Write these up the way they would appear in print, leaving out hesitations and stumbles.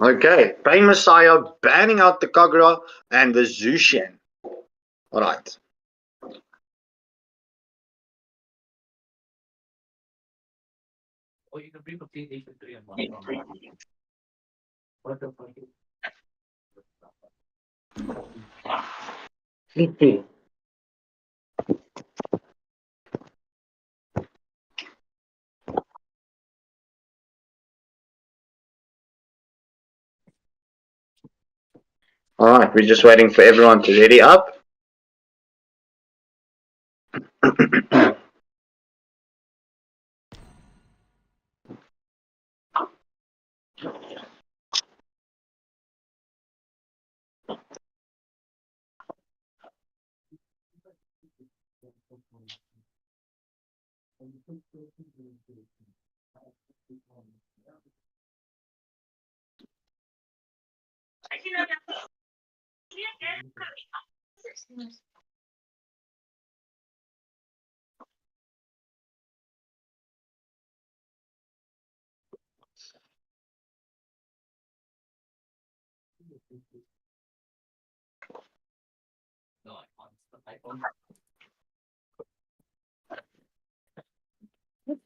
Okay, Pain Messiah banning out the Kagura and the Zushin. Alright. Alright, we're just waiting for everyone to ready up.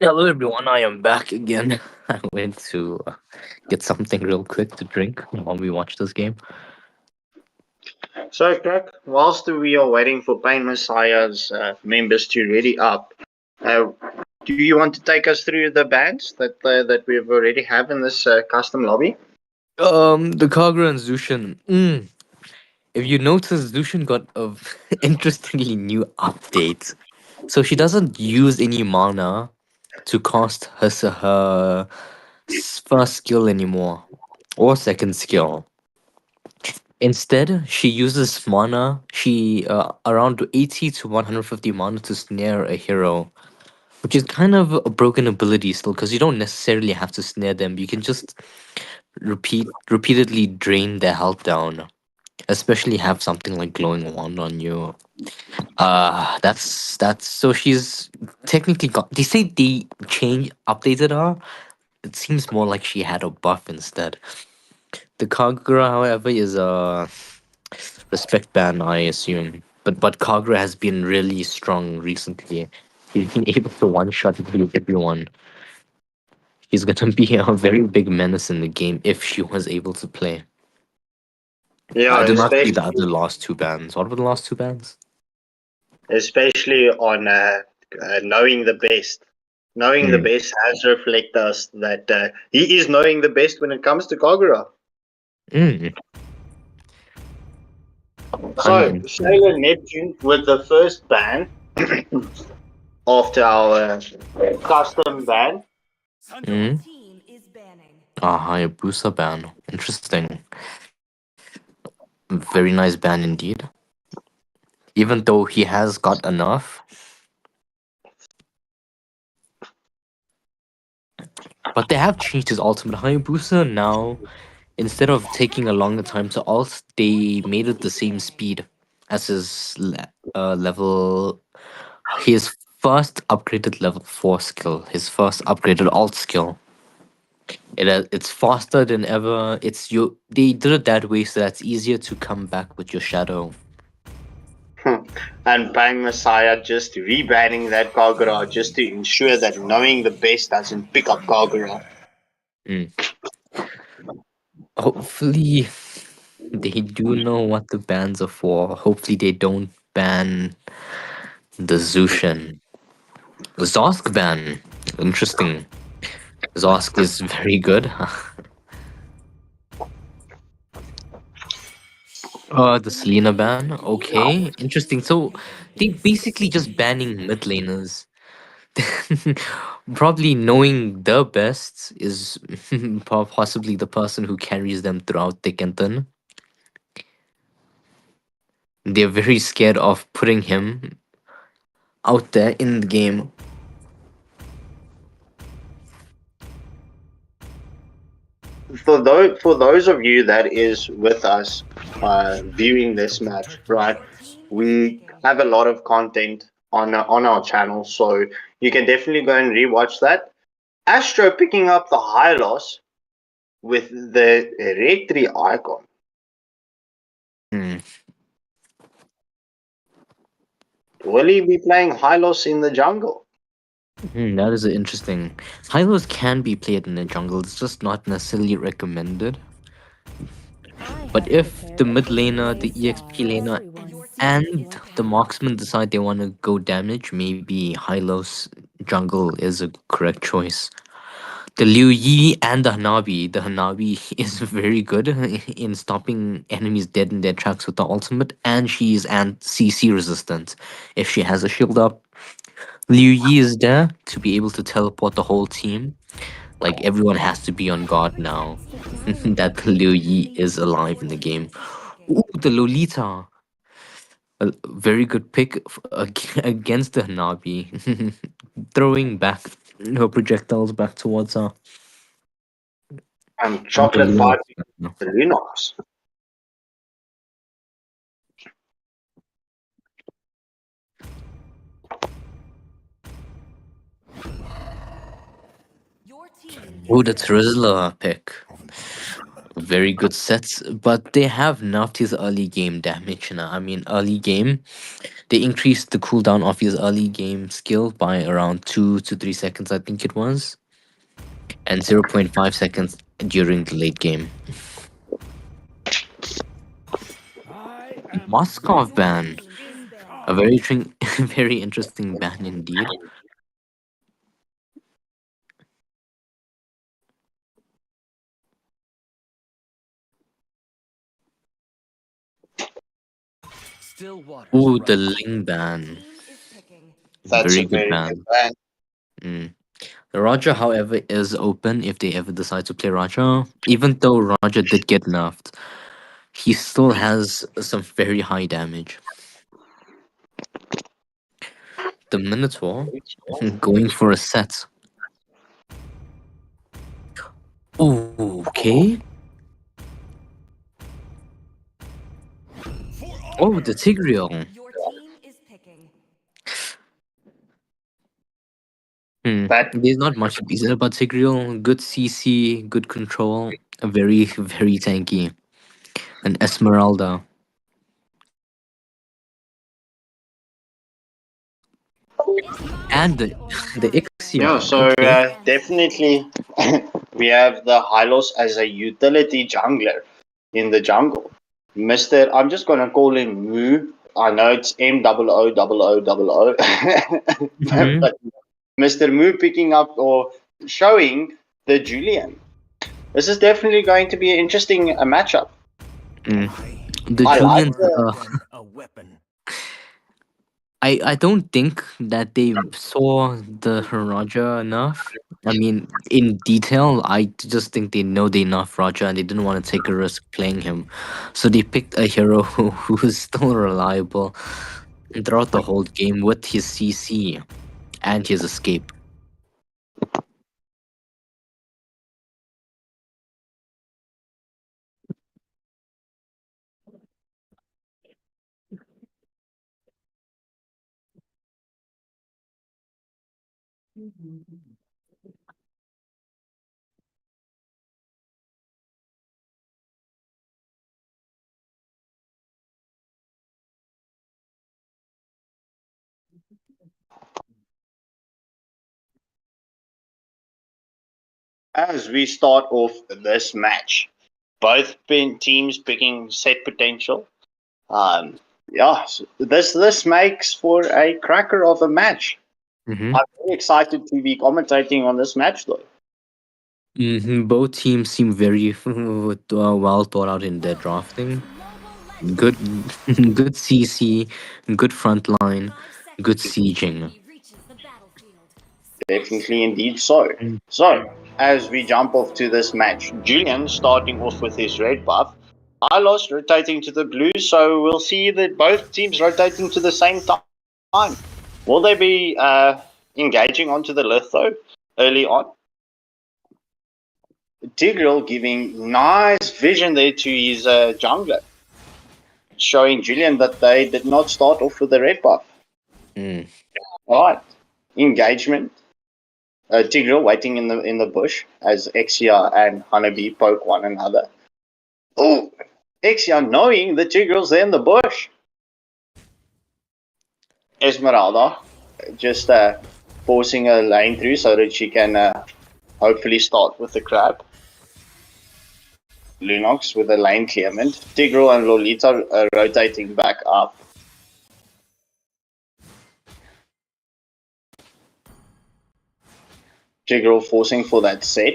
Hello everyone, I am back again. I went to get something real quick to drink while we watch this game. So, Craig, whilst we are waiting for Pain Messiah's members to ready up, do you want to take us through the bands that we have already have in this custom lobby? The Kagura and Zushin. If you notice, Zushin got a interestingly new update. So she doesn't use any mana to cast her first skill anymore, or second skill. Instead, she uses mana. She around 80 to 150 mana to snare a hero, which is kind of a broken ability still, because you don't necessarily have to snare them. You can just repeatedly drain their health down. Especially have something like glowing wand on you. That's so she's technically got. They say they updated her. It seems more like she had a buff instead. The Kagura, however, is a respect ban, I assume. But Kagura has been really strong recently. He's been able to one shot everyone. He's gonna be a very big menace in the game if she was able to play. Yeah, I did not see especially the other last two bans. What were the last two bans? especially on knowing the best. Knowing the Mm. best has reflected us that he is knowing the best when it comes to Kagura. Mm. So, Uninteresting. Sailor Neptune with the first ban after our custom ban. Mm. Hayabusa ban. Interesting. Very nice ban indeed. Even though he has got enough. But they have changed his ultimate. Hayabusa now, instead of taking a longer time to ult, they made it the same speed as his level. His first upgraded level 4 skill. His first upgraded alt skill. It's faster than ever. It's you. They did it that way so that's easier to come back with your shadow. And Bang Messiah just rebanning that Kagura just to ensure that knowing the best doesn't pick up Kagura. Mm. Hopefully, they do know what the bans are for. Hopefully, they don't ban the Zushin. Zosk ban. Interesting. Zosk is very good. The Selena ban. Okay, interesting. So they basically just banning mid laners. Probably knowing the best is possibly the person who carries them throughout thick and thin. They're very scared of putting him out there in the game. For those of you that is with us viewing this match, right? We have a lot of content on our channel, so you can definitely go and rewatch that. Astro picking up the high loss with the red 3 icon. Hmm. Will he be playing high loss in the jungle? That is interesting. Hylos can be played in the jungle. It's just not necessarily recommended. But if the mid laner, the EXP laner, and the marksman decide they want to go damage, maybe Hylos jungle is a correct choice. The Liu Yi and the Hanabi. The Hanabi is very good in stopping enemies dead in their tracks with the ultimate, and she's and CC resistant. If she has a shield up, Liu Yi is there to be able to teleport the whole team. Like everyone has to be on guard now that the Liu Yi is alive in the game. Ooh, the Lolita. A very good pick against the Hanabi. Throwing back her projectiles back towards her. And And the chocolate Lunox. fight the Lunox. Oh, the Trizzler pick. Very good sets, but they have nerfed his early game damage now. I mean, early game, they increased the cooldown of his early game skill by around 2 to 3 seconds, I think it was, and 0.5 seconds during the late game. Moskov ban. A very very interesting ban indeed. Oh, the Ling ban. That's a Very good very good ban. ban. Mm. Raja, however, is open if they ever decide to play Raja. Even though Raja did get nerfed, he still has some very high damage. The Minotaur going for a set. Okay. Oh, the Tigreal. But There's not much to be said about Tigreal. Good CC, good control, very, very tanky. An Esmeralda. And the yeah, Ixion. so Okay. definitely we have the Hylos as a utility jungler in the jungle. Mr. I'm just gonna call him Moo. I know it's MOOOOO, hmm but Mr. Moo picking up or showing the Julian. This is definitely going to be an interesting matchup. Mm. The I like Julians. the I don't think that they saw the Raja enough. I mean, in detail, I just think they know they enough Raja and they didn't want to take a risk playing him. So they picked a hero who is still reliable throughout the whole game with his CC and his escape. as we start off this match. Both teams picking set potential. Um, yeah, so this makes for a cracker of a match. hmm I'm very excited to be commentating on this match, though. Both teams seem very well thought out in their drafting. Good, good CC, good front line, good sieging. Definitely, indeed, so. So, as we jump off to this match, Julian starting off with his red buff. I lost rotating to the blue, so we'll see that both teams rotating to the same time. Will they be engaging onto the litho early on? Tigreal giving nice vision there to his jungler, showing Julian that they did not start off with the red buff. Mm. All right, engagement. Tigreal waiting in the bush as Exia and Hanabi poke one another. Oh, Exia knowing the Tigreal's there in the bush. Esmeralda just forcing a lane through so that she can hopefully start with the crab. Lunox with a lane clearment. Tigreal and Lolita are rotating back up. Tigreal forcing for that set.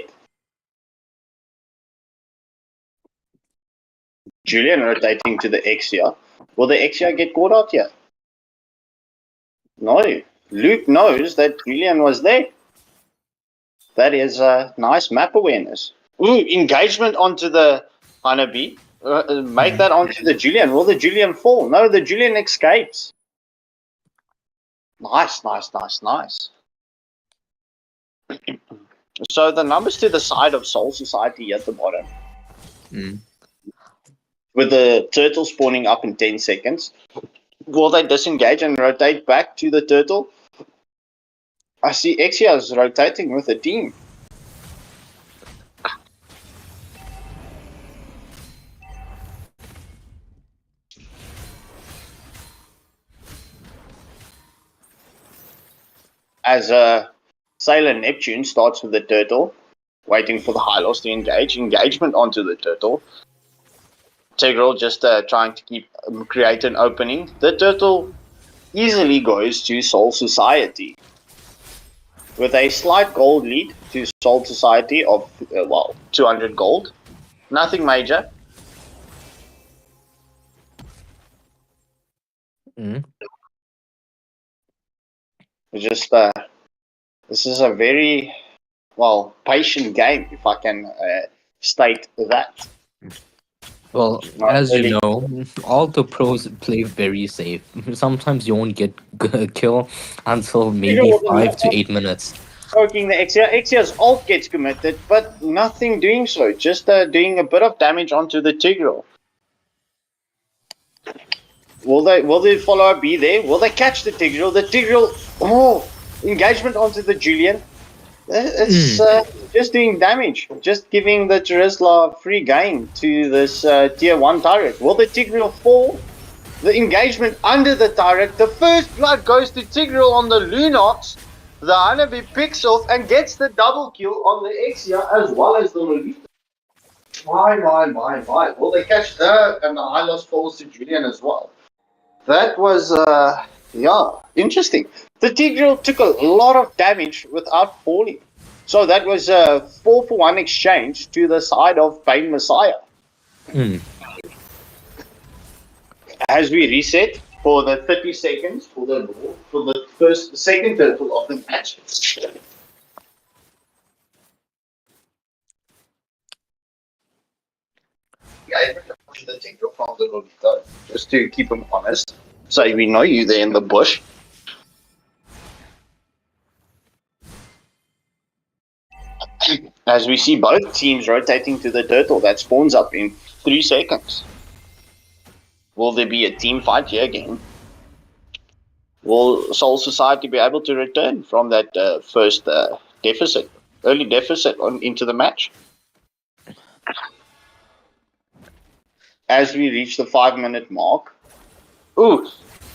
Julian rotating to the Exia. Will the Exia get caught out here? No. Luke knows that Julian was there. That is a nice map awareness. Ooh, engagement onto the Hanabi. Make that onto the Julian. Will the Julian fall? No, the Julian escapes. Nice. So the numbers to the side of Soul Society at the bottom. With the turtle spawning up in 10 seconds. Will they disengage and rotate back to the turtle? I see Exia's rotating with the team. As Sailor Neptune starts with the turtle, waiting for the Hylos to engage. Engagement onto the turtle. Tigreal just trying to create an opening. The turtle easily goes to Soul Society. With a slight gold lead to Soul Society of, 200 gold. Nothing major. Just, this is a very, patient game, if I can state that. Well, as you know, all the pros play very safe. Sometimes you won't get a kill until maybe 5 to 8 minutes. Poking the Exia. Exia's ult gets committed, but nothing doing so. Just doing a bit of damage onto the Tigreal. Will the follower be there? Will they catch the Tigreal? The Tigreal, engagement onto the Julian. It's just doing damage. Just giving the Charizla free game to this tier 1 turret. Will the Tigreal fall? The engagement under the turret. The first blood goes to Tigreal on the Lunox. The Hanabi picks off and gets the double kill on the Exia as well as the Lolita. My. Will they catch her? And the Hylos falls to Julian as well. That was, interesting. The Tigreal took a lot of damage without falling. So that was a 4-for-1 exchange to the side of Pain Messiah. As we reset for the 30 seconds for the second turtle of the match. The Tigreal from the Lolita, just to keep him honest. So we know you there in the bush. As we see both teams rotating to the turtle that spawns up in 3 seconds. Will there be a team fight here again? Will Soul Society be able to return from that first early deficit into the match? As we reach the 5-minute mark.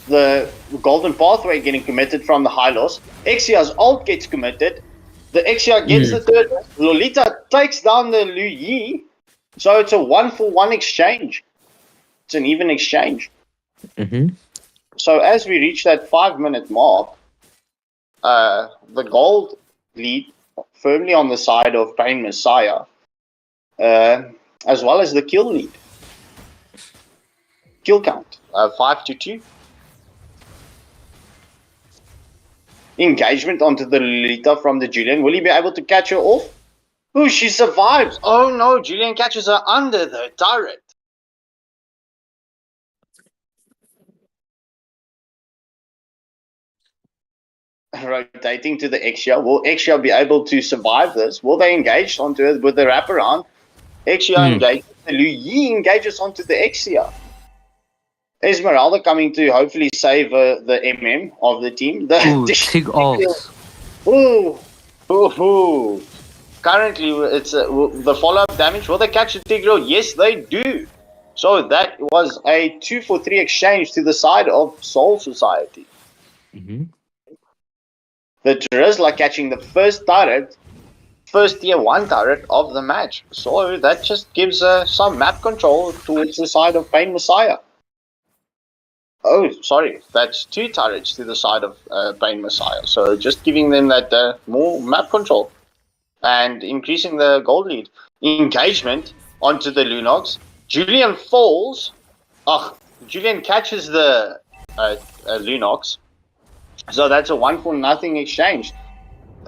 The golden pathway getting committed from the Hylos. Exia's ult gets committed. The Exia gets the turtle. Lolita takes down the Lu Yi. So it's a 1-for-1 exchange. It's an even exchange. So as we reach that 5-minute mark, the gold lead firmly on the side of Pain Messiah, as well as the kill lead. Kill count, 5-2. Engagement onto the Lolita from the Julian. Will he be able to catch her off? She survives. Oh no, Julian catches her under the turret. Rotating to the Exia. Will Exia be able to survive this? Will they engage onto it with the wraparound? Exia engages. The Lu Yi engages onto the Exia. Esmeralda coming to hopefully save the MM of the team. Tig ult. Ooh. Currently, it's the follow-up damage. Will they catch the Tigreal? Yes, they do. So that was a 2-for-3 exchange to the side of Soul Society. Mm-hmm. The Terizla catching the first turret, first tier 1 turret of the match. So that just gives some map control towards the side of Pain Messiah. Oh, sorry, that's 2 turrets to the side of Pain Messiah. So just giving them that more map control and increasing the gold lead. Engagement onto the Lunox. Julian falls. Julian catches the Lunox. So that's a 1-for-0 exchange.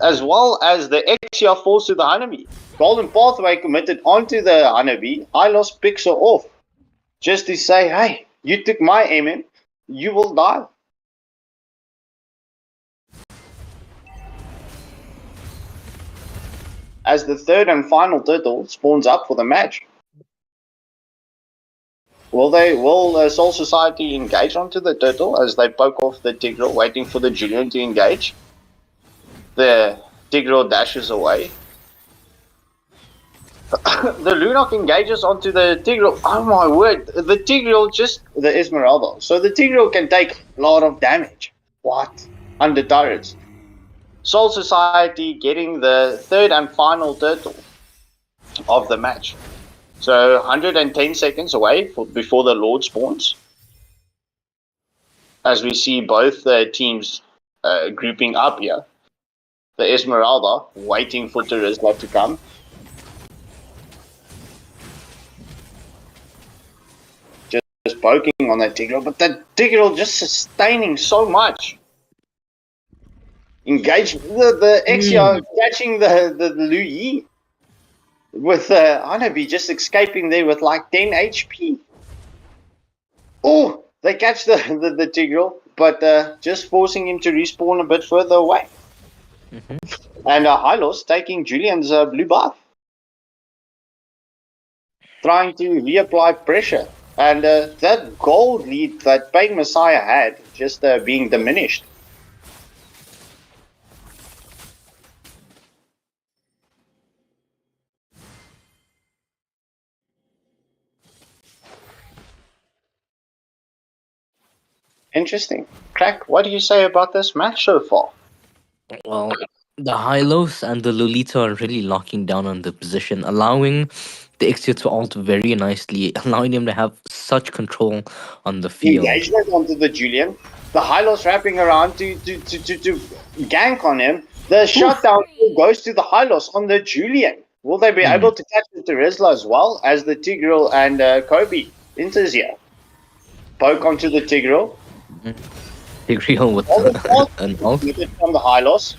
As well as the XR falls to the Honeybee. Golden Pathway committed onto the Honeybee. Hylos picks her off. Just to say, hey, you took my MM, you will die. As the third and final turtle spawns up for the match. Will Soul Society engage onto the turtle as they poke off the Tigreal, waiting for the Julian to engage? The Tigreal dashes away. The Lunok engages onto the Tigreal. Oh my word, the Tigreal the Esmeralda. So the Tigreal can take a lot of damage. What? Under turrets. Soul Society getting the third and final turtle of the match. So 110 seconds away before the Lord spawns. As we see both teams grouping up here. The Esmeralda waiting for Terizla to come. Just poking on that Tigreal, but that Tigreal just sustaining so much. Engage the XR catching the Lu Yi with Honeybee just escaping there with like 10 HP. Oh, they catch the Tigreal, but just forcing him to respawn a bit further away. Mm-hmm. And Hylos taking Julian's blue buff. Trying to reapply pressure. And that gold lead that Pain Messiah had just being diminished. Interesting. Crack, what do you say about this match so far? Well, the Hylos and the Lolita are really locking down on the position, allowing the Ixia to ult very nicely, allowing him to have such control on the field. Engagement onto the Julian. The Hylos wrapping around to gank on him. The shutdown goes to the Hylos on the Julian. Will they be able to catch the Terizla as well as the Tigreal and Kobe enters here? Poke onto the Tigreal. Tigreal with an ult from the Hylos.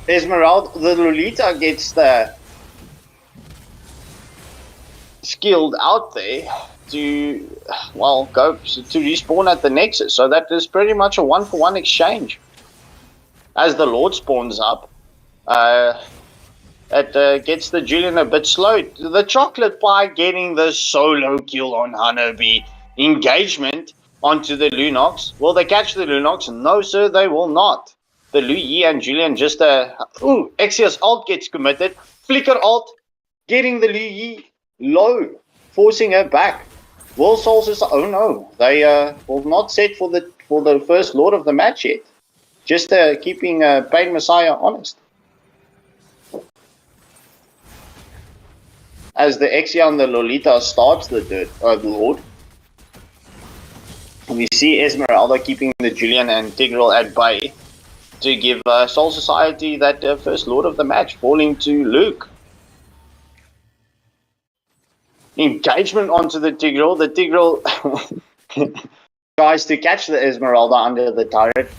Esmeralda, the Lolita gets the skilled out there to go to respawn at the Nexus. So that is pretty much a 1-for-1 exchange. As the Lord spawns up, it gets the Julian a bit slow. The Chocolate Pie getting the solo kill on Honeybee. Engagement onto the Lunox. Will they catch the Lunox? No, sir, they will not. The Lu Yi and Julian just Exia's ult gets committed. Flicker ult, getting the Lu Yi low, forcing her back. Will Soul Society? Oh no, they will not set for the first Lord of the match yet. Just keeping Pain Messiah honest. As the Exia and the Lolita starts the Lord, we see Esmeralda keeping the Julian and Tigreal at bay to give Soul Society that first Lord of the match, falling to Luke. Engagement onto the Tigreal. The Tigreal tries to catch the Esmeralda under the turret.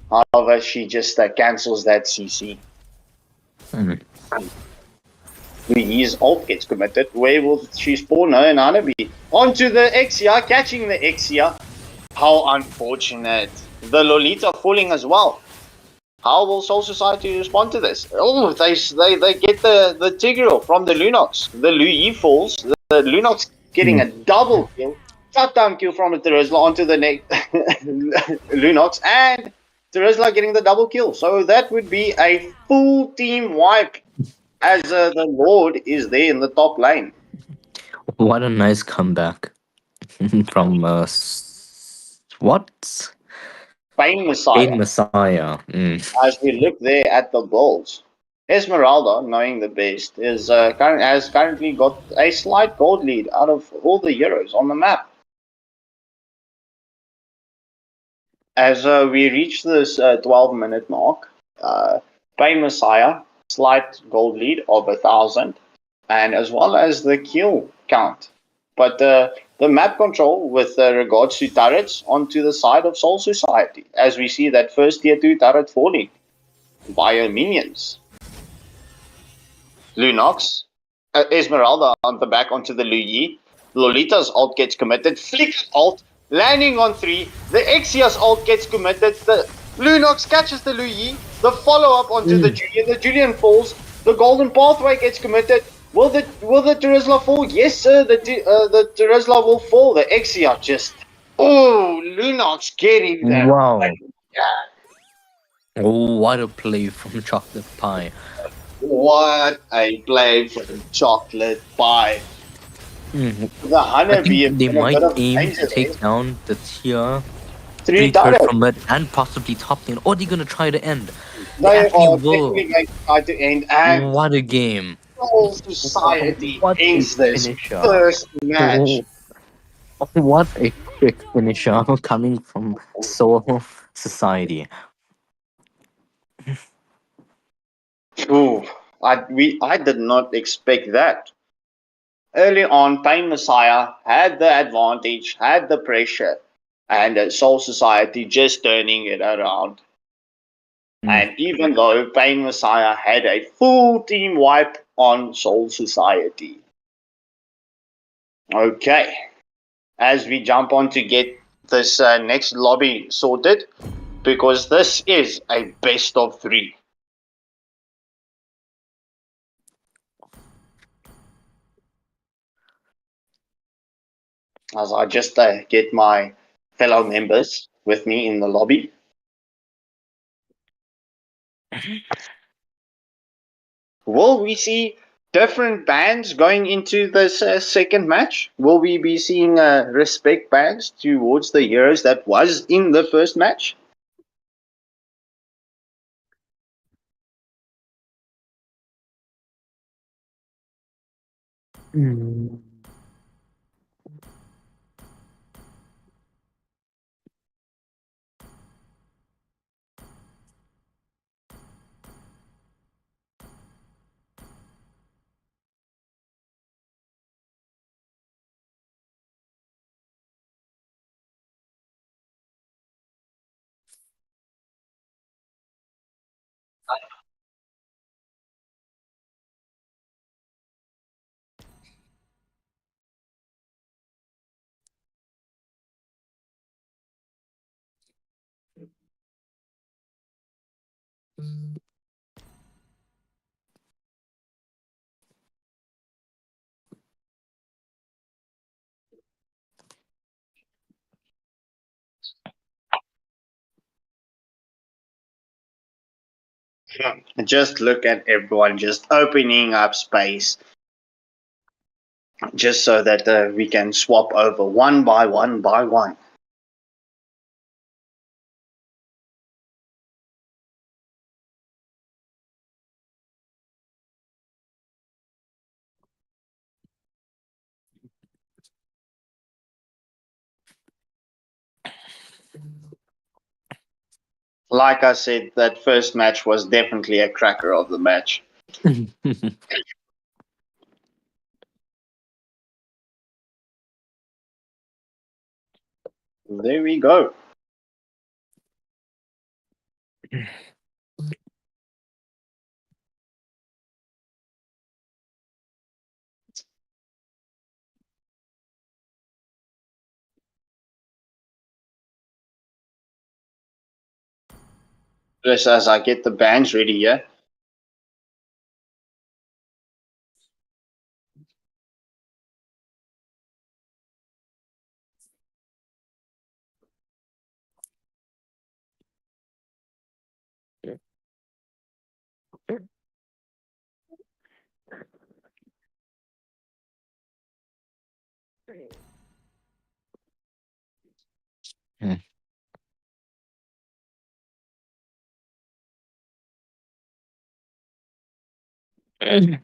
However, she just cancels that CC. His ult gets committed. Where will she spawn her and Honeybee? Onto the Exia, catching the Exia. How unfortunate. The Lolita falling as well. How will Soul Society respond to this? Oh, they get the Tigreal from the Lunox. The Lu Yi falls. The Lunox getting a double kill. Shutdown kill from the Terizla onto the Lunox. And Terizla getting the double kill. So that would be a full team wipe as the Lord is there in the top lane. What a nice comeback from what? Pain Pain Messiah. Messiah. Mm. As we look there at the Bulls, Esmeralda, knowing the best, has currently got a slight gold lead out of all the heroes on the map. As we reach this 12-minute mark, Pain Messiah, slight gold lead of 1,000, and as well as the kill count. But the map control with regards to turrets onto the side of Soul Society, as we see that first tier 2 turret falling via minions. Lunox, Esmeralda on the back onto the Luyi. Lolita's ult gets committed. Flick ult landing on 3. The Exia's ult gets committed. The Lunox catches the Luyi. The follow up onto the Mm. Julian. The Julian falls. The Golden Pathway gets committed. Will the Terizla fall? Yes, sir. The Terizla will fall. The Exia just Lunox getting that. Wow. Oh, what a play from Chocolate Pie. What a play from Chocolate Pie. Mm. The I Honeybee think is they in a bit might of aim to danger take there. down the tier 3 3 turret turrets. from mid and possibly top lane. Or they're gonna try to end. They They actually are will. definitely going to try to end, and What a game. Soul Society What a ends this finisher. first match. Oh, what a quick finisher coming from Soul Society. Ooh, I did not expect that. Early on, Pain Messiah had the advantage, had the pressure, and Soul Society just turning it around. Mm. And even though Pain Messiah had a full team wipe on Soul Society. Okay, as we jump on to get this next lobby sorted, because this is a best of 3. As I just get my fellow members with me in the lobby. Will we see different bands going into this second match? Will we be seeing respect bands towards the heroes that was in the first match? Mm. Just look at everyone just opening up space just so that we can swap over one by one by one. Like I said, that first match was definitely a cracker of the match. There we go. Just as I get the bands ready here. Hmm.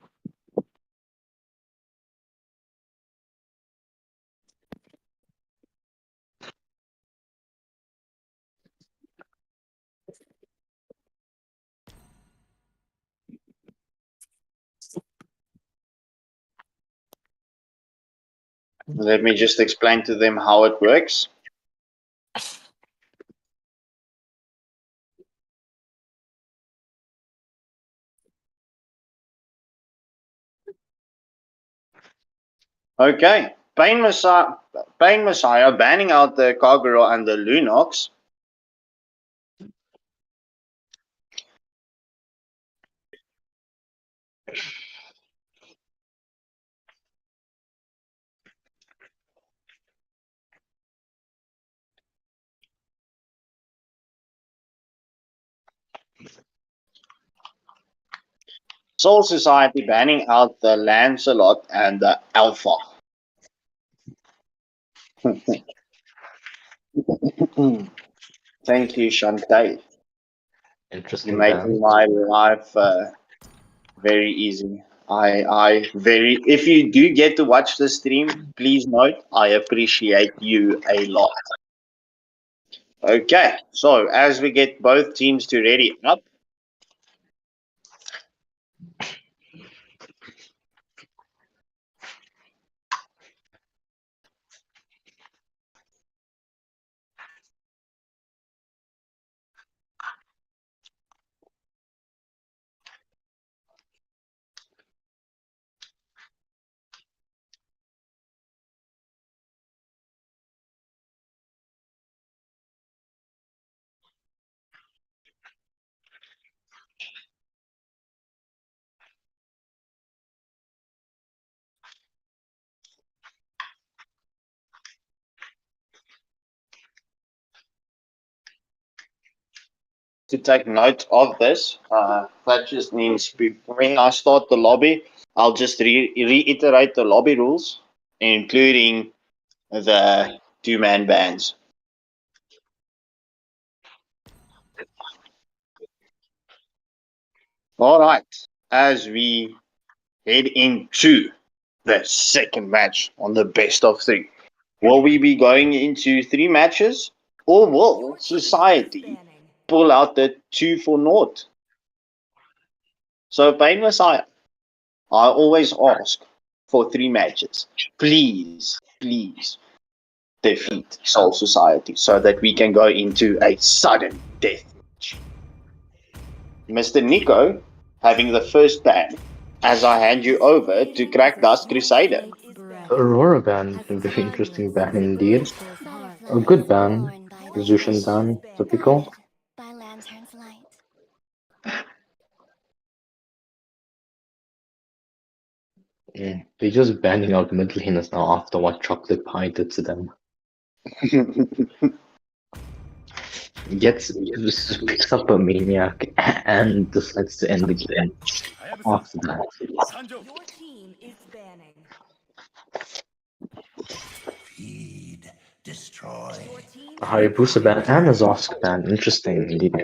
Let me just explain to them how it works. Okay. Pain Messiah banning out the Kagura and the Lunox. Soul Society banning out the Lancelot and the Alpha. Thank you, Shantae. You're Interesting making ban. my life very easy. If you do get to watch the stream, please note I appreciate you a lot. Okay, so as we get both teams to ready up, to take note of this, that just means when I start the lobby, I'll just reiterate the lobby rules, including the two-man bands. All right, as we head into the second match on the best of three, will we be going into three matches, or will Society pull out the 2 for 0? So, Pain Messiah, I always ask for three matches. Please, please defeat Soul Society so that we can go into a sudden death match. Mr. Nico having the first ban as I hand you over to Crack Dust Crusader. Aurora ban, a very interesting ban indeed. A good ban, Zushin ban, typical. They're just banning out mid laners now after what Chocolate Pie did to them. Gets picks up a maniac and decides to end the game after that. Your team is banning. Feed, destroy. Your team Hayabusa ban and a Zosk ban, interesting indeed.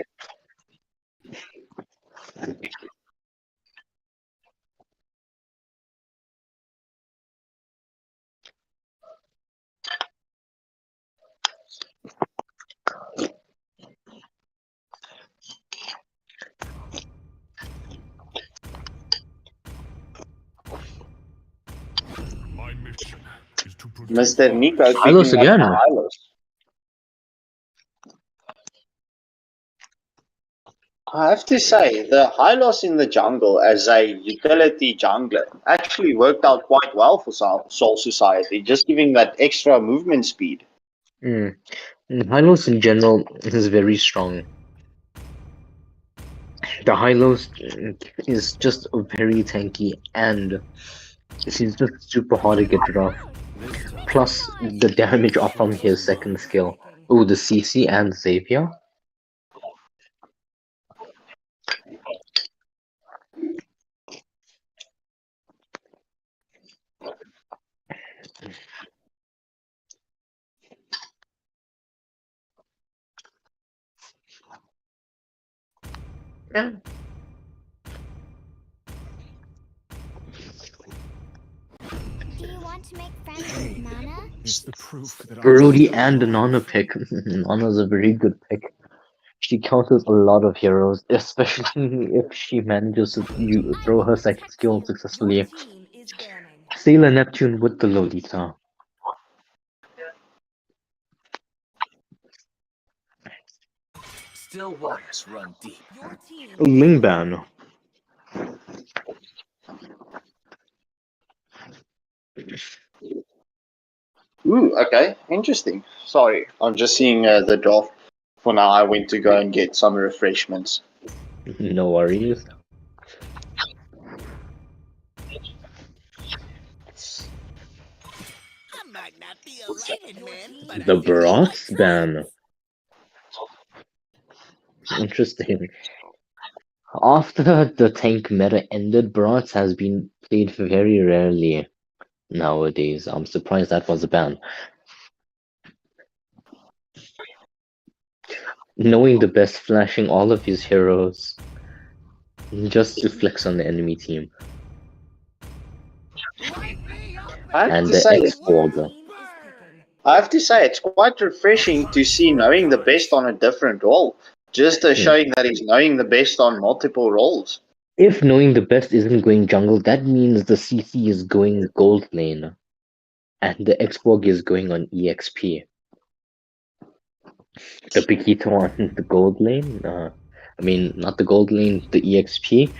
My mission is to protect Mr. Nico Hylos picking up the again. Hylos. I have to say, the Hylos in the jungle as a utility jungler actually worked out quite well for Soul Society, just giving that extra movement speed. Hylos in general is very strong. The Hylos is just very tanky and she's just super hard to get rid of. Plus the damage off from his second skill. Oh, the CC and Xavier. Do you want to make friends with Nana? It's the proof that Brody and the Nana pick. Nana's a very good pick. She counters a lot of heroes, especially if she manages to throw her second skill Your successfully. team is banning. Sailor Neptune with the Lolita. Still waters run deep. Your team Ling ban. Ooh, okay, interesting. Sorry, I'm just seeing the draft. For now, I went to go and get some refreshments. No worries. I might not be a lighted man, but I The think you might Bratz try. ban. Interesting. After the tank meta ended, Bratz has been played very rarely nowadays. I'm surprised that was a ban. Knowing the best, flashing all of his heroes just to flex on the enemy team. I have And to the say, X-Borg. team is picking. I have to say, it's quite refreshing to see knowing the best on a different role. Just showing that he's knowing the best on multiple roles. If knowing the best isn't going jungle, that means the CC is going gold lane. And the X-Borg is going on EXP. The Piquito on the gold lane. Not the gold lane, the EXP.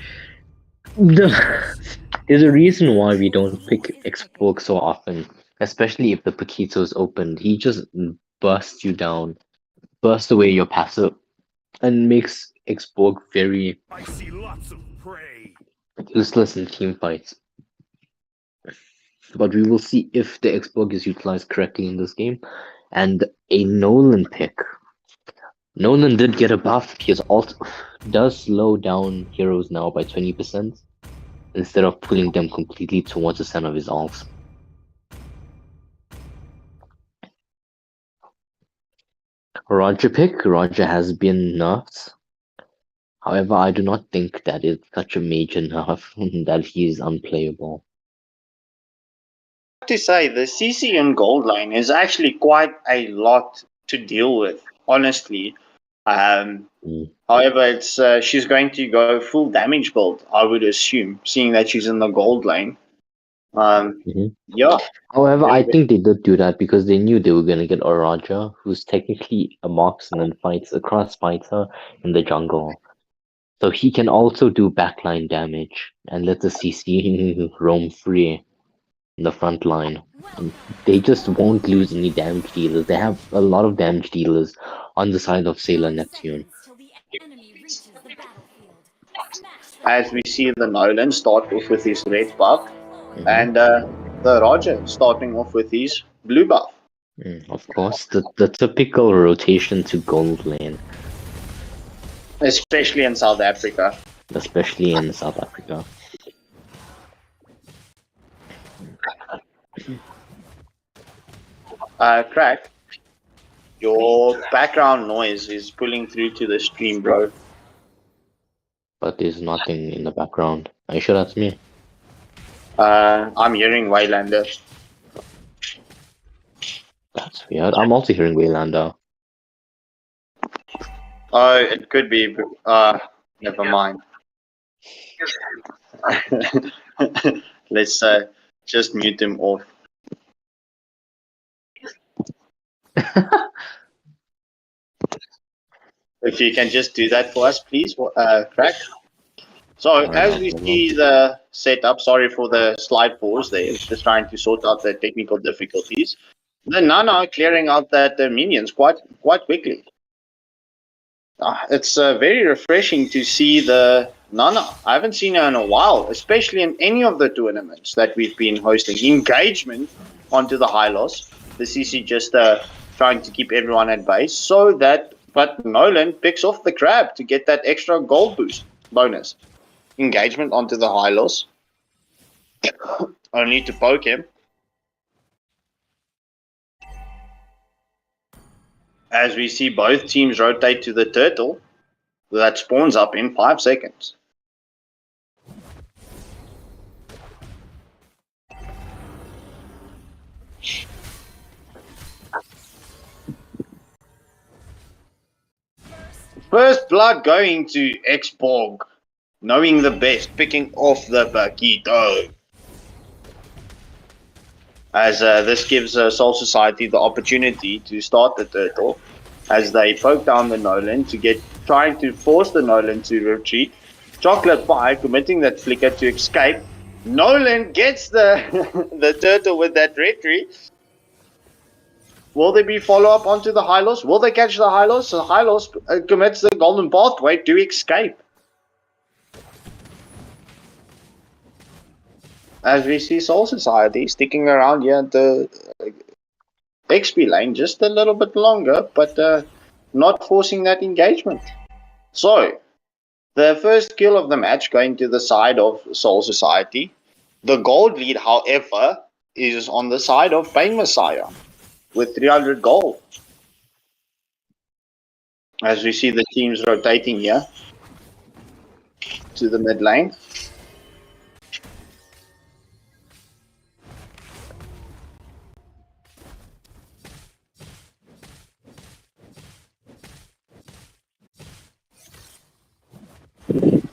There's a reason why we don't pick X-Borg so often, especially if the Paquito is opened. He just bursts you down, bursts away your passive, and makes X-Borg very I see lots of prey. useless in team fights. But we will see if the X-Borg is utilized correctly in this game. And a Nolan pick. Nolan did get a buff. His ult does slow down heroes now by 20% instead of pulling them completely to 1% of his ults. Roger pick. Roger has been nerfed. However, I do not think that it's such a major nerf that he is unplayable. I have to say, the CC in gold lane is actually quite a lot to deal with, honestly. However, it's she's going to go full damage build, I would assume, seeing that she's in the gold lane. Yeah, However, very, I very- think they did do that because they knew they were going to get Oraja, who's technically a marksman and fights a cross fighter in the jungle. So he can also do backline damage and let the CC roam free in the front line. And they just won't lose any damage dealers. They have a lot of damage dealers on the side of Sailor 30 Neptune. seconds till the enemy reaches the battlefield. Smash them. as we see the Nolan start off with his red buff, Mhm. and the Roger starting off with his blue buff. Of course, the typical rotation to gold lane, Especially in South Africa. especially in South Africa. Crack, your background noise is pulling through to the stream, bro. But there's nothing in the background. Are you sure that's me? I'm hearing Waylander. That's weird. I'm also hearing Waylander. Oh, it could be. Never mind. Let's just mute him off. If you can just do that for us, please, Crack. So Alright, as no we problem. see the setup, sorry for the slight pause there, just trying to sort out the technical difficulties. The Nana clearing out that minions quite quickly. It's very refreshing to see the Nana. I haven't seen her in a while, especially in any of the tournaments that we've been hosting. Engagement onto the high loss. The CC just trying to keep everyone at base so that, but Nolan picks off the crab to get that extra gold boost bonus. Engagement onto the high loss. Only to poke him. As we see both teams rotate to the turtle. that spawns up in 5 seconds. First blood going to Xborg, knowing the best, picking off the Paquito. As this gives Soul Society the opportunity to start the turtle, as they poke down the Nolan trying to force the Nolan to retreat. Chocolate Pie committing that flicker to escape. Nolan gets the the turtle with that retry. Will there be follow-up onto the Hylos? Will they catch the Hylos? The Hylos commits the golden pathway to escape. As we see Soul Society sticking around here at the XP lane just a little bit longer, but not forcing that engagement. So, the first kill of the match going to the side of Soul Society. The gold lead, however, is on the side of Pain Messiah with 300 gold. As we see the teams rotating here to the mid lane.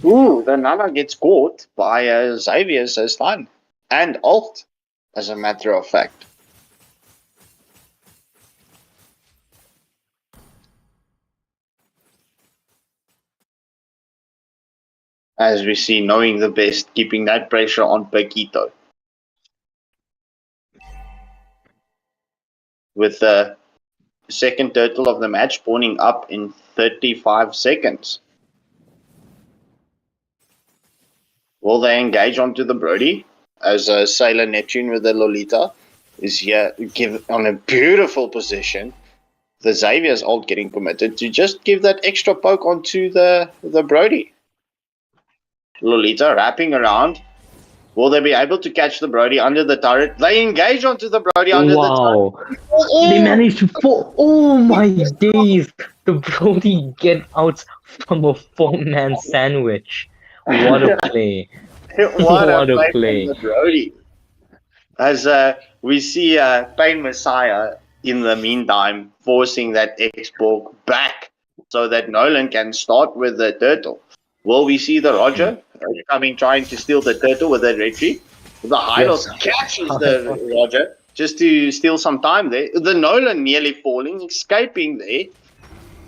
Ooh, the Nana gets caught by Xavier's stun and ult, as a matter of fact. As we see, knowing the best, keeping that pressure on Paquito. With the second turtle of the match spawning up in 35 seconds. Will they engage onto the Brody? As Sailor Neptune with the Lolita is here on a beautiful position. The Xavier's ult getting committed to just give that extra poke onto the Brody. Lolita wrapping around. Will they be able to catch the Brody under the turret? They engage onto the Brody under the turret. Wow! They managed to fall. Oh my days! The Brody get out from a 4-man sandwich. What a play! What a What a play play. from the Brody. As we see Pain Messiah in the meantime forcing that Xborg back so that Nolan can start with the turtle. Will we see the Roger coming trying to steal the turtle with that retreat? The Hylos catches the Roger just to steal some time there. The Nolan nearly falling, escaping there,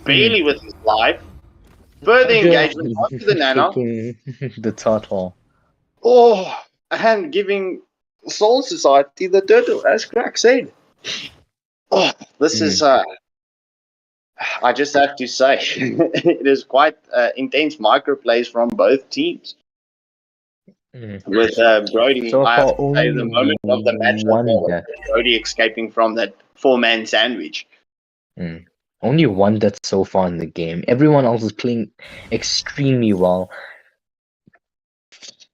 barely with his life. Further engagement onto the Nano. Taking the turtle. Oh, and giving Soul Society the turtle, as Crack said. Oh, this is, I just have to say, it is quite intense microplays from both teams. With Brody, So I have far, to say, the moment of the match, one death. Brody escaping from that 4-man sandwich. Only one death so far in the game. Everyone else is playing extremely well.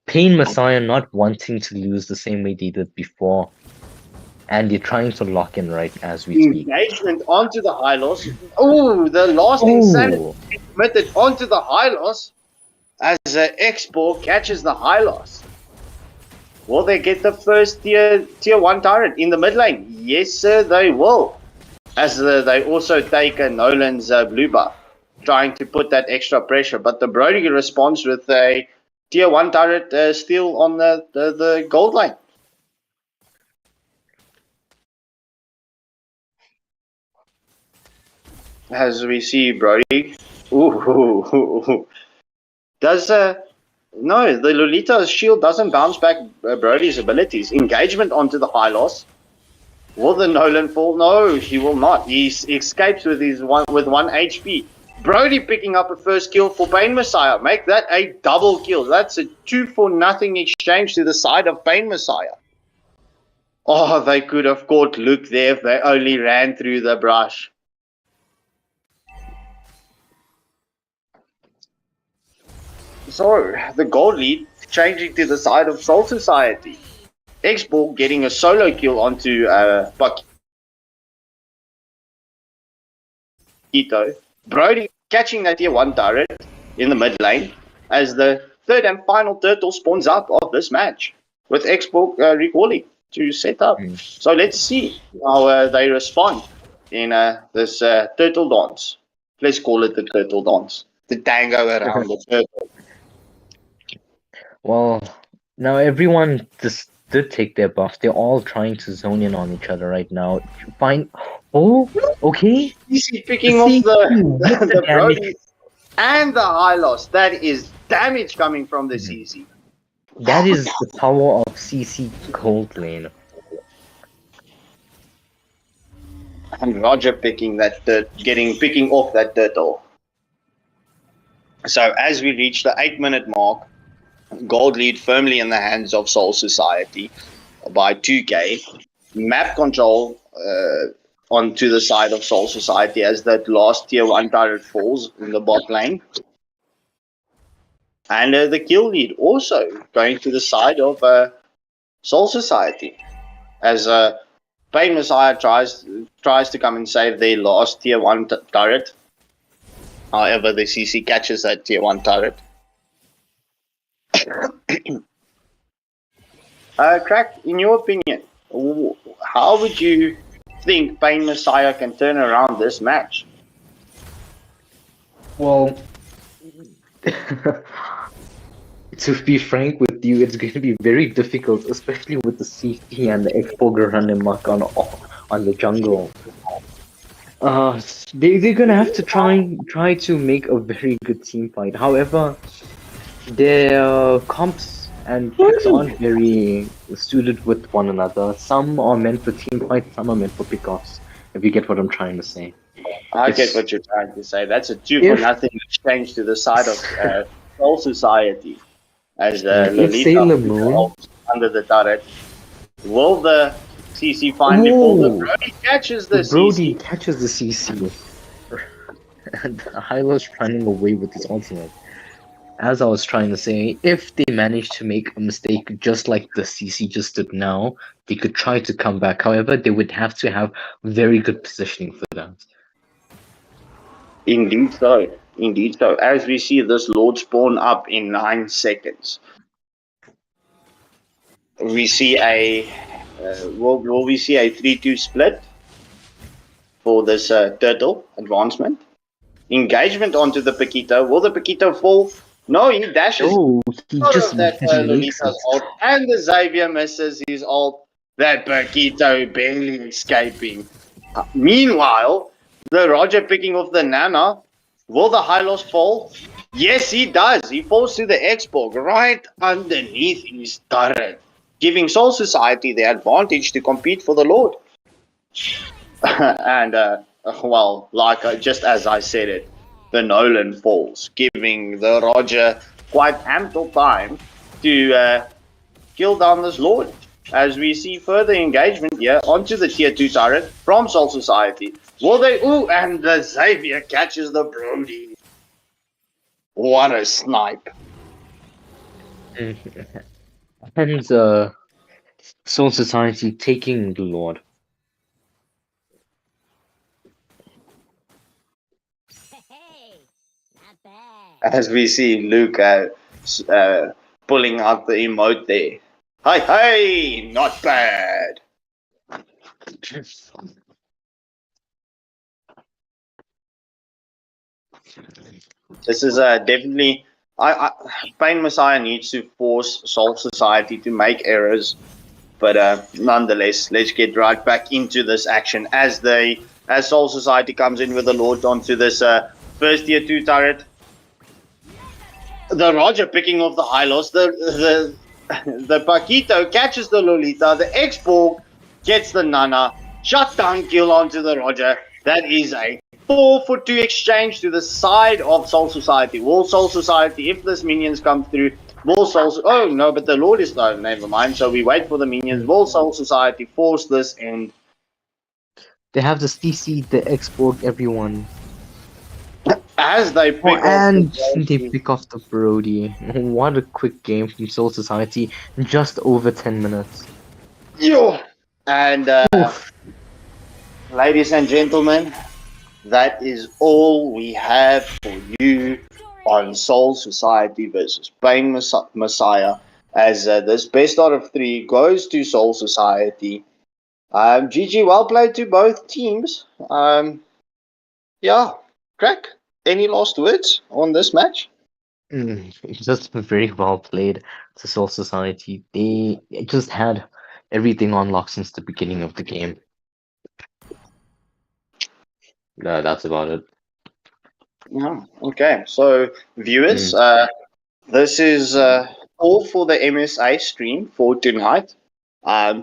Pain Messiah not wanting to lose the same way they did before. And they're trying to lock in right as we speak. Engagement onto the Hylos. Oh, the last insanity committed onto the Hylos as Xborg catches the Hylos. Will they get the first tier 1 turret in the mid lane? Yes, sir, they will. As they also take Nolan's blue buff, trying to put that extra pressure. But the Brody responds with a tier 1 turret still on the gold lane. As we see Brody. Ooh. Does no, the Lolita's shield doesn't bounce back Brody's abilities. Engagement onto the Hylos. Will the Nolan fall? No, he will not. He escapes with one HP. Brody picking up a first kill for Pain Messiah. Make that a double kill. That's a 2-for-0 exchange to the side of Pain Messiah. Oh, they could have caught Luke there if they only ran through the brush. So, the gold lead changing to the side of Soul Society. Xborg getting a solo kill onto Paquito. Brody catching that tier 1 turret. in the mid lane as the third and final turtle spawns out of this match with Xbox recalling to set up. Mm. So let's see how they respond in this turtle dance. Let's call it the turtle dance. The tango around the turtle. Well, now everyone just did take their buff. They're all trying to zone in on each other right now. Fine. Oh, okay. Easy picking off See, with the damage. Brody and the high loss. That is damage coming from the CC. That is the power of CC Gold Lane. And Roger picking picking off that turtle. So as we reach the 8-minute mark, gold lead firmly in the hands of Soul Society by 2k. Map control onto the side of Soul Society as that last tier 1 turret falls in the bot lane. And the kill lead also going to the side of Soul Society as Pain Messiah tries to come and save their last tier 1 turret. However, the CC catches that tier 1 turret. Crack, in your opinion, how would you think Pain Messiah can turn around this match? Well, to be frank with you, it's going to be very difficult, especially with the CC and the Expo run amok on the jungle. They're gonna have to try to make a very good team fight. However, their comps and picks aren't very suited with one another. Some are meant for team fights, some are meant for pickoffs. If you get what I'm trying to say. I get what you're trying to say. That's a 2-0 exchange to the side of Soul Society. As Lolita Moon under the turret. Will the CC finally fall? The Brody catches the Brody CC. catches the CC. And Hylo's running away with his ultimate. As I was trying to say, if they manage to make a mistake just like the CC just did now, they could try to come back. However, they would have to have very good positioning for that. Indeed so. Indeed so. As we see this Lord spawn up in 9 seconds. We see will we see a 3-2 split for this turtle advancement? Engagement onto the Paquito. Will the Paquito fall? No, he dashes Oh, he out just of that makes Lolita's it. ult, and the Xavier misses his ult. That Paquito barely escaping. Meanwhile, the Roger picking off the Nana. Will the Hylos fall? Yes, he does. He falls to the Xborg right underneath his turret, giving Soul Society the advantage to compete for the Lord. And, well, just as I said it, the Nolan falls, giving the Roger quite ample time to kill down this Lord. As we see further engagement here onto the tier 2 turret from Soul Society. Will they? Ooh, and the Xavier catches the Brody. What a snipe. And Soul Society taking the Lord. Hey, not bad. As we see Luke pulling out the emote there. Hey, hey, not bad. This is definitely. Pain Messiah needs to force Soul Society to make errors, but nonetheless, let's get right back into this action as Soul Society comes in with the Lord onto this first tier 2 turret. The Roger picking off the Hylos, the Paquito catches the Lolita, the X-Borg gets the Nana, shutdown kill onto the Roger. That is a 4-for-2 exchange to the side of Soul Society. Will Soul Society, if this minions come through, will Soul... Oh, no, but the Lord is... No, never mind. So we wait for the minions. Will Soul Society force this end? They have the CC, the export, everyone. As they pick off and the they pick off the Brody. What a quick game from Soul Society. Just over 10 minutes. Yo! And, ladies and gentlemen, that is all we have for you on Soul Society versus Pain Messiah. As this best out of three goes to Soul Society. GG, well played to both teams. Yeah, Crack. Any last words on this match? Just very well played to Soul Society. They just had everything on lock since the beginning of the game. That's about it. Yeah. Okay. So, viewers, Mm. this is all for the MSA stream for tonight.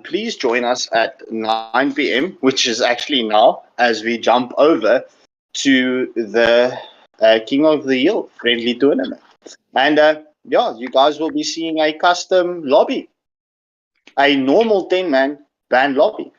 Please join us at 9 p.m., which is actually now, as we jump over to the King of the Hill friendly tournament. And yeah, you guys will be seeing a custom lobby, a normal 10-man band lobby.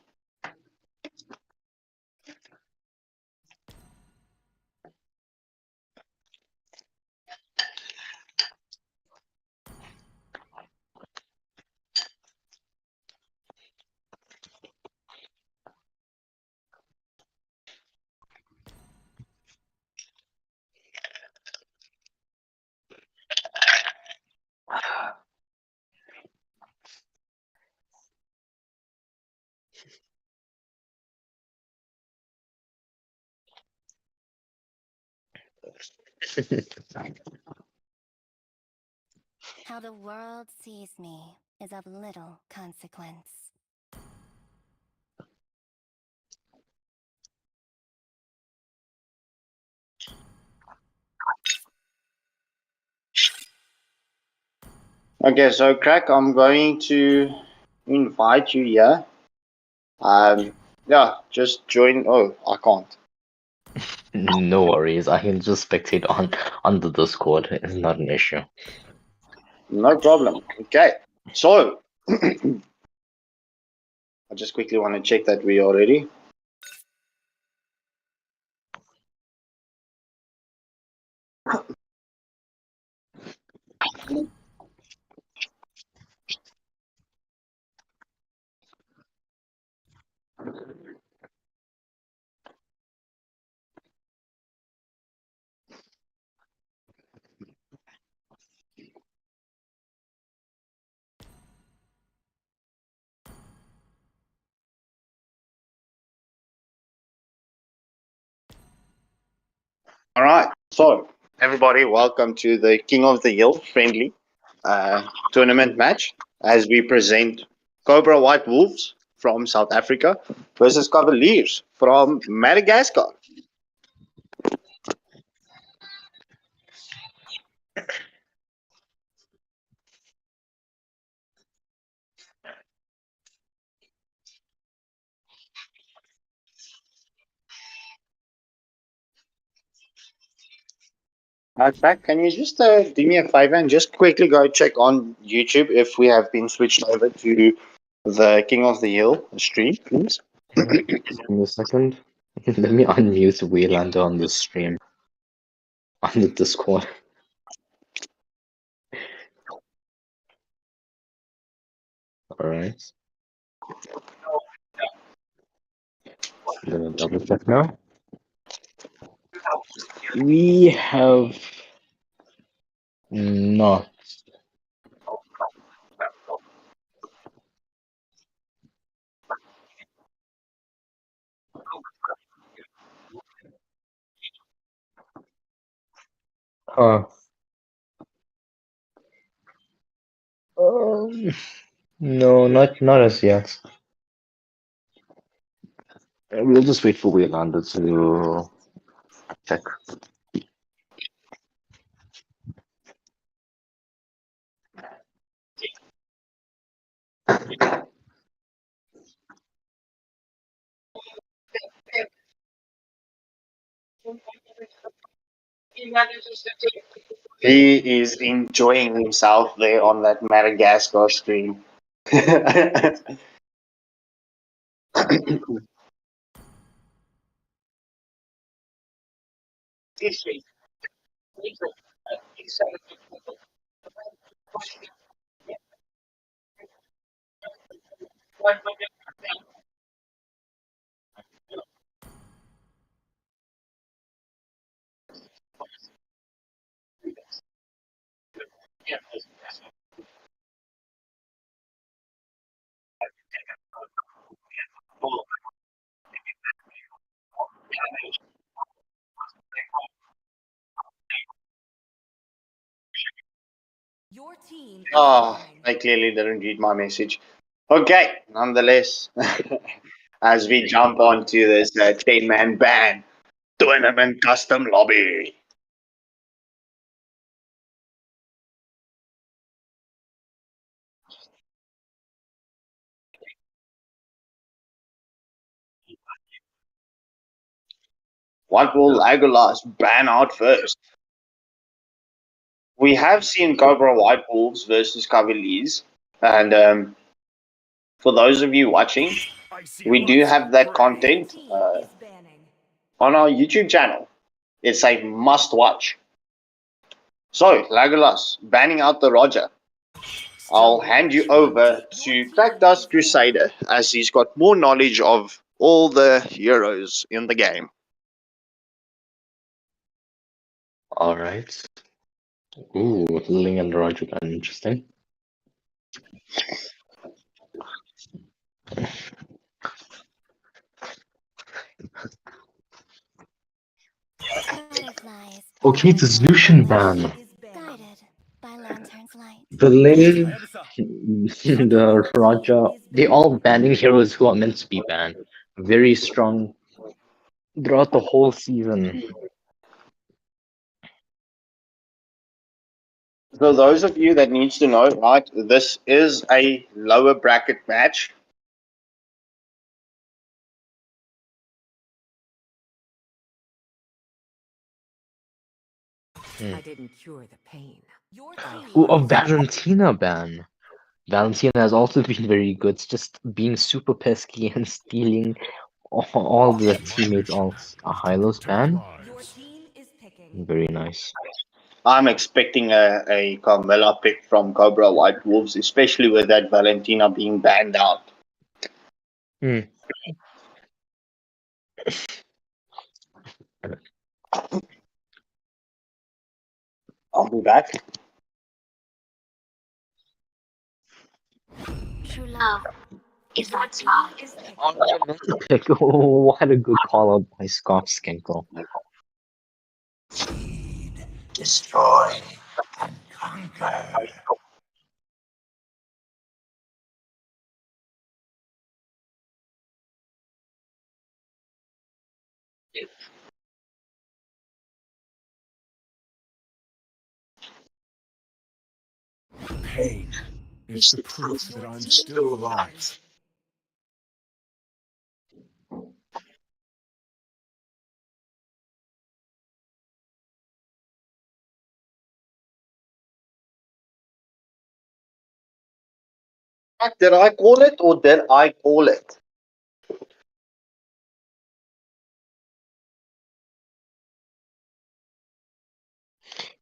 How the world sees me is of little consequence. Okay, so Crack, I'm going to invite you here. Yeah, just join. Oh, I can't. No worries. I can just spectate on the Discord. It's not an issue. No problem. Okay, so I just quickly want to check that we are ready. All right, so everybody, welcome to the King of the Hill friendly tournament match as we present Cobra White Wolves from South Africa versus Cavaliers from Madagascar. Zach, can you just do me a favor and just quickly go check on YouTube if we have been switched over to the King of the Hill stream, please? Just give me a second. Let me unmute Waylander on the stream on the Discord. All right. I'm gonna double check now. We have not. Huh. Um, no, not as yet. We'll just wait for Waylander to check. He is enjoying himself there on that Madagascar stream. Your team is Oh, banning. they clearly didn't read my message. Okay, nonetheless, as we jump onto this 10-man ban tournament custom lobby. What will Legolas ban out first? We have seen Cobra White Wolves versus Cavaliers, and for those of you watching, I see we do lots have of that prey. Your content team is banning. on our YouTube channel. It's a must watch. So, Legolas, banning out the Roger. I'll Still hand you watch over Runty. Your to team Cactus is Crusader as he's got more knowledge of all the heroes in the game. All right. Ooh, Ling and Roger, interesting. Butterflies Okay, fly it's a above Your Lucian me, team ban. is banning. guided by lantern's light. The Ling, Hayabusa. the Raja, Is they banning. all banning heroes who are meant to be banned. Very strong throughout the whole season. So those of you that needs to know, right, this is a lower bracket match. I didn't cure the pain. Your team Ooh, a is banning. Valentina ban. Valentina has also been very good. It's just being super pesky and stealing all the My teammates' mission ults. A is to Hylos protect ban? Your lives. team is picking. Very nice. I'm expecting a Carmella pick from Cobra White Wolves, especially with that Valentina being banned out. Hmm. I'll be back. True love is Your like team spark. is picking. Pick. Oh, what a good call out by Scott Skinkle. Destroy and conquer. Pain is the proof that Your I'm team still is banning. alive. Did I call it or did I call it?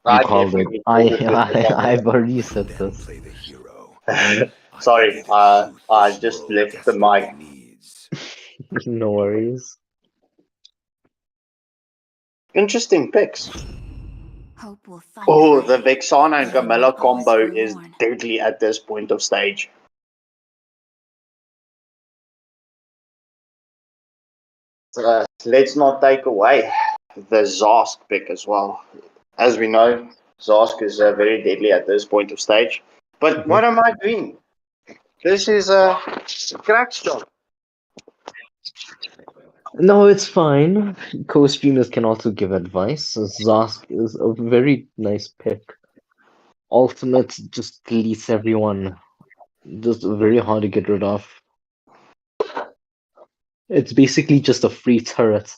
You I called it. definitely called it with the I've already said Let them this. play the hero. bubble. I will Sorry, be the truth I this just world left the desperately mic. needs. No worries. Interesting picks. Hope will find a Oh, way. the Vexana and Even when Camilla all is combo is forlorn. deadly at this point of stage. Let's not take away the Zask pick as well. As we know, Zask is very deadly at this point of stage. But Mhm. what am I doing? This is a crack job. No, it's fine. Co-streamers can also give advice. Zask is a very nice pick. Ultimate just deletes everyone. Just very hard to get rid of. It's basically just a free turret.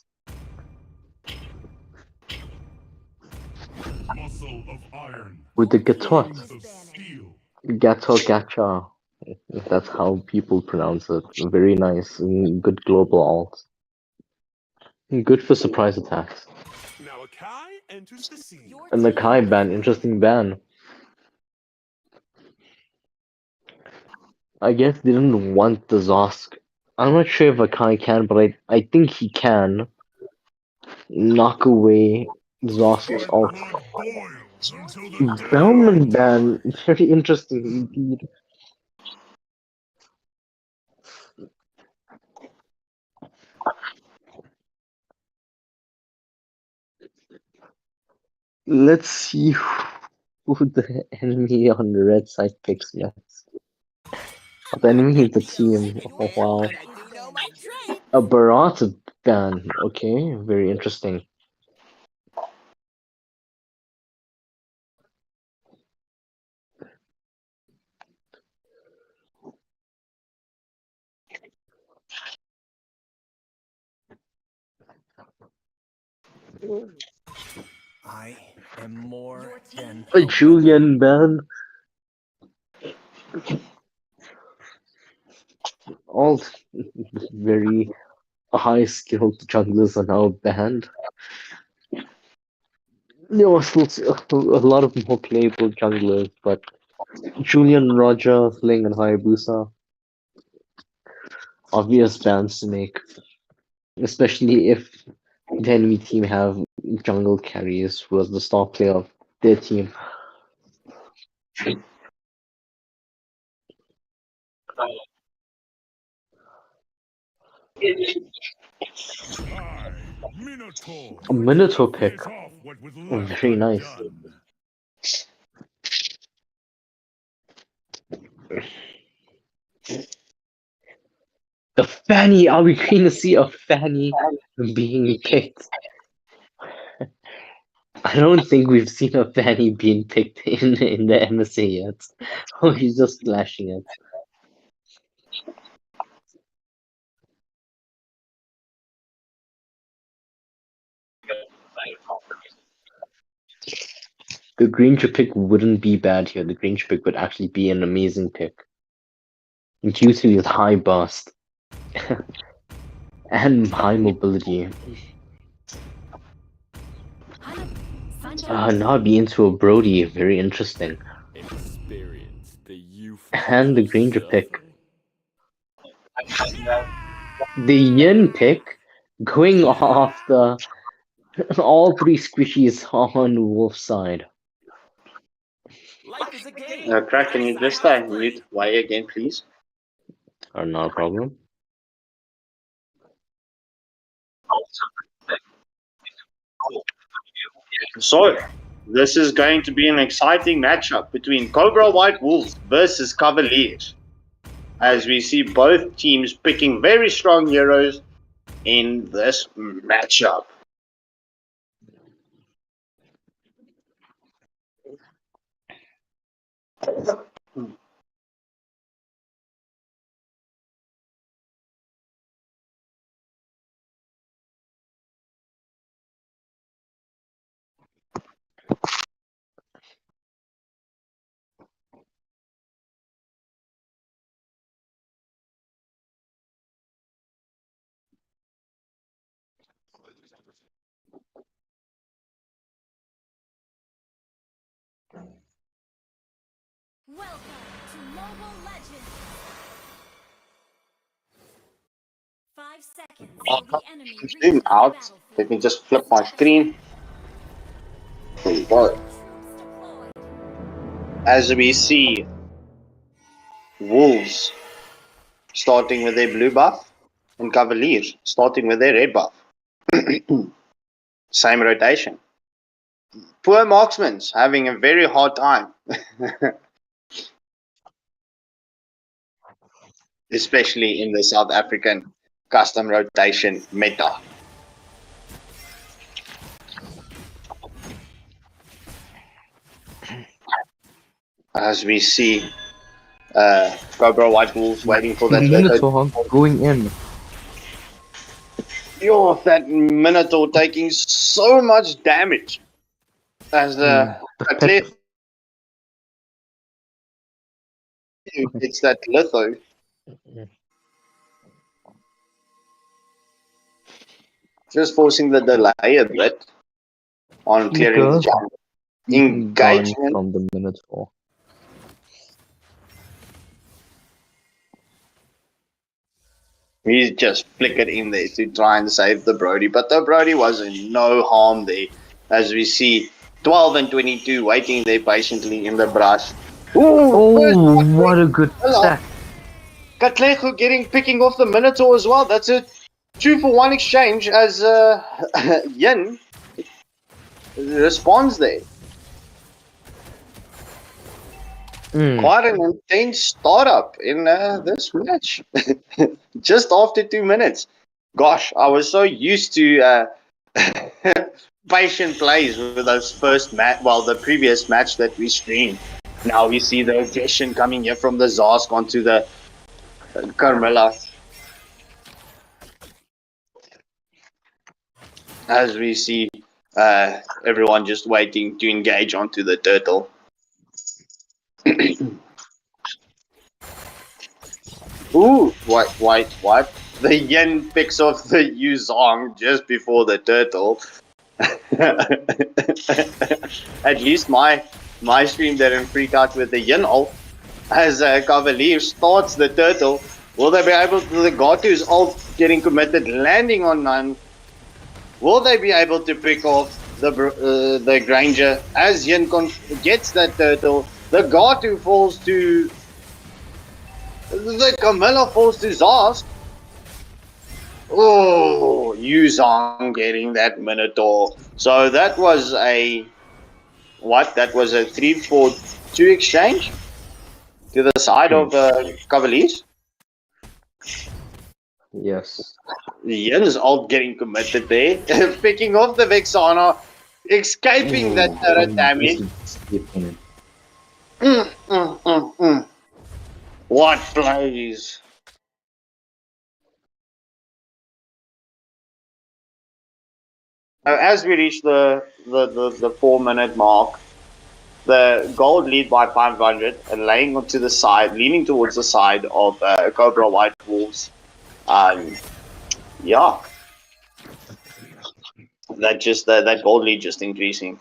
Muscle of iron, With the Your team Gatot. bones is of banning. steel. Gato Gacha. If that's how people pronounce it. Very nice. Good global alt. Good for surprise attacks. Now Akai enters the scene. Your And the team Kai is ban, interesting ban. I guess they didn't want the Zosk. I'm not sure if Akai can, but I think he can knock away Zosk's My ult. blood boils Your until the team day is I Bellman banning. ban, die. very interesting indeed. Let's see who the enemy on the red side picks next. Oh, the enemy is the team. Oh wow. A Barata ban. Okay, very interesting. I am more than A Julian ban. All very high skilled junglers are now banned. There was still a lot of more playable junglers, but Julian, Roger, Fling, and Hayabusa, obvious bans to make, especially if the enemy team have jungle carries who was the star player of their team. I, Minotaur, A Minotaur pick. finish off what was Oh, left very nice. undone. The Fanny! Are we going to see a Fanny being picked? I don't think we've seen a Fanny being picked in the MSA yet. Oh, he's just flashing it. The Granger pick wouldn't be bad here. The Granger pick would actually be an amazing pick. Due to his high burst and high mobility. Now I'd be into a Brody. Very interesting. Experience the youth And the Granger pick. The Yin pick going after all three squishies on Wolf's side. Life is a game. Crack, can you just mute Y again, please? Not a problem. So, this is going to be an exciting matchup between Cobra White Wolves versus Cavaliers. As we see both teams picking very strong heroes in this matchup. Welcome to Mobile Legends. 5 seconds till the enemy Zoom reaches the out. battlefield. Let me just flip my screen. There we go. Troops deployed. As we see Wolves starting with their blue buff and Cavaliers starting with their red buff. Same rotation. Poor marksman's having a very hard time. Especially in the South African custom rotation meta. As we see Cobra White Wolves waiting for that Minotaur going in. Yo, that Minotaur taking so much damage. As The clear pet, it's that litho. Just forcing the delay a bit on clearing the jungle. gone Engagement. from the Minotaur. He just flickered in there to try and save the Brody, but the Brody was in no harm there. As we see 12 and 22 waiting there patiently in the brush. Oh, what a good Hello. stack. Katlejo picking off the Minotaur as well. That's a 2-for-1 exchange as Yin responds there. Mm. Quite an intense startup in this match. Just after 2 minutes. Gosh, I was so used to patient plays with those first match, well, the previous match that we streamed. Now we see the aggression coming here from the Zask onto the Carmilla. As we see everyone just waiting to engage onto the turtle. Ooh, what? The Yin picks off the Yuzong just before the turtle. At least my stream didn't freak out with the Yin ult. As Cavalier starts the turtle, will they be able to, the Gatu's ult getting committed, landing on none? Will they be able to pick off the Granger as Yin gets that turtle? The Gatu falls to the Camilla falls to Zask. Oh, Yuzong getting that Minotaur. So that was a what? That was a 3-4-2 exchange to the side of Cavaliers. Yes. Yin's ult getting committed there, picking off the Vexana, escaping that turret damage. Mm. What plays? As we reach the 4-minute mark, the gold lead by 500 and laying onto the side, leaning towards the side of Cobra White Wolves. Yeah, that gold lead just increasing.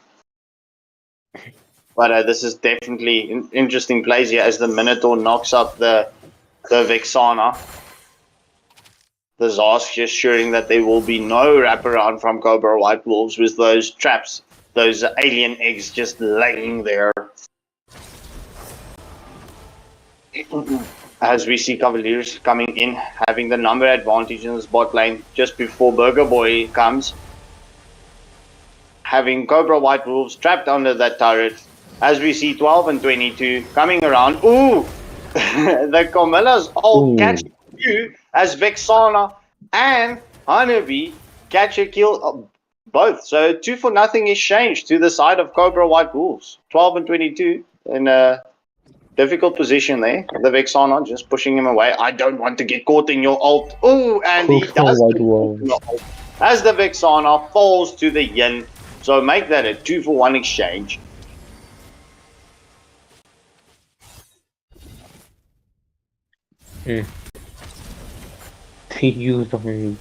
But this is definitely interesting plays here as the Minotaur knocks up the Vexana. The Zask just assuring that there will be no wraparound from Cobra White Wolves with those traps, those alien eggs just laying there. As we see Cavaliers coming in, having the number advantage in this bot lane just before Burger Boy comes. Having Cobra White Wolves trapped under that turret. As we see 12 and 22 coming around. Ooh! The Camilla's all catch you as Vexana and Honeybee catch a kill both. So 2-0 exchange to the side of Cobra White Wolves. 12 and 22 in a difficult position there. The Vexana just pushing him away. I don't want to get caught in your ult. Ooh, and he does get caught in the ult as the Vexana falls to the Yin. So make that a 2-for-1 exchange. You going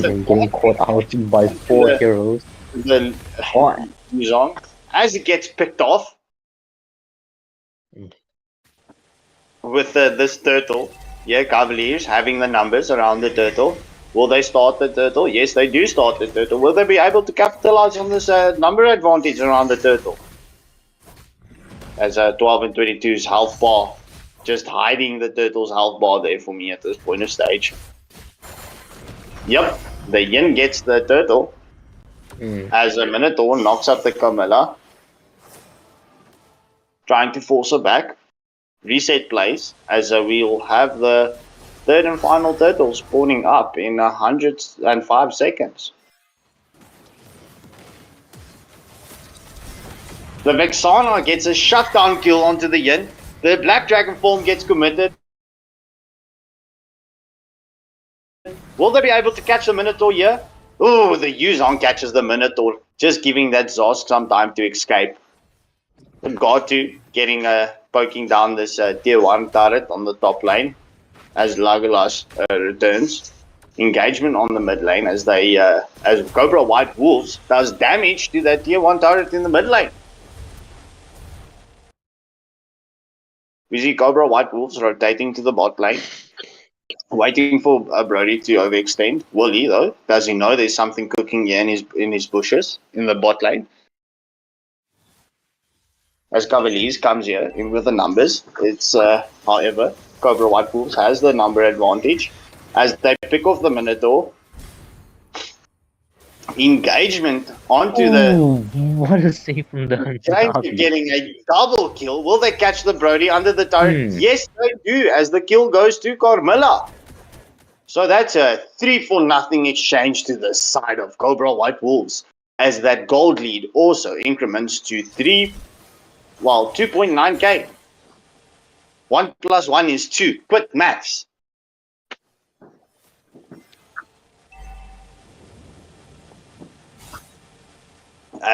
and getting caught out by 4 heroes. The Yuzong, as it gets picked off with this turtle. Yeah, Cavaliers having the numbers around the turtle. Will they start the turtle? Yes, they do start the turtle. Will they be able to capitalize on this number advantage around the turtle? As 12 and 22's health bar, just hiding the turtle's health bar there for me at this point of stage. Yep, the Yin gets the turtle. As a Minotaur knocks up the Camilla. Trying to force her back. Reset plays as we'll have the third and final turtle spawning up in 105 seconds. The Vexana gets a shutdown kill onto the Yin. The Black Dragon form gets committed. Will they be able to catch the Minotaur here? Oh, the Yuzong catches the Minotaur, just giving that Zask some time to escape. Gatu getting poking down this tier 1 turret on the top lane as Legolas returns. Engagement on the mid lane as they as Cobra White Wolves does damage to that tier 1 turret in the mid lane. We see Cobra White Wolves rotating to the bot lane. Waiting for Brody to overextend. Will he though? Does he know there's something cooking here in his bushes in the bot lane? As Cavaliers comes here in with the numbers, it's however Cobra White Wolves has the number advantage as they pick off the Minotaur. Engagement onto the Oh, what a save from the Granger Hanabi. getting a double kill. Will they catch the Brody under the turret? Hmm. Yes, they do, as the kill goes to Carmilla. So that's a 3-for-0 exchange to the side of Cobra White Wolves, as that gold lead also increments to 2.9k. 1 plus 1 is 2. Quick maths.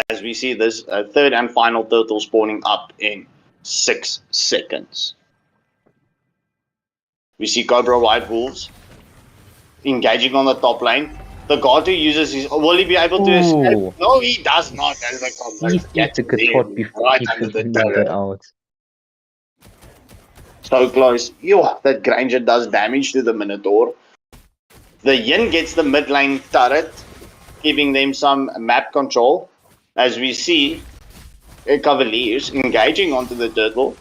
As we see this third and final turtle spawning up in 6 seconds. We see Cobra White Wolves engaging on the top lane. The god who uses his... Will he be able to escape? Oh, No, he does not. As the combo CC gets took a thought him before right he under could the make it turret. out. So close. Yo, that Granger does damage to the Minotaur. The Yin gets the mid lane turret, giving them some map control. As we see Cavaliers engaging onto the turtle.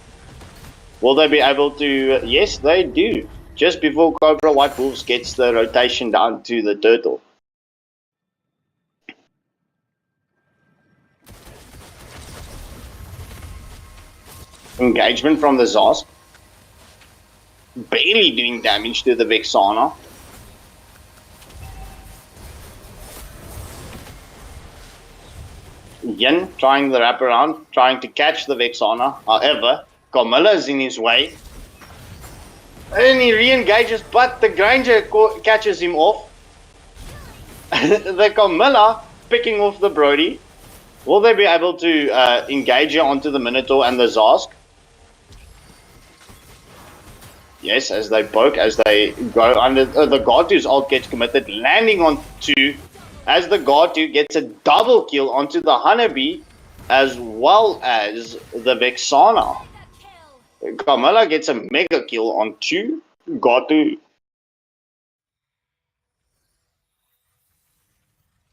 Will they be able to... Yes, they do. Just before Cobra White Wolves gets the rotation down to the turtle. Engagement from the Zos. Barely doing damage to the Vexana. Yin trying the wraparound, trying to catch the Vexana. However, Carmilla is in his way. And he re-engages, but the Granger catches him off. The Carmilla picking off the Brody. Will they be able to engage here onto the Minotaur and the Zask? Yes, as they poke, as they go under... the Gartu's ult gets committed, landing on 2. As the Gartu gets a double kill onto the Honeybee, as well as the Vexana. Carmilla gets a mega kill on 2. Gartu.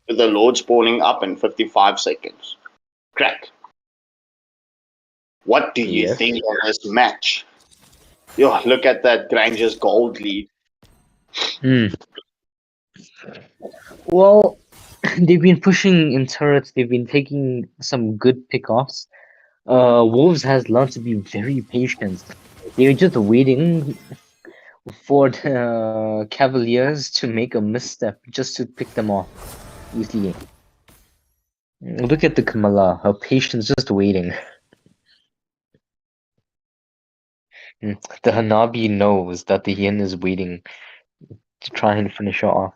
The Lord spawning up in 55 seconds. Crack. What do you Yes. think of this match? Yo, look at that Granger's gold lead. Hmm. Well, they've been pushing in turrets. They've been taking some good pickoffs. Wolves has learned to be very patient. They're just waiting for the Cavaliers to make a misstep just to pick them off easily. Look at the Kamala. Her patience just waiting. The Hanabi knows that the Yin is waiting to try and finish her off.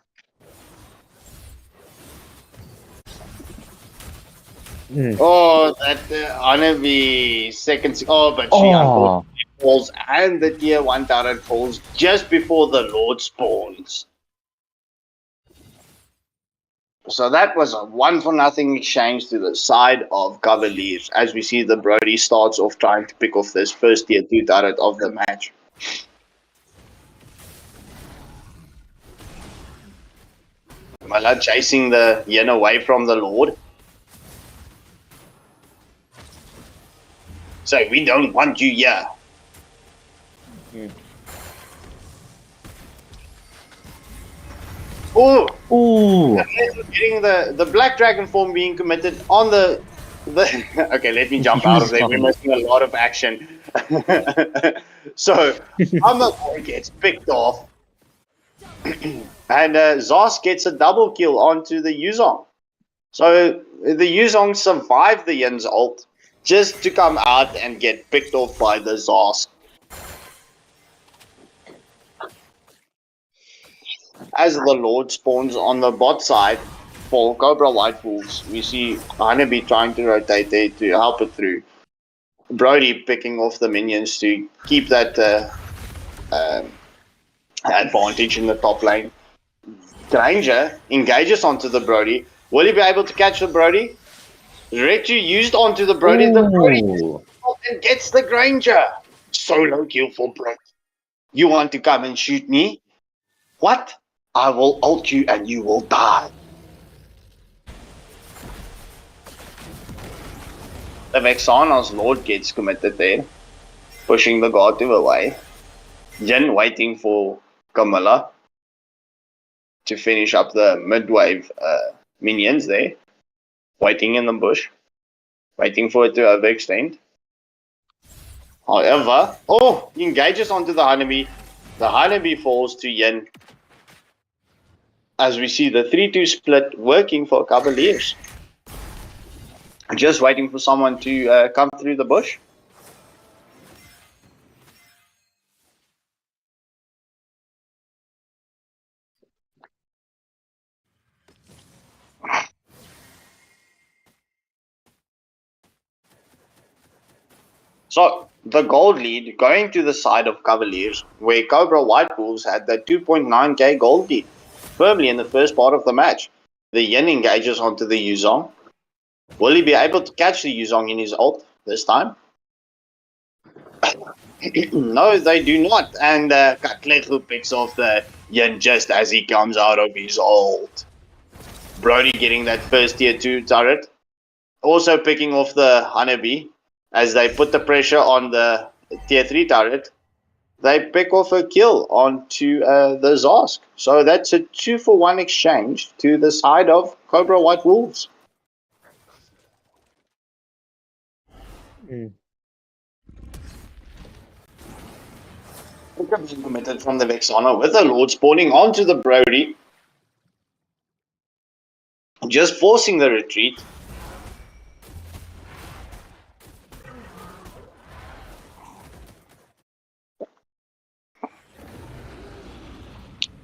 Oh, that Honeybee second... Oh, but she Oh, unfortunately falls, and the tier 1 turret falls just before the Lord spawns. So that was a 1-for-0 exchange to the side of Cavaliers, as we see the Brody starts off trying to pick off this first tier 2 turret of the match. Mala chasing the Yin away from the Lord. So we don't want you here. Oh, ooh, getting the Black Dragon form being committed on the okay, let me jump out of there. We're missing a lot of action. So Amazon gets picked off, and Zos gets a double kill onto the Yuzong. So the Yuzong survived the Yin's ult just to come out and get picked off by the Zos. As the Lord spawns on the bot side for Cobra White Wolves, we see Honeybee trying to rotate there to help it through. Brody picking off the minions to keep that advantage in the top lane. Granger engages onto the Brody. Will he be able to catch the Brody? Retu used onto the Brody. The Brody ooh. and gets the Granger. Solo kill for Brody. You want to come and shoot me? What? I will ult you and you will die. The Vexana's Lord gets committed there, pushing the Gartu away. Jin waiting for Camilla to finish up the mid-wave minions there, waiting in the bush, waiting for it to overextend. However, he engages onto the Honeybee. The Honeybee falls to Yin. As we see the 3-2 split working for Cavaliers. Just waiting for someone to come through the bush. So, the gold lead going to the side of Cavaliers, where Cobra White Wolves had the 2.9k gold lead, firmly in the first part of the match. The Yin engages onto the Yuzong. Will he be able to catch the Yuzong in his ult this time? No, they do not. And Katleku picks off the Yin just as he comes out of his ult. Brody getting that first tier 2 turret. Also picking off the Honeybee as they put the pressure on the tier 3 turret. They pick off a kill onto the Zosk. So that's a 2-for-1 exchange to the side of Cobra White Wolves. Committed from the Vexana with the Lord spawning onto the Brody. Just forcing the retreat.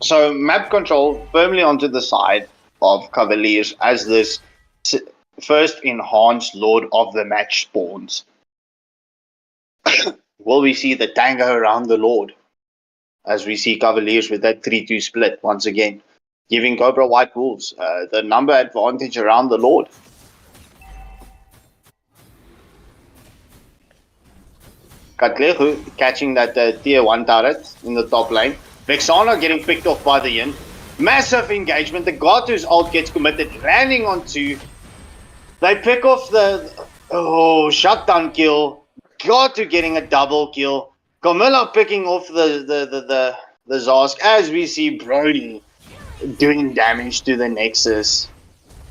So map control firmly onto the side of Cavaliers as this first enhanced Lord of the Match spawns. Will we see the tango around the Lord? As we see Cavaliers with that 3-2 split once again, giving Cobra White Wolves the number advantage around the Lord. Katlehu catching that tier 1 turret in the top lane. Vexana getting picked off by the Yin. Massive engagement. The Gatu's ult gets committed, landing on 2. They pick off the shutdown kill. Gatu getting a double kill. Camilla picking off the Zosk as we see Brody doing damage to the Nexus.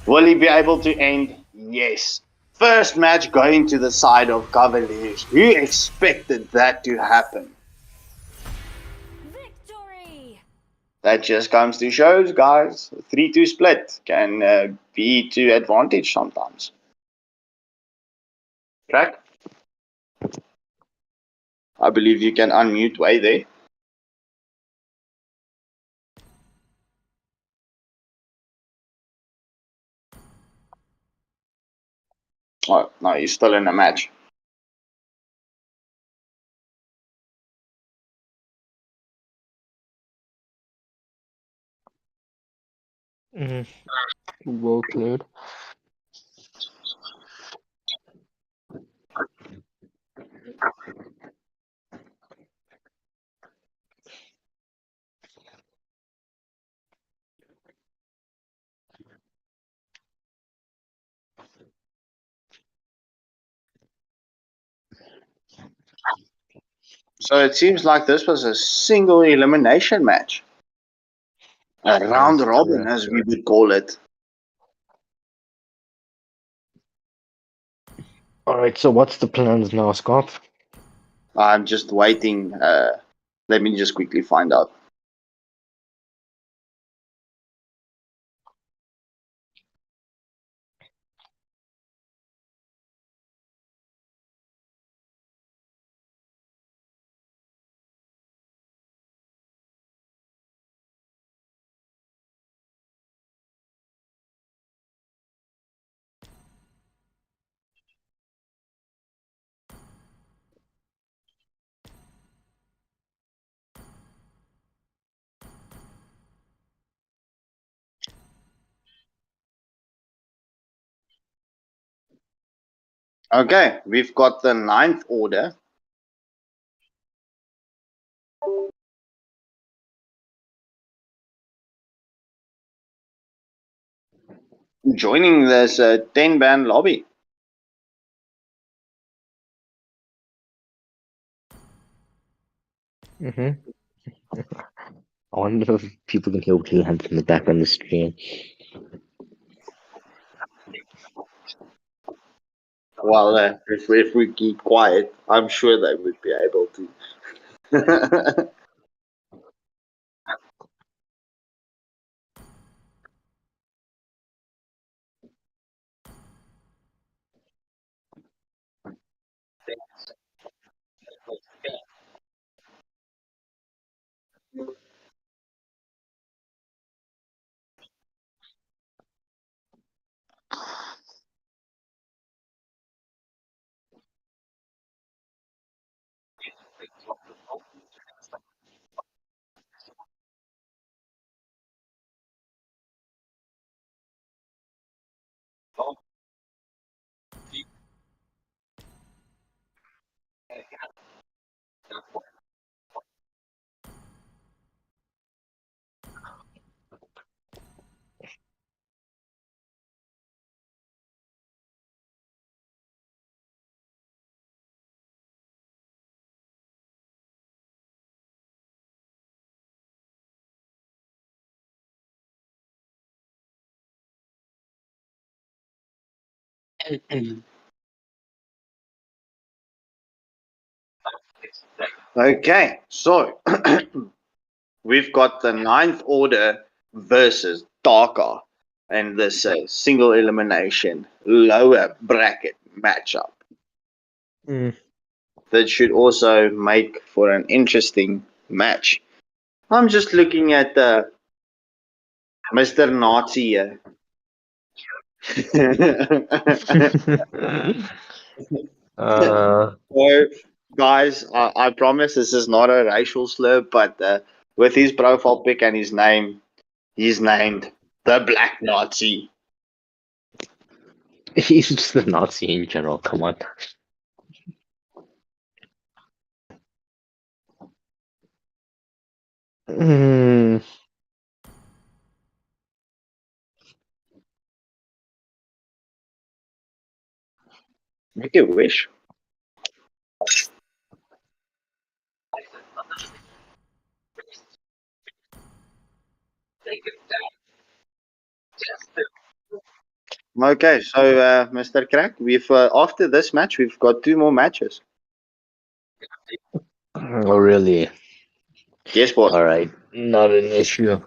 Will he be able to end? Yes. First match going to the side of Cavaliers. Who expected that to happen? Victory! That just comes to shows, guys. 3-2 split can be to advantage sometimes. Track? I believe you can unmute way there. Oh, no, he's still in a match. Well cleared. So it seems like this was a single elimination match. A round That's robin, correct. as we would call it. Alright, so what's the plans now, Scott? I'm just waiting. Let me just quickly find out. Okay, we've got the 9th order. Joining this 10-man lobby. I wonder if people can hear Cleland in the back on the stream. Well, if we keep quiet, I'm sure they would be able to. Okay, so we've got the Ninth Order versus Darker and this single elimination lower bracket matchup. Mm. That should also make for an interesting match. I'm just looking at Mr. Nazi here. uh, So, guys, I promise this is not a racial slur, but with his profile pic and his name, he's named the Black Nazi. he's just a Nazi in general. Come on. Mm. Make a wish. Okay, so Mr. Crack, we've after this match, we've got two more matches. Oh, really? Yes, boss. All right. Not an issue.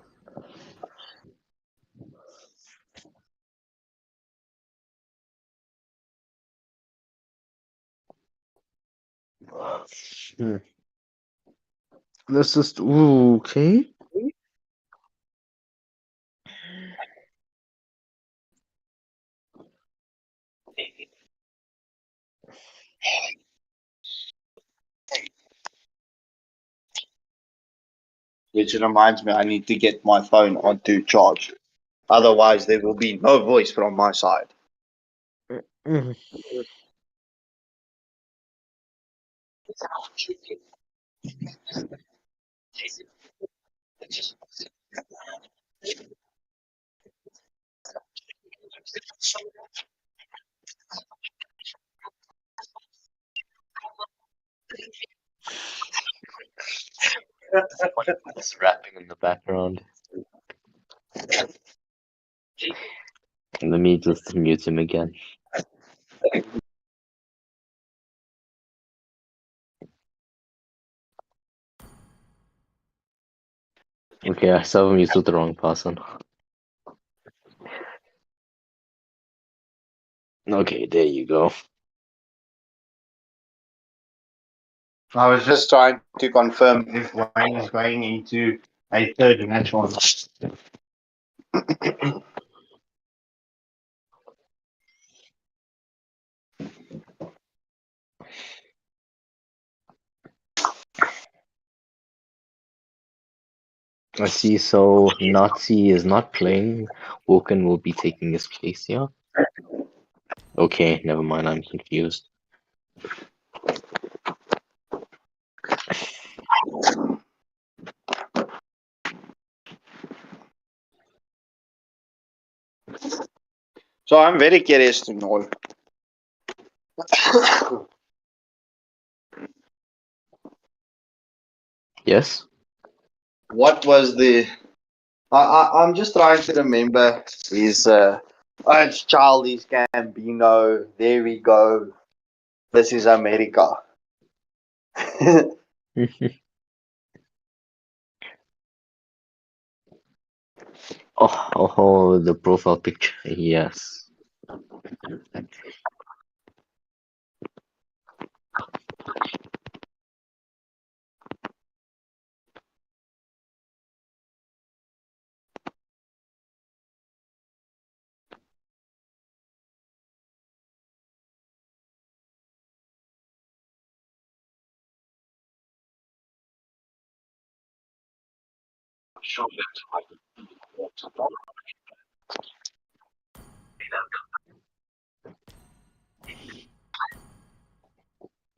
Hmm. Let's just. Ooh, okay. Which reminds me, I need to get my phone onto charge. Otherwise, there will be no voice from my side. Mm. It's rapping in the background. Let me just mute him again. Okay, I saw him muted the wrong person. Okay, there you go. I was just trying to confirm if Wayne is going into a third match or not. I see, so Nazi is not playing. Woken will be taking his place, yeah? Okay, never mind, I'm confused. So I'm very curious to know Yes? what was the. I'm just trying to remember his It's Charlie's Gambino. There we go. This is America. Oh, the profile picture. Yes.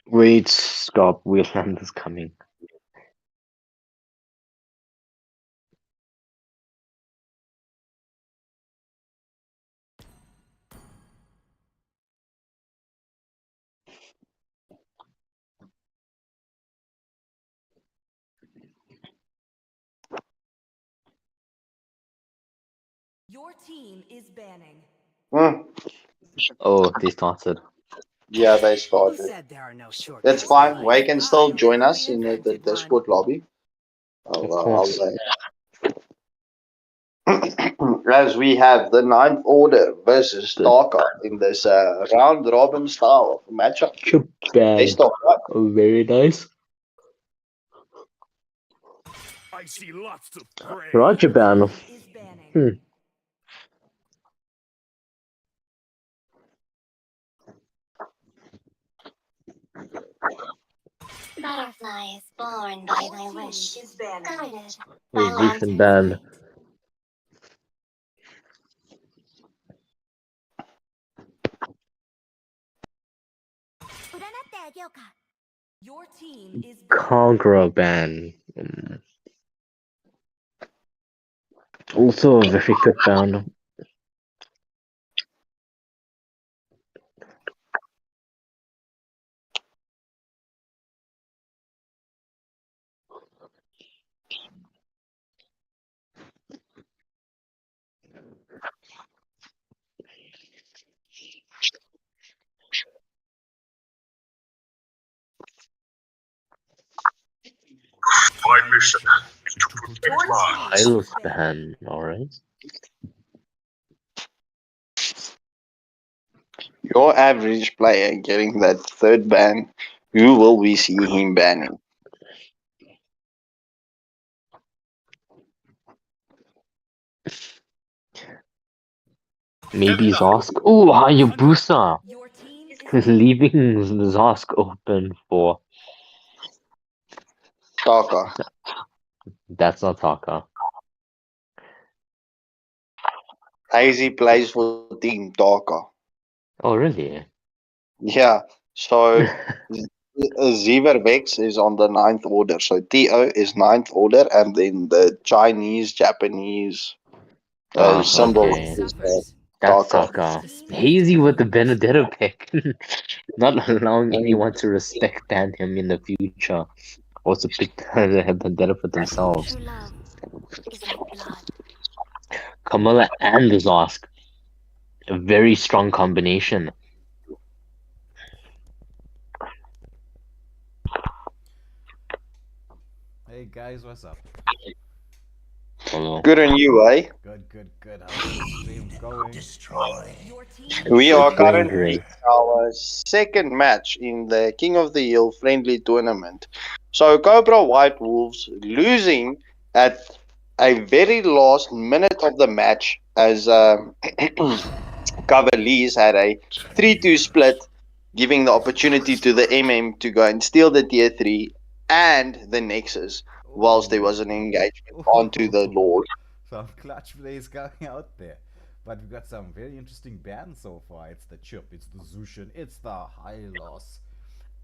Wait, stop. Wheelhand is coming. Your team is banning. Hmm. Oh, they started. Yeah, they Who started. said there are no That's shortcuts in fine. life? Wei can still I join us in the invented one. Discord lobby. Of course. As we have the Ninth Order versus The Taka in this round robin style of matchup. They Japan. start right. Oh, very nice. I see lots of prey. Roger Ban. Is banning. Hmm. Butterflies born by Your thy team wish, is banning. guided by Wait, Lucian lantern's Ban. light. Your team is banning. Conqueror Ban. Also a very good ban. My mission is to protect Your lives. team Hylos is banning. Ban. Alright. Your average player getting that third ban, who will we see him banning? Maybe Zosk. Oh, Hayabusa. Your team is banning. Leaving Zosk open for. Taka. That's not Taka. Hazy plays for Team Taka. Oh, really? Yeah, so Ziver Vex is on the Ninth Order. So TO is Ninth Order, and then the Chinese, Japanese symbol Okay. is That's Taka. Taka. Your team is Hazy with the banning. Benedetto pick. Not allowing Mm. anyone to respect ban him in the future. Or to pick the Benedetto for themselves. True love is like blood. Kamala and Zosk. A very strong combination. Hey guys, what's up? Hello. Good on you, eh? Good. How's the stream going? Destroy. Your team We is are It's going banning. currently great. in our second match in the King of the Hill friendly tournament. So Cobra White Wolves losing at a very last minute of the match as Cavaliers had a 3-2 split, giving the opportunity to the MM to go and steal the tier 3 and the Nexus, whilst there Ooh. was an engagement onto the Ooh. Lord. Some clutch plays going out there. But we've got some very interesting bands so far. It's the Chip, it's the Zushin, it's the Hylos,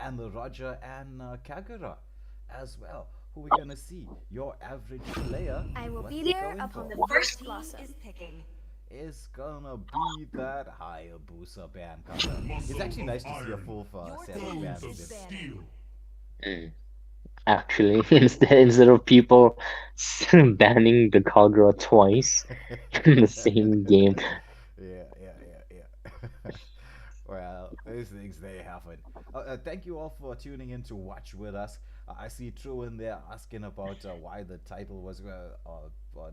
and the Roger and Kagura as well. Who we gonna see? Your average player. I will what's be he there going upon for? the Your first team blossom. is picking. Is gonna be that Hayabusa band coming. It's actually nice to see a full Your set of team bands is this. banning. Mm. Actually, instead of people banning the Kagura twice in the same game. Yeah. These things they happen. Thank you all for tuning in to watch with us. I see True in there asking about why the title was a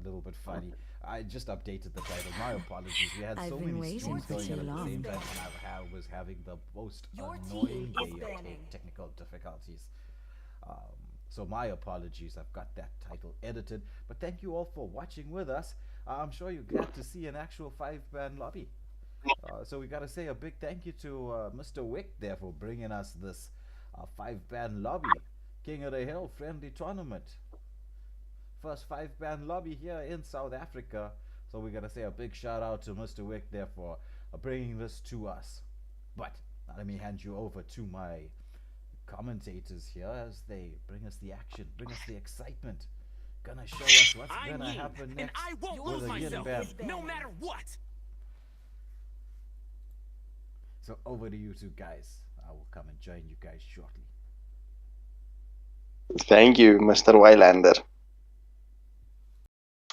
little bit funny. I just updated the title. My apologies. We had so I've been many waiting streams for going too on at the long. same time, and was having the most Your annoying team is day of banning. technical difficulties. So my apologies. I've got that title edited. But thank you all for watching with us. I'm sure you're glad to see an actual 5-man lobby. So we gotta say a big thank you to Mr. Wick there for bringing us this 5-man lobby. King of the Hill friendly tournament. First 5-man lobby here in South Africa. So we gotta say a big shout out to Mr. Wick there for bringing this to us. But let me hand you over to my commentators here as they bring us the action, bring us the excitement. Gonna show us what's I'm gonna Yin, happen and next I won't with lose a Yin myself, ban. no matter what. So over to you two guys. I will come and join you guys shortly. Thank you, Mr. Wylander.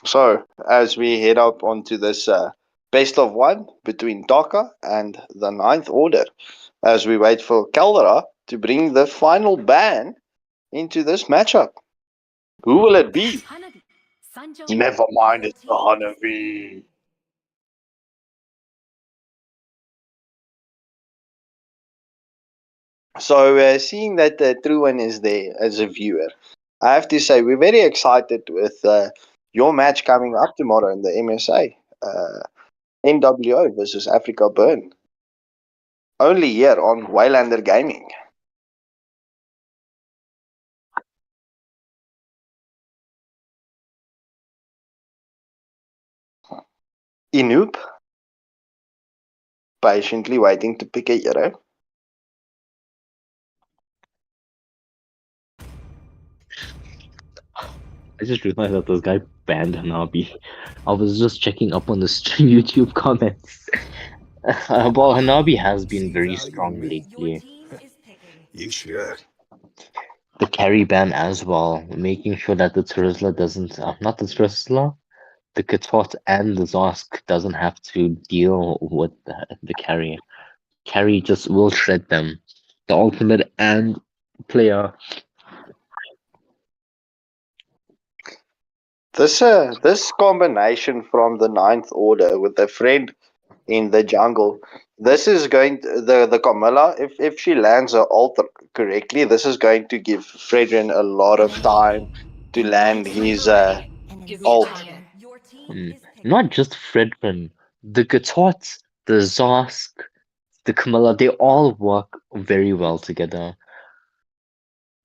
So, as we head up onto this best of one between Taka and the Ninth Order, as we wait for Caldera to bring the final ban into this matchup. Who will it be? Never mind, it's the Hanabi. So, seeing that Truan is there as a viewer, I have to say we're very excited with your match coming up tomorrow in the MSA. NWO versus Africa Burn. Only here on Wylander Gaming. Inoop, patiently waiting to pick a hero. I just realized that this guy banned Hanabi. I was just checking up on the YouTube comments. Well, Hanabi has been See very value in strong me? Your lately. team is picking. You should. The carry ban as well, making sure that the Turisla doesn't, not the Turisla, the Katot and the Zosk doesn't have to deal with the carry. Carry just will shred them. The ultimate and player. This combination from the Ninth Order with a friend in the jungle. This is going to, the Camilla. If she lands her ult correctly, this is going to give Fredrin a lot of time to land his ult. Your team is picking. Not just Fredman, the Katot, the Zosk, the Camilla, they all work very well together.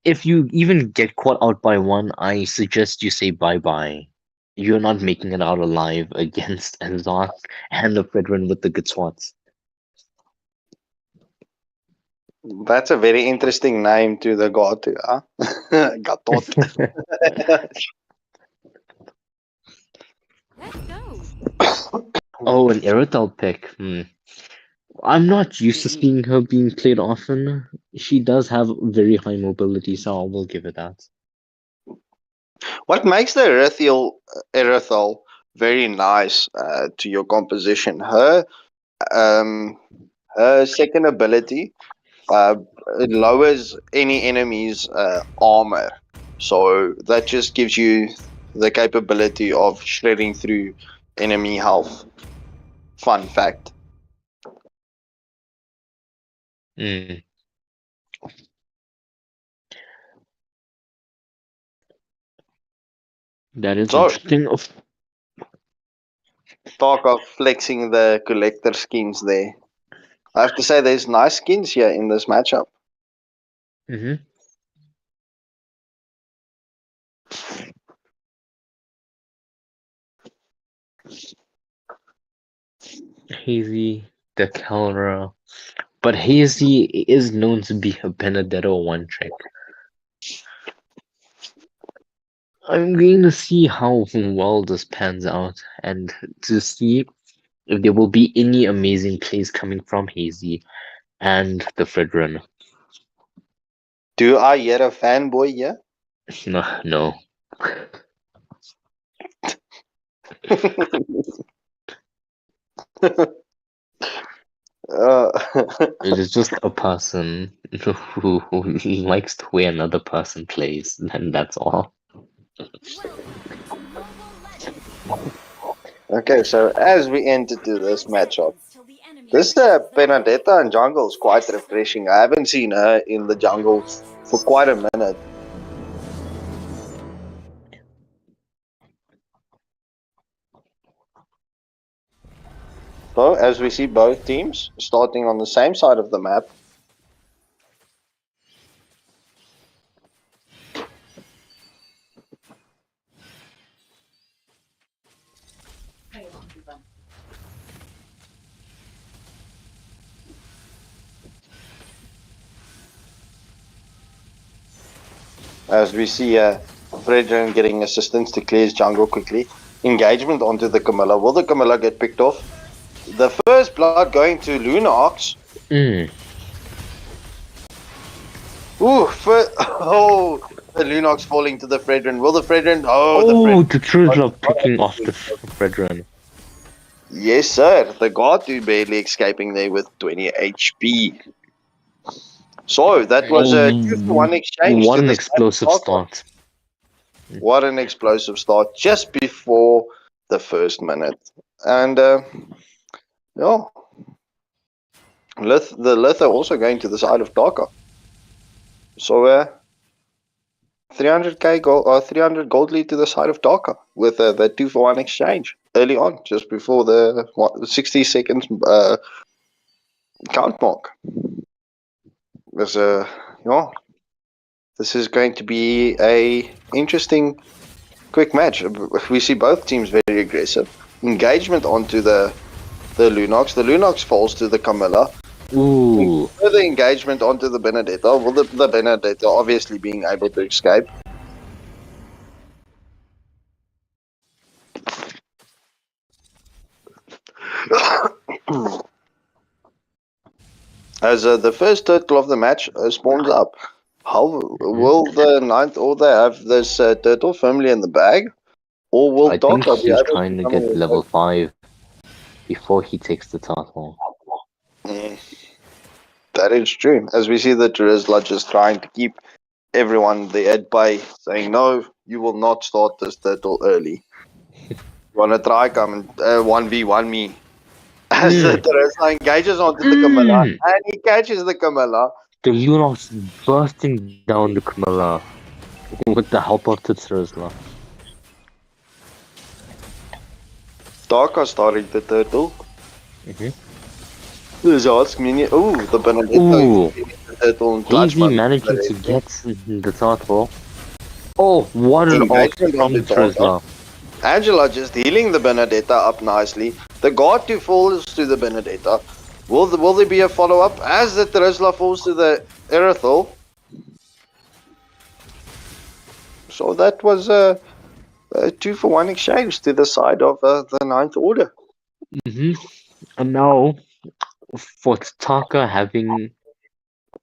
If you even get caught out by one, I suggest you say bye-bye. You're not making it out alive against Zosk and the Fredrin with the Katots. That's a very interesting name to the god. Huh? Gatot. Let's go. Oh, an Irital pick. I'm not used to seeing her being played often. She does have very high mobility, so I will give it that. What makes the Erythal very nice to your composition? Um, her second ability it lowers any enemy's armor, so that just gives you the capability of shredding through enemy health. Fun fact. Mm, that is So, interesting. talk of flexing the collector skins there. I have to say, there's nice skins here in this matchup. Mm-hmm. Hazy, the Caldera. But Hazy is known to be a Benedetto one trick. I'm going to see how well this pans out and to see if there will be any amazing plays coming from Hazy and the Fredrin. Do I hear a fanboy here? No, no. uh, It is just a person who likes the way another person plays, and that's all. Welcome to Mobile Legends. Okay, so as we enter to this 30 matchup, seconds till the enemy this reaches the Benedetta in jungle is quite refreshing. I haven't seen her in the jungle for quite a minute. So, as we see both teams starting on the same side of the map, as we see Fredrin getting assistance to clear his jungle quickly. Engagement onto the Camilla. Will the Camilla get picked off? The first blood going to Lunox. Mm. Ooh, oh, the Lunox falling to the Fredrin. Will the Fredrin? Oh, the Oh, Fredrin. the Trizla picking off the Fredrin. Yes, sir. The Gatu barely escaping there with 20 HP. So that was a 2-1 exchange What to an the explosive start. What an explosive start just before the first minute. And yeah, the Lith are also going to the side of Dhaka. So 300k gold or 300 gold lead to the side of Dhaka with the 2-for-1 exchange early on, just before the 60 seconds count mark. There's yeah, this is going to be a interesting quick match. We see both teams very aggressive. Engagement onto the Lunox. The Lunox falls to the Camilla. Ooh. Further engagement onto the Benedetta. Well, the Benedetta obviously being able to escape. As the first turtle of the match spawns up. How will the ninth order have this turtle firmly in the bag? Or will I think Dhaka be he's able trying to come in get with level 5 before he takes the title. That is true. As we see the Terizla just trying to keep everyone there at bay, saying, no, you will not start this turtle early. You want to try come and 1v1 me. As the Terizla engages onto the Camilla, and he catches the Camilla. The Lunox bursting down the Camilla with the help of the Trizla. Dhaka starting the turtle. There's Ask Minion. Oh, the Benedetta. Ooh. The turtle and clutch Hazy managing to get the title. Oh, what an ult engagement on from the Trizla. Angela just healing the Benedetta up nicely. The guard 2 falls to the Benedetta. Will there be a follow-up as the Trizla falls to the Erithal? So that was a 2-for-1 exchange to the side of the ninth order. And now, for Taka having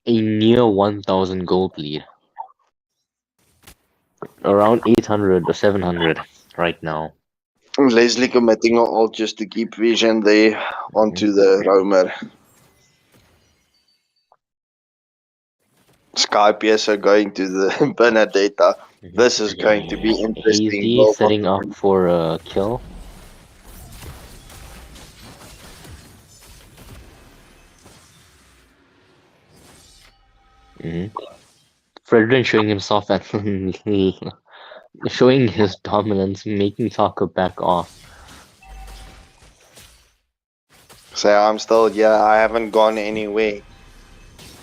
a near 1000 gold lead. Around 800 or 700 right now. Leslie committing an ult just to keep vision there onto the roamer. Skype are going to the Benedetta. This is going to be interesting. Hazy setting up for a kill. Fredrin showing himself and showing his dominance, making Taka back off. Say, I'm still here. I haven't gone anywhere.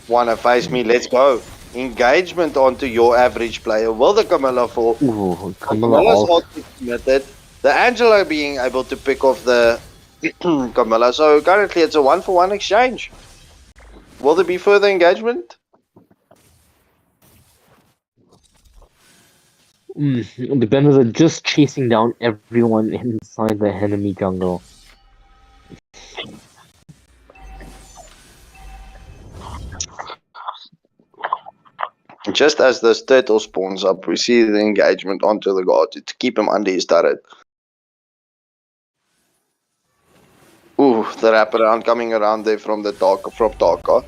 Wanna face me? Let's go. Engagement onto your average player. Will the Camilla fall? Ooh, Camilla Camilla's ult. ult is committed. The Angela being able to pick off the Camilla. So currently it's a 1-for-1 exchange. Will there be further engagement? The Benners are just chasing down everyone inside the enemy jungle. Just as this turtle spawns up, we see the engagement onto the guard to keep him under his turret. Ooh, the wraparound coming around there from Taka,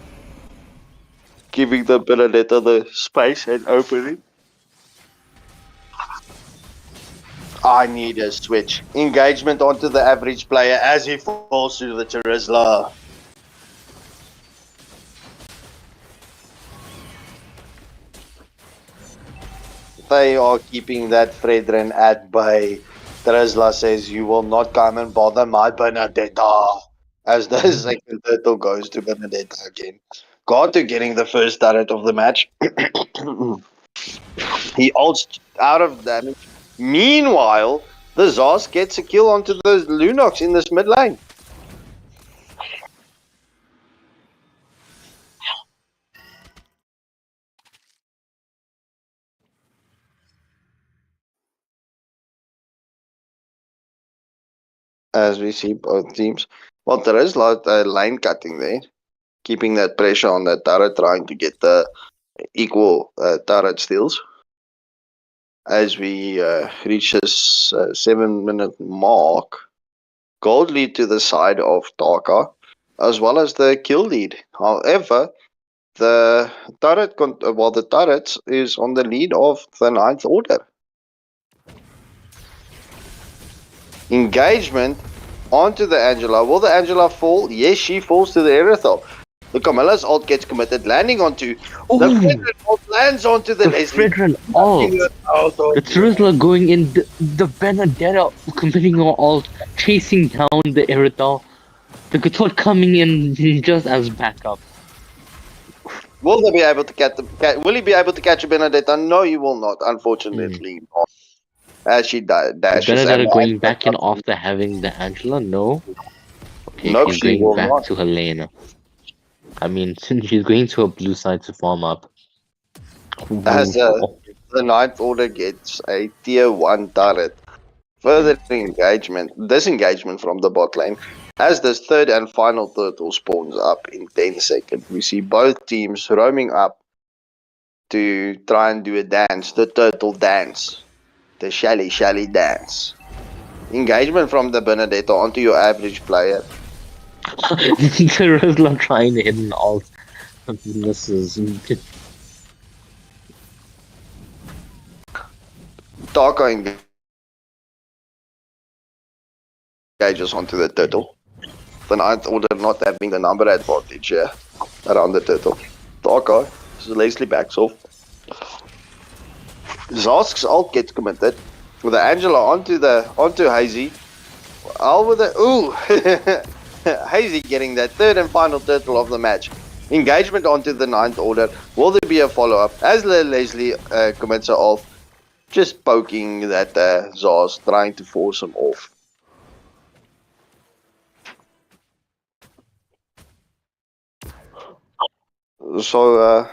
giving the Benedetta the space and opening. I need a switch. Engagement onto the average player as he falls to the Charizla. They are keeping that Fredrin at bay. Charizla says, "You will not come and bother my Benedetta." As the second turtle goes to Benedetta again. Got to getting the first turret of the match. He ults out of damage. Meanwhile, the Zos gets a kill onto the Lunox in this mid lane. As we see both teams. Well, there is a lot of line cutting there, keeping that pressure on that turret, trying to get the equal turret steals. As we reach this 7-minute mark, gold lead to the side of Taka, as well as the kill lead. However, the turret is on the lead of the Ninth Order. Engagement onto the Angela. Will the Angela fall? Yes, she falls to the Aerothel. The Camilla's ult gets committed, landing onto the Fredrin ult lands onto the Leslie. Fredrin ult. The Charizla going in, the Benedetta committing her ult, chasing down the Iridol. The Gatot coming in just as backup. Will they be able to will he be able to catch a Benedetta? No, he will not, unfortunately. As she The dashes. Benedetta going back in after having the Angela? No. Okay, Nope, she's she going will back not. to her lane. I mean, she's going to her blue side to farm up. As the Ninth Order gets a tier 1 turret. Further disengagement from the bot lane. As this third and final turtle spawns up in 10 seconds, we see both teams roaming up to try and do a dance, the turtle dance, the shally dance. Engagement from the Benedetta onto your average player. Charizla trying to hit an ult. This is... Taka engages onto the turtle. The Ninth Order not having the number advantage here around the turtle. Taka, Leslie backs off. Zosk's ult gets committed with the Angela onto Hazy. All with the Hazy getting that third and final turtle of the match. Engagement onto the Ninth Order. Will there be a follow-up? As Leslie commits her ult, just poking that Zos, trying to force him off. So,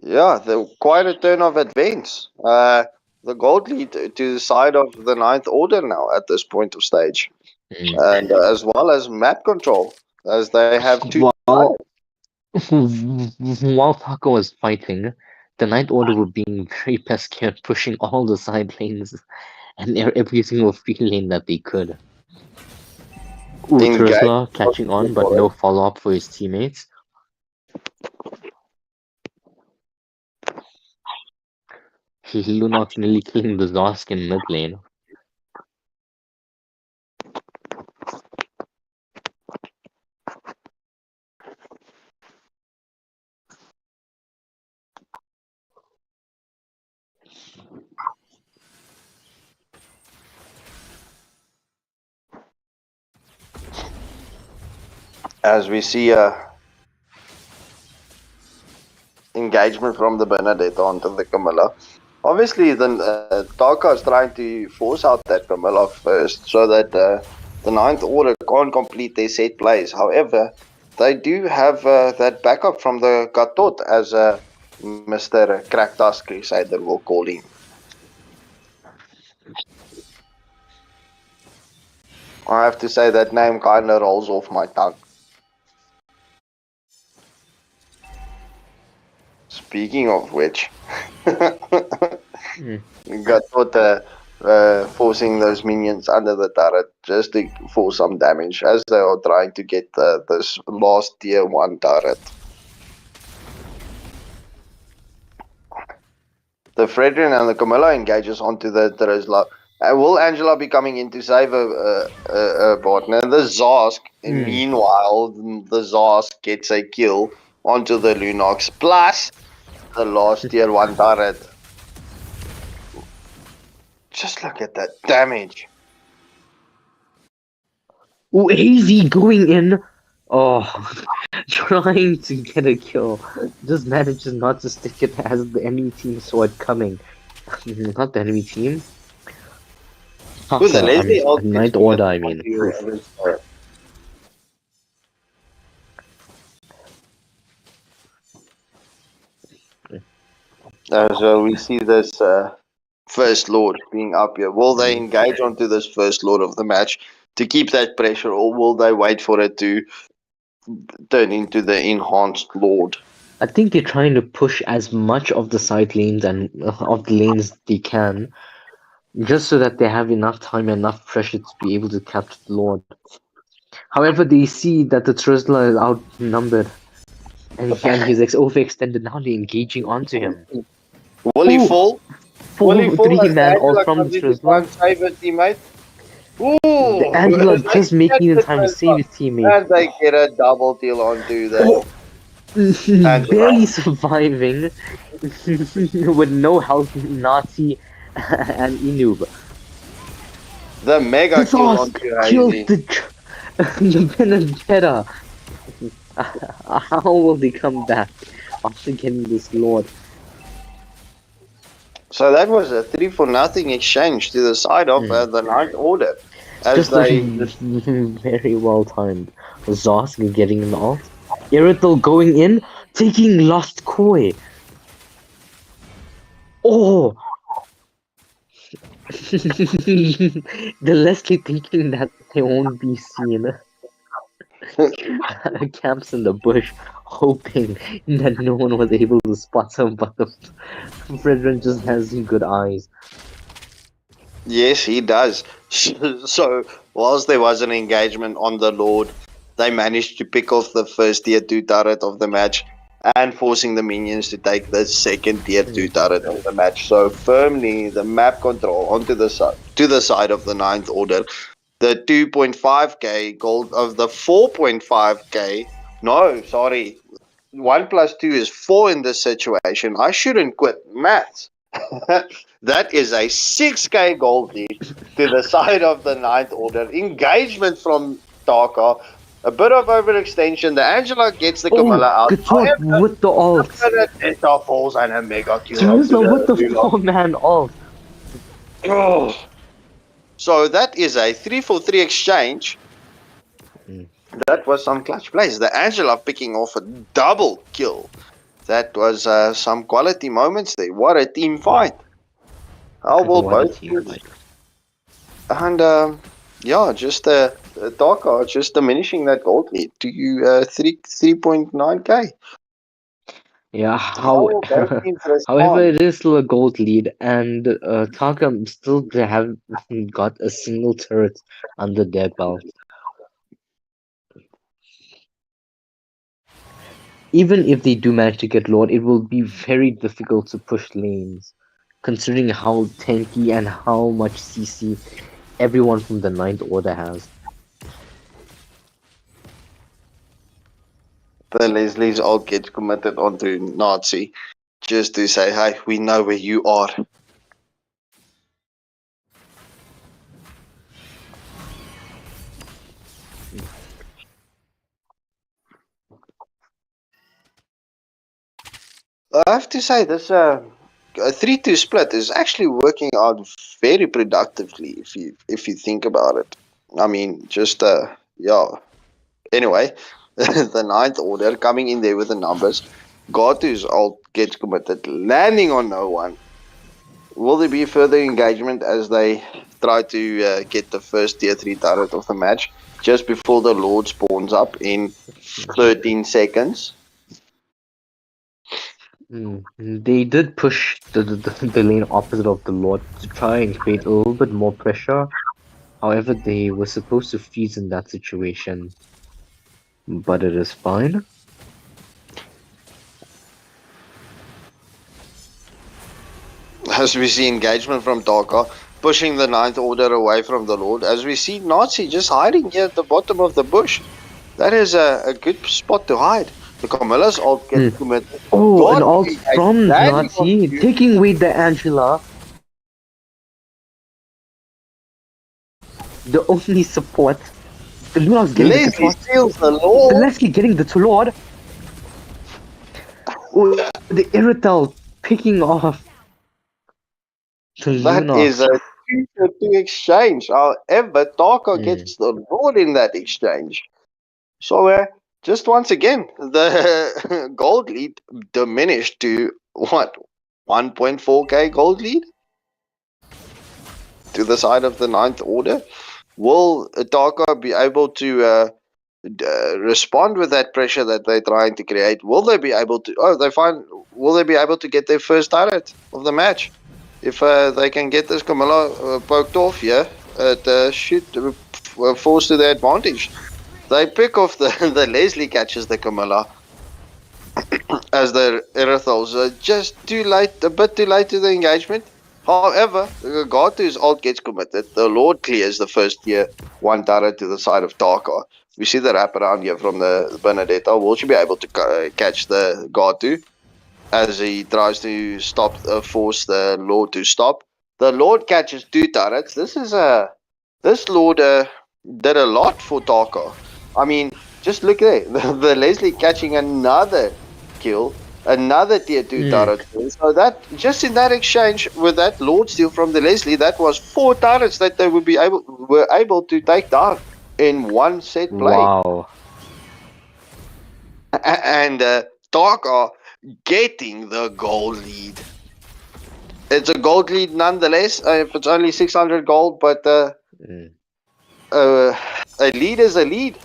yeah, quite a turn of events. The gold lead to the side of the Ninth Order now at this point of stage. And as well as map control, as they have two. While Taka was fighting, the Ninth Order were being very pesky, pushing all the side lanes and every single field lane that they could. Ooh, Charizla catching on, but no follow-up for his teammates. Lunox nearly killing the Zosk in mid lane. As we see engagement from the Benedetta onto the Camilla. Obviously, the Taka is trying to force out that Camilla first so that the Ninth Order can't complete their set plays. However, they do have that backup from the Gatot, as Mr. Cracktas Crusader will call him. I have to say that name kind of rolls off my tongue. Speaking of which, Gatot forcing those minions under the turret just to for some damage as they are trying to get this last tier 1 turret. The Fredrin and the Camilla engages onto the Terizla. Will Angela be coming in to save a partner? The Zosk, meanwhile, the Zosk gets a kill onto the Lunox, plus the last tier 1 turret. Just look at that damage. Oh, AV going in. Oh, trying to get a kill. Just manages not to stick it as the enemy team saw it coming. Not the enemy team. With the Leslie ult Ninth gets Order, I committed mean. onto this turret. So we see this First Lord being up here. Will they engage onto this First Lord of the match to keep that pressure, or will they wait for it to turn into the Enhanced Lord? I think they're trying to push as much of the side lanes and of the lanes they can, just so that they have enough time and enough pressure to be able to capture the Lord. However, they see that the Trizla is outnumbered, and he's overextended. Now they're engaging onto him. Will he fall? Will he fall as Three-man all Angela from comes in to try Trizla. and save her teammate? The Ooh! Angela They just making catch the the time to save Trizla, his teammate. and they get a double deal onto the Barely Angela. surviving with no health, Nazi and Inub. The mega The kill Zosk onto killed Hazy. the Benedetta. How will they come back after getting this Lord? So that was a 3-for-nothing exchange to the side of the Ninth Order. As Just they very well timed. Zosk getting an ult. Irithel going in, taking Lost Koi. Oh! The Leslie thinking that they won't be seen. Camps in the bush, hoping that no one was able to spot him, but the Fredrin just has good eyes. Yes, he does. So, whilst there was an engagement on the Lord, they managed to pick off the first tier 2 turret of the match and forcing the minions to take the second tier 2 turret of the match. So, firmly the map control onto the to the side of the Ninth Order. The 2.5k gold of the 4.5k. No, sorry. 1 plus 2 is 4 in this situation. I shouldn't quit maths. That is a 6k gold lead to the side of the Ninth Order. Engagement from Taka. A bit of overextension. The Angela gets the Camilla out. Good shot with the ult. Benedetta falls and a mega kill onto Trisla with the Lunox. 4-man ult. Oh. So that is a 3-for-3 exchange. That was some clutch plays. The Angela picking off a double kill. That was some quality moments there. What a team fight. How will What a both team teams. fight. And yeah, just Taka just diminishing that gold lead to 3.9k. Yeah, How will both teams however, respond? it is still a gold lead, and Tarkam still have got a single turret under their belt. Even if they do manage to get Lord, it will be very difficult to push lanes, considering how tanky and how much CC everyone from the Ninth Order has. The Leslie's all get committed onto Nazi just to say, hey, we know where you are. I have to say this a 3-2 split is actually working out very productively if you think about it. I mean, just yeah. Anyway, the Ninth Order coming in there with the numbers. Gatu's ult gets committed, landing on no one. Will there be further engagement as they try to get the first tier 3 turret of the match just before the Lord spawns up in 13 seconds? They did push the lane opposite of the Lord to try and create a little bit more pressure. However, they were supposed to freeze in that situation, but it is fine. As we see engagement from Taka, pushing the Ninth Order away from the Lord. As we see Nazi just hiding here at the bottom of the bush. That is a good spot to hide. The Camillas all get committed. Oh, and God, alt from landing on Nazi, you. taking away the Angela, the only support. The Luna's getting the Leslie support. steals the The Lord. Leslie getting the Lord. Oh, the Irrital picking off the That Luna. is a 2-2 exchange. However, Taka Mm. gets the Lord in that exchange. So, just once again, the gold lead diminished to what? 1.4k gold lead to the side of the Ninth Order. Will Taka be able to respond with that pressure that they're trying to create? Will they be able to? Oh, they find. Will they be able to get their first turret of the match? If they can get this Camilla poked off here, it should force to their advantage. They pick off the the Leslie catches the Camilla as the Erythals. Just too late, a bit too late to the engagement. However, Gatu's ult gets committed. The Lord clears the first tier one turret to the side of Taka. We see the wraparound here from the Benedetta. Will she be able to catch the Gatu as he tries to stop, force the Lord to stop? The Lord catches two turrets. This Lord did a lot for Taka. I mean, just look there. The Leslie catching another kill, another tier 2 turret. So that just in that exchange with that Lord steal from the Leslie, that was 4 turrets that they were able to take down in one set play. Wow. And Taka getting the gold lead. It's a gold lead nonetheless. If it's only 600 gold, but a lead is a lead.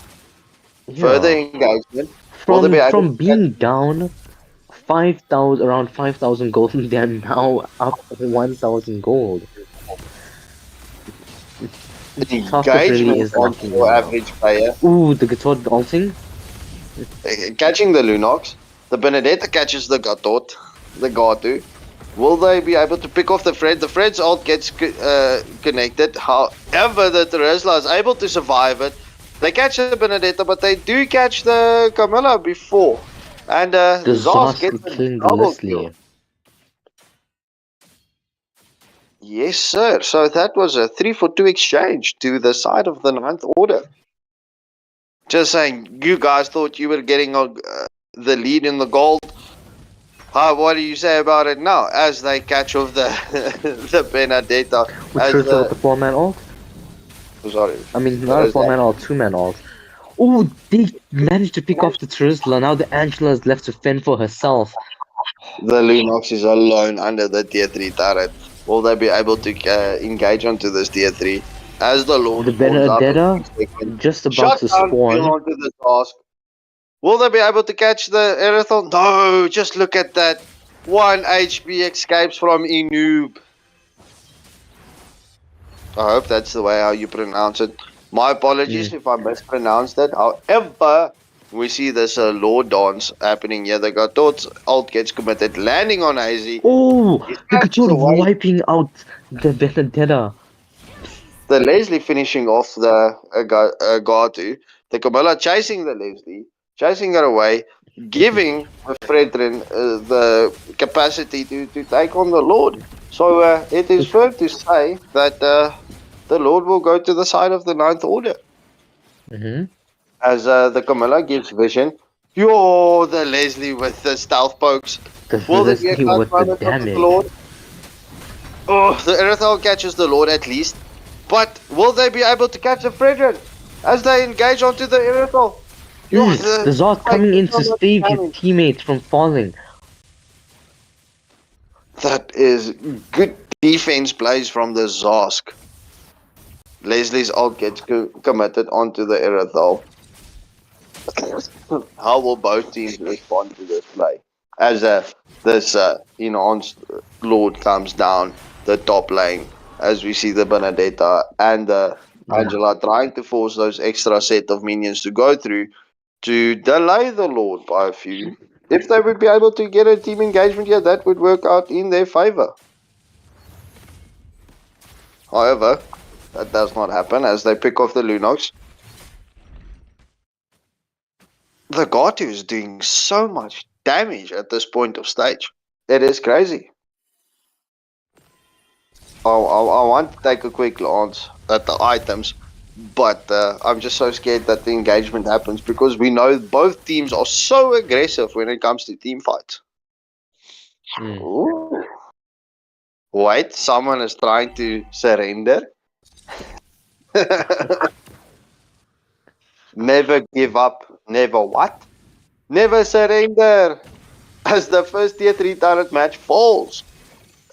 Further Yeah. engagement. Will they be able From to catch being down 5,000, around 5,000 gold, they're now up 1,000 gold. Taka really engagement is on lacking your now. average player? Ooh, the guitar dancing. Catching the Lunox. The Benedetta catches the Gatot, the Gatu. Will they be able to pick off the Fred? The Fred's ult gets connected. However, the Teresla is able to survive it. They catch the Benedetta, but they do catch the Camilla before. And The Zos gets Zosk a killing the double Leslie. kill. Yes, sir. So that was a 3-for-2 exchange to the side of the Ninth Order. Just saying, you guys thought you were getting the lead in the gold. What do you say about it now? As they catch off the the Benedetta, Which as hurts with the 4-man ult. sorry, I mean, there not a is that. 4-man ult, 2-man ult. Oh, they managed to pick off the Terizla. Now the Angela is left to fend for herself. The Lunox is alone under the tier 3 turret. Will they be able to engage onto this tier 3? As the Lord The spawns out of Benedetta 3 seconds. just about Shut to down kill spawn. onto the task. Will they be able to catch the Erithal? No, just look at that. 1 HP escapes from Inoob. I hope that's the way how you pronounce it. My apologies if I mispronounced it. However, we see this Lord dance happening here. The Gatot's ult gets committed, landing on AZ. Oh, He the catches Couture away. wiping out the Benedetta. The Leslie finishing off the Gatu. The Camilla chasing the Leslie, chasing her away, giving Fredrin the capacity to take on the Lord. So it is fair to say that the Lord will go to the side of the Ninth Order. As the Camilla gives vision. Yo, the Leslie with the stealth pokes. The Will there be a Leslie close with the moment of the damage. Lord? Oh, the Erythal catches the Lord at least. But will they be able to catch the Fredrin as they engage onto the Erythal? The Zod coming in to save his teammate from falling. That is good defense plays from the Zosk. Leslie's ult gets committed onto the Erythal. How will both teams respond to this play? as this enhanced Lord comes down the top lane, as we see the Benedetta and the Angela trying to force those extra set of minions to go through to delay the Lord by a few. If they would be able to get a team engagement here, that would work out in their favor. However, that does not happen as they pick off the Lunox. The Gatu is doing so much damage at this point of stage. It is crazy. I want to take a quick glance at the items, but I'm just so scared that the engagement happens because we know both teams are so aggressive when it comes to team fights. Ooh. Wait, someone is trying to surrender. Never give up. Never what? Never surrender. As the first tier 3 turret match falls.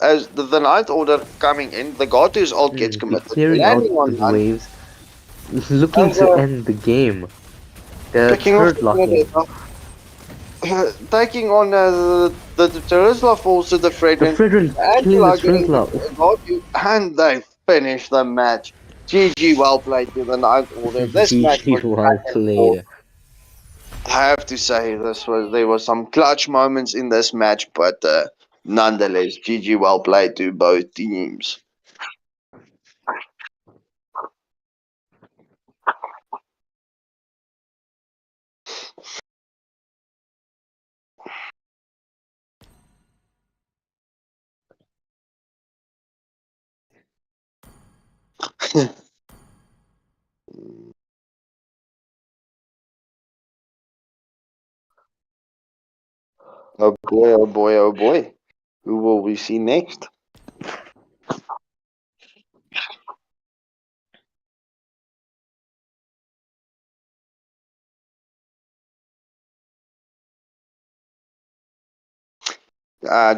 As the ninth order coming in, the Gatu's ult gets committed. Clearing out Landing on the none. waves, looking And to end the game. They're picking off third the locking. taking on the Terizla falls to the The Fredrin. Fredrin killing the Angela getting Strizzler. the Gatu, and they finish the match. GG, well played to the ninth order. This match was GG, well back and forth. played. I have to say there was some clutch moments in this match, but nonetheless, GG, well played to both teams. Oh boy, oh boy, oh boy. Who will we see next?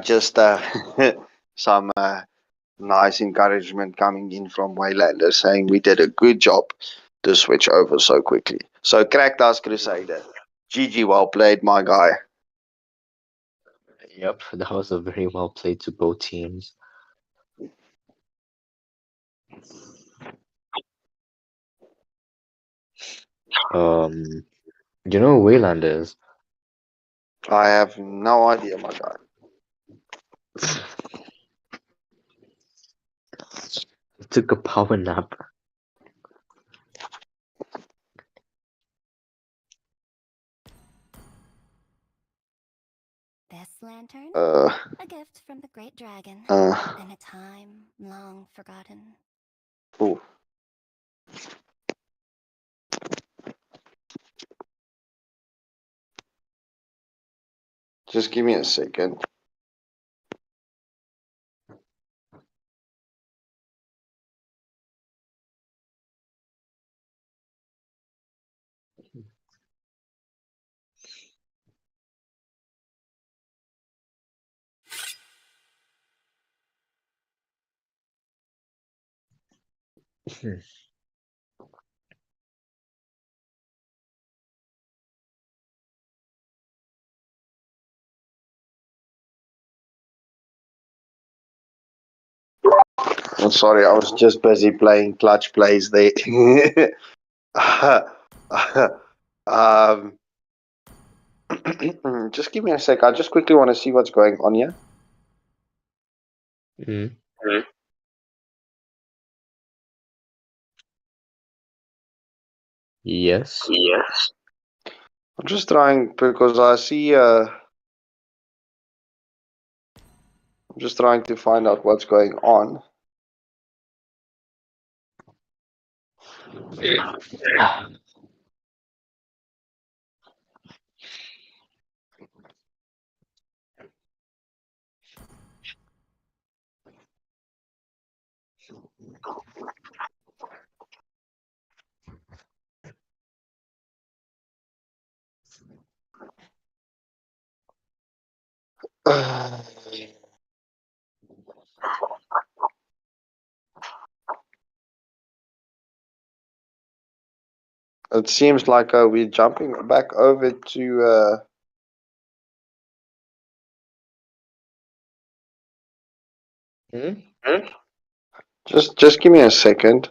Just some nice encouragement coming in from Waylander saying we did a good job to switch over so quickly. So, Cracktas Crusader. GG, well played, my guy. Yep, that was a very well played to both teams. You know who Wayland is? I have no idea, my guy. He took a power nap. This lantern, Uh, a gift from the great dragon, uh, in a time long forgotten. ooh. Just give me a second. I'm sorry, I was just busy playing clutch plays there. um, just give me a sec. I just quickly want to see what's going on here. Mm. Yes. Yes. I'm just trying because I see. I'm just trying to find out what's going on. It seems like we're jumping back over to Hmm? Just give me a second.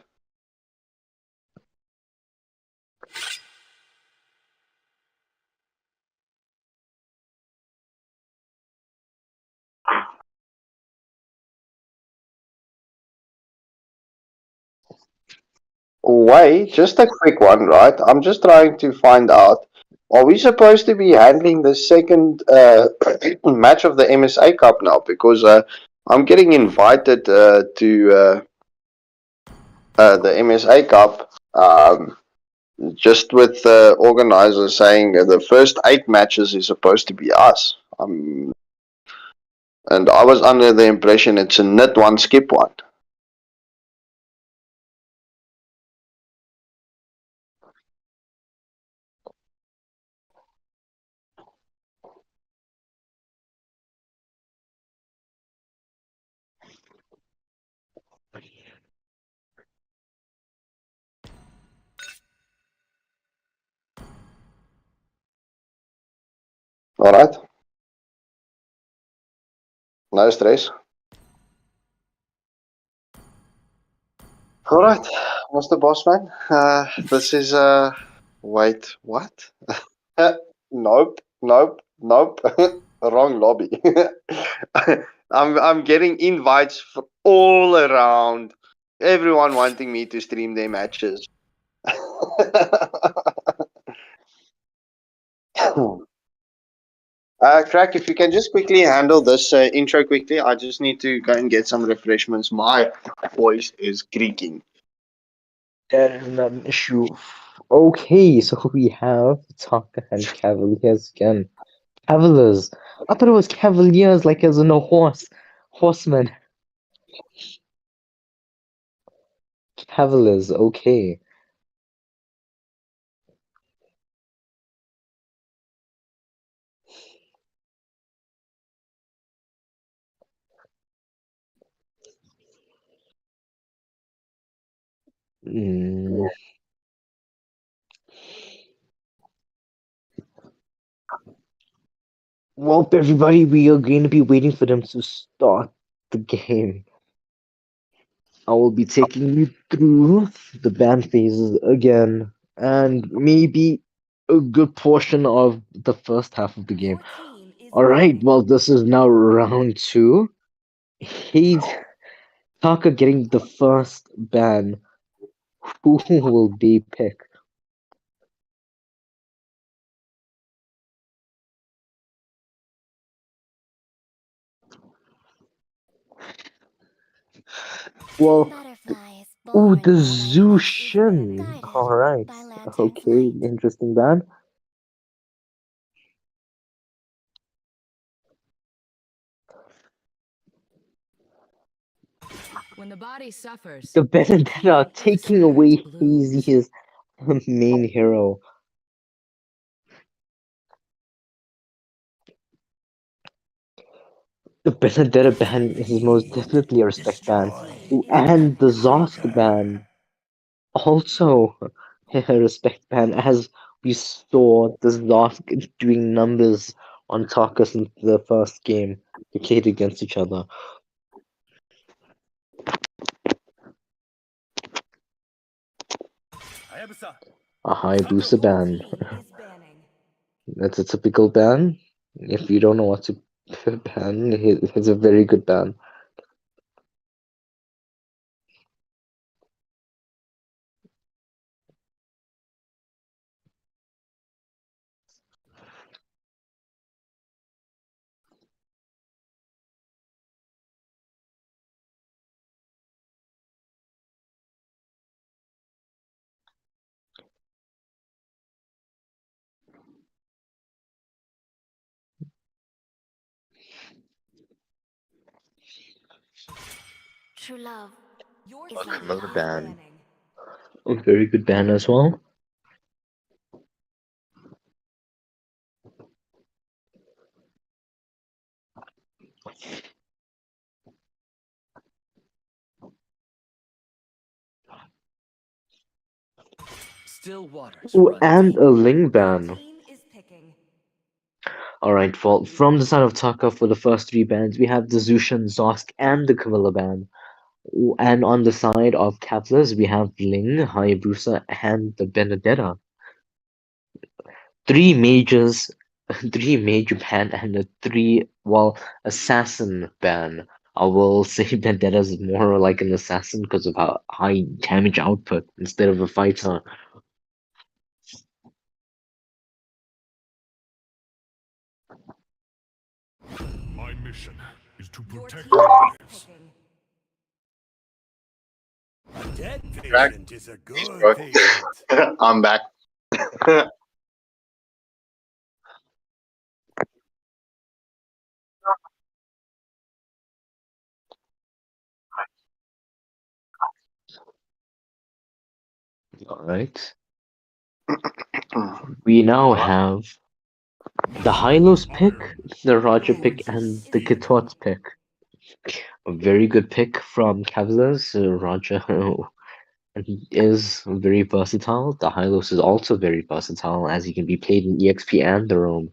Wait, just a quick one, right? I'm just trying to find out. Are we supposed to be handling the second match of the MSA Cup now? Because I'm getting invited to the MSA Cup. Just with the organizers saying the first 8 matches is supposed to be us. And I was under the impression it's a knit one, skip one. All right. No stress. All right, Mr. Bossman. This is Wait, what? Nope, nope, nope. Wrong lobby. I'm getting invites from all around. Everyone wanting me to stream their matches. Crack, if you can just quickly handle this intro quickly, I just need to go and get some refreshments. My voice is creaking. That is not an issue. Okay, so we have Taka and Cavaliers again. Cavaliers. I thought it was Cavaliers, like as in a horse. Horseman. Cavaliers, okay. Mm. Well, everybody, we are going to be waiting for them to start the game. I will be taking you through the band phases again, and maybe a good portion of the first half of the game. Your team is Alright, banning. well, this is now round 2. He's Taka getting the first ban. Who will they pick? Well, Butterflies ooh, born the in the rain, Zushin. guided Alright. by lantern's Okay, light. interesting ban. When the body suffers, The your Benedetta team taking instead away blooms. Hazy's main hero. The Benedetta ban is most definitely a respect ban. Destroy. Ooh, and the Zosk ban also a respect ban, as we saw the Zosk doing numbers on Tarkus in the first game they played against each other. Hayabusa. A Hayabusa Your ban. team is banning. That's a typical ban. If you don't know what to ban, it's a very good ban. True love Your is team like Another is fire. ban. banning. A very good ban as well. Still waters Ooh, run and deep. a Ling Your ban. team is picking. Alright, well, from the side of Taka for the first three bands, we have the Zushan, Zosk, and the Camilla band. And on the side of Kevlas, we have Ling, Hayabusa, and the Benedetta. Three majors, three major band, and assassin band. I will say Vendetta is more like an assassin because of how high damage output instead of a fighter. My mission is to Your protect team lives. is picking. A dead Right. patient is a good Bro. patient. I'm back. Alright. We now have the Hylos pick, the Roger pick, and the Kitot's pick. A very good pick from Kevlar's Roger. And he is very versatile. The Hylos is also very versatile as he can be played in EXP and the Roam.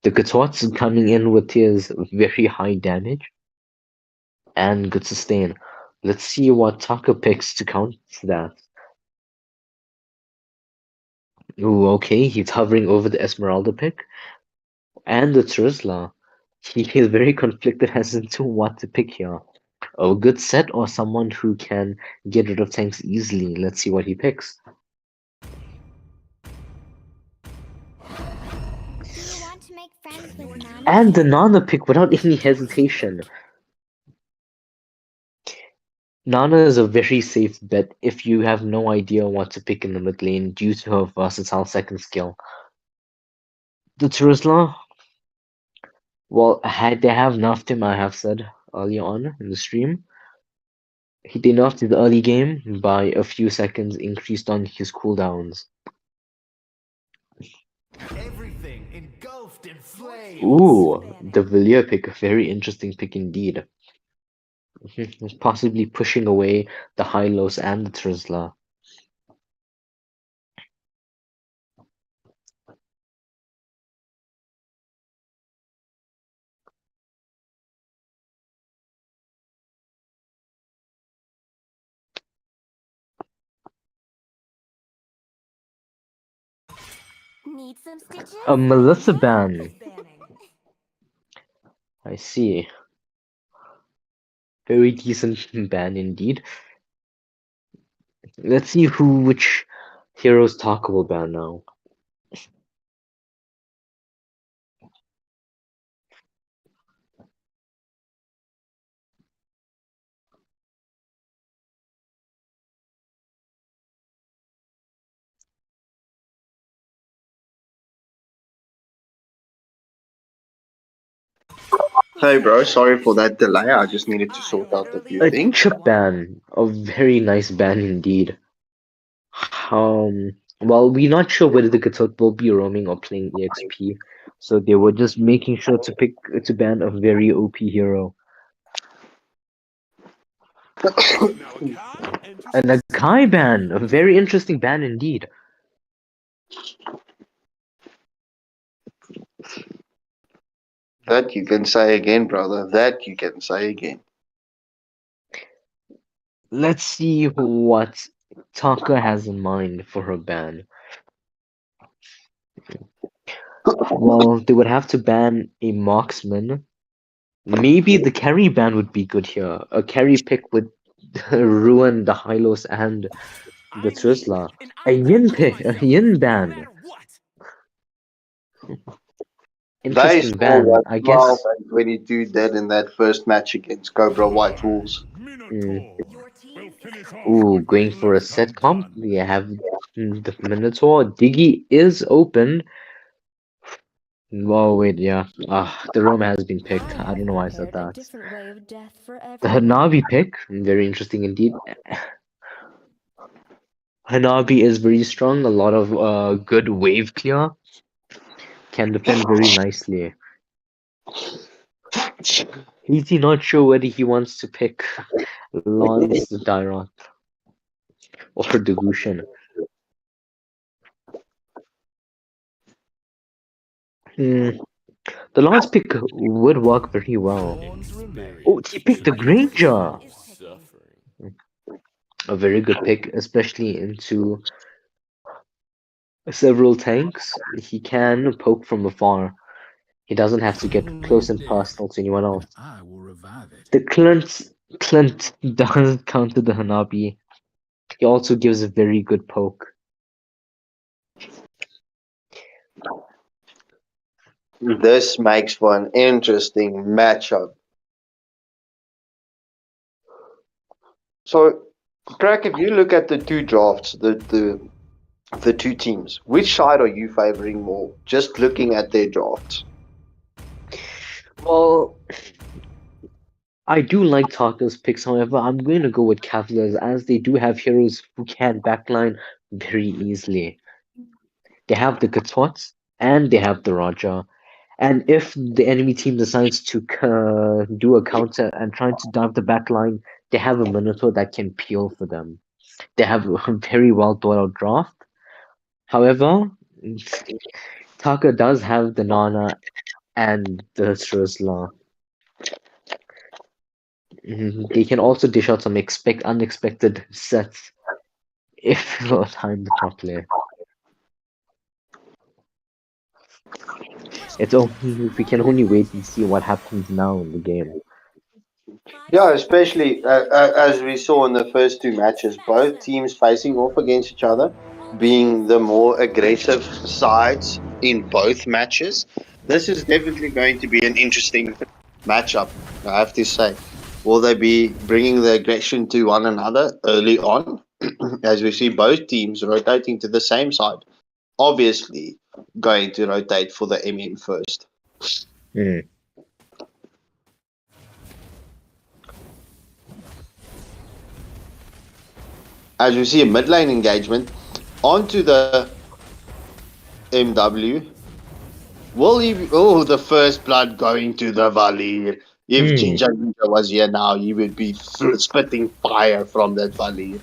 The Katots coming in with his very high damage and good sustain. Let's see what Taka picks to counter that. Ooh, okay, he's hovering over the Esmeralda pick and the Trizla. He is very conflicted as to what to pick here. A good set or someone who can get rid of tanks easily. Let's see what he picks. Do you want to make friends with Nana? And the Nana pick without any hesitation. Nana is a very safe bet if you have no idea what to pick in the mid lane due to her versatile second skill. The Trizla, well, they have nerfed him, I have said earlier on in the stream. They nerfed his early game by a few seconds, increased on his cooldowns. Everything engulfed in flames. Ooh, the Villiers pick, a very interesting pick indeed. Possibly pushing away the Hylos and the Trizla. Need some stitches? A Melissa ban. Is banning. I see. Very decent ban indeed. Let's see which heroes Taka will ban now. Hey, bro, sorry for that delay. I just needed to sort out a few A things. chip ban. A very nice ban indeed. Well, we're not sure whether the Gatot will be roaming or playing EXP, so they were just making sure to ban a very OP hero. Now a card enters And a the Kai ban, a very interesting ban indeed. That you can say again, brother. That you can say again. Let's see what Taka has in mind for her ban. Well, they would have to ban a marksman. Maybe the carry ban would be good here. A carry pick would ruin the Hylos and the I'm here, Trizla. and A I'm gonna Yin prove pick, a myself, Yin no ban. matter what. They Interesting saw ban, what I 12 guess. and 22 did in that first match against Cobra White Wolves. Mm. Minotaur Your team will is finish off picking. Ooh, what we going for a left set comp. undone. We have the Minotaur. Diggy is open. Oh wait, yeah. The Roma has been picked. I don't know why I said that. way of death for The everyone. Hanabi pick, very interesting indeed. Hanabi is very strong. A lot of good wave clear. Can defend very nicely. He's not sure whether he wants to pick Lance Dyrot or Degushin. Mm, the last pick would work very well. Oh, he picked the Granger. Suffering. A very good pick, especially into several tanks. He can poke from afar. He doesn't have to get close and personal to anyone else. I will revive it. The Clint does counter the Hanabi. He also gives a very good poke. This makes for an interesting matchup. So, Crack, if you look at the two drafts, the two teams, which side are you favoring more? Just looking at their drafts. Well, I do like Taka's picks, however, I'm going to go with Cavaliers as they do have heroes who can backline very easily. They have the Katots and they have the Raja. And if the enemy team decides to do a counter and try to dive the back line, they have a Minotaur that can peel for them. They have a very well thought out draft. However, Taka does have the Nana and the Srizla. They can also dish out some unexpected sets if timed properly. It's only we can only wait and see what happens now in the game. Yeah, especially as we saw in the first two matches, both teams facing off against each other, being the more aggressive sides in both matches. This is definitely going to be an interesting matchup, I have to say. Will they be bringing the aggression to one another early on, as we see both teams rotating to the same side? Obviously, going to rotate for the MM first. Hmm. As we see a mid lane engagement onto the MW. Will he? Oh, the first blood going to the Valir. If Hmm. Ginger was here now, he would be spitting fire from that Valir.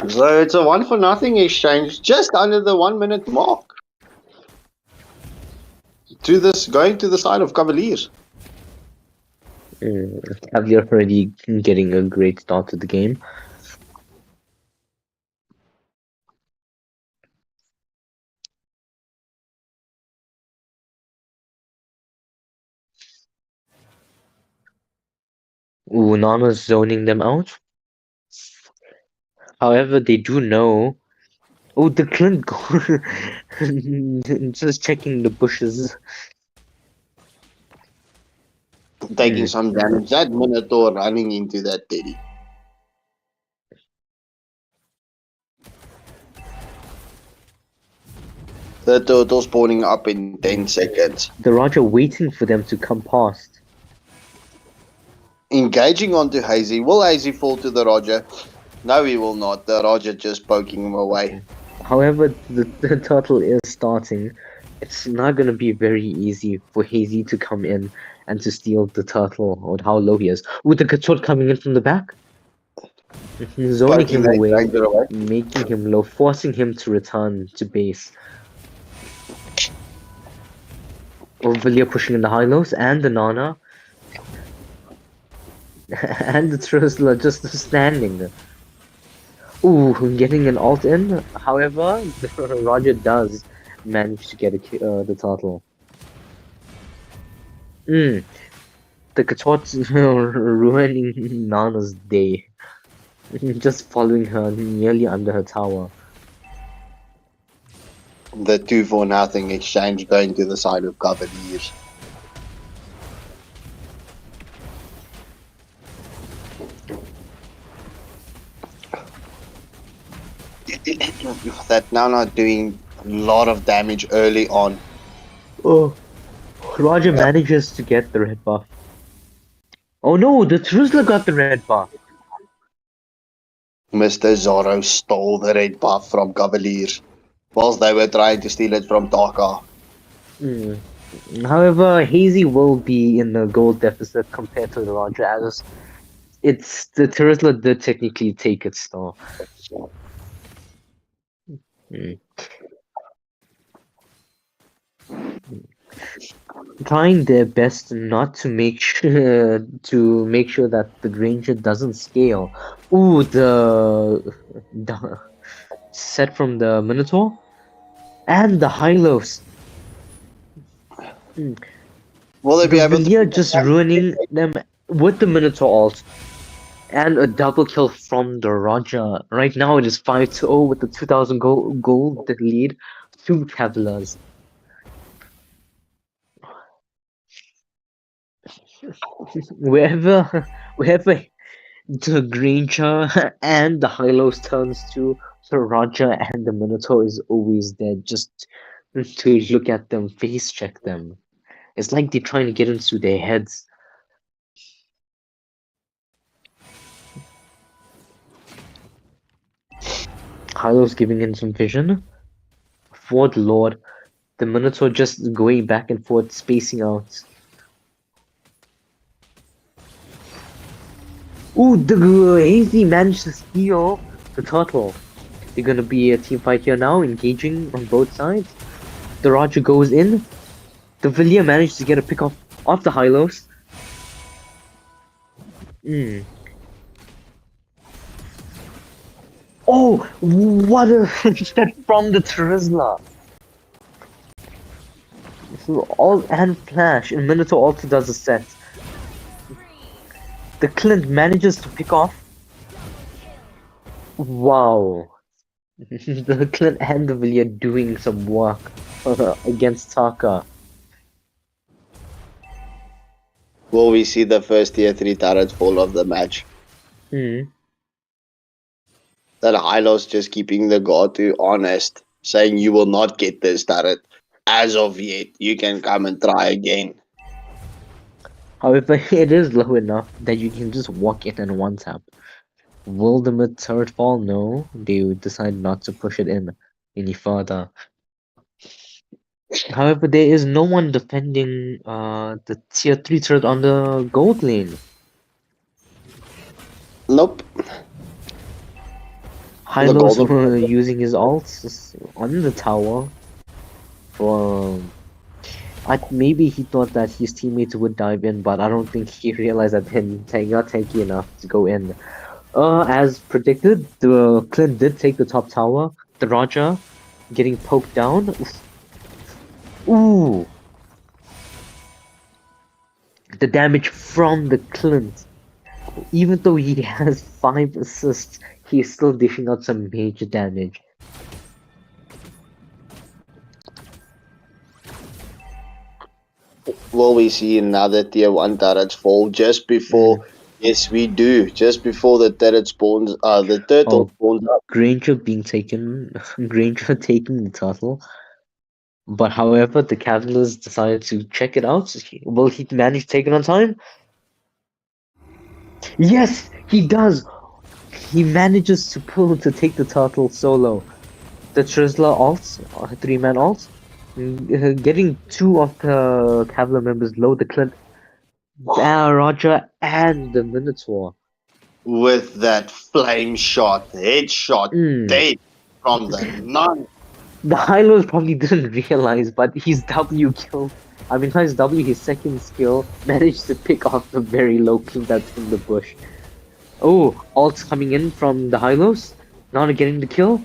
So it's a 1-for-nothing exchange, just under the 1 minute mark. To this, going to the side of Cavaliers. Cavalier already getting a great start to the game. Ooh, Nana's zoning them out. However, they do know. Oh, the Clint just checking the bushes. Taking some damage. That Minotaur running into that Teddy. The turtle spawning up in 10 seconds. The Roger waiting for them to come past. Engaging onto Hazy. Will Hazy fall to the Roger? No, he will not. The Roger just poking him away. However, the turtle is starting. It's not gonna be very easy for Hazy to come in and to steal the turtle or how low he is. With the Katot coming in from the back, zoning Poking him that away, Granger away. making him low, forcing him to return to base. Villiers pushing in the high lows and the Nana. And the Tristler just standing. Ooh, getting an ult in. However, Roger does manage to get the turtle. The Kator's ruining Nana's day. Just following her nearly under her tower. The 2-for-nothing exchange going to the side of Cavaliers. That now not doing a lot of damage early on. Oh, Roger manages to get the red buff. Oh no, the Trusla got the red buff. Mr. Zorro stole the red buff from Cavaliers whilst they were trying to steal it from Taka. However, Hazy will be in a gold deficit compared to the Roger as it's the Terizla did technically take its star. Trying their best not to make sure that the Granger doesn't scale. Ooh, the set from the Minotaur and the Hylos. Will they The be able to Villiers put the just damage? ruining them with the Minotaur ult and a double kill from the Roger. Right now it is 5-0 with the 2000 gold lead to Cavaliers. Wherever the Granger and the Hylos turns to, the Roger and the Minotaur is always there just to look at them, face check them. It's like they're trying to get into their heads. Hylos giving in some vision. Ford Lord. The Minotaur just going back and forth, spacing out. Ooh, the Hazy managed to steal the turtle. They're gonna be a team fight here now, engaging on both sides. The Roger goes in. The Villiers managed to get a pick off the Hylos. Oh, what a step from the Terizla! So all and Flash, and Minotaur also does a set. The Clint manages to pick off. Wow. The Clint and the Villiers doing some work against Taka. Will we see the first tier 3 turret fall of the match? That Hylos just keeping the guard to honest, saying you will not get this turret as of yet. You can come and try again. However, it is low enough that you can just walk in and one tap. Will the mid turret fall? No, they would decide not to push it in any further. However, there is no one defending the tier 3 turret on the gold lane. Nope. Hylos were using his ults on the tower for maybe he thought that his teammates would dive in, but I don't think he realized that they're not tanky enough to go in. As predicted, the Clint did take the top tower. The Roger getting poked down. Ooh! The damage from the Clint. Even though he has 5 assists, he's still dishing out some major damage. Will we see another tier 1 turret fall just before? Yes, we do. Just before the turret spawns, the turtle spawns up. Granger Granger taking the turtle. But however, the Cavaliers decided to check it out. Will he manage to take it on time? Yes, he does! He manages to take the turtle solo. The Trizla ults, 3-man ults, getting 2 of the Cavalier members low, the Clint, Roger, and the Minotaur. With that flame shot, headshot, dead from the none. The Hylos probably didn't realize, but his W kill, his second skill, managed to pick off the very low Clint that's in the bush. Oh, ults coming in from the Hylos, not getting the kill.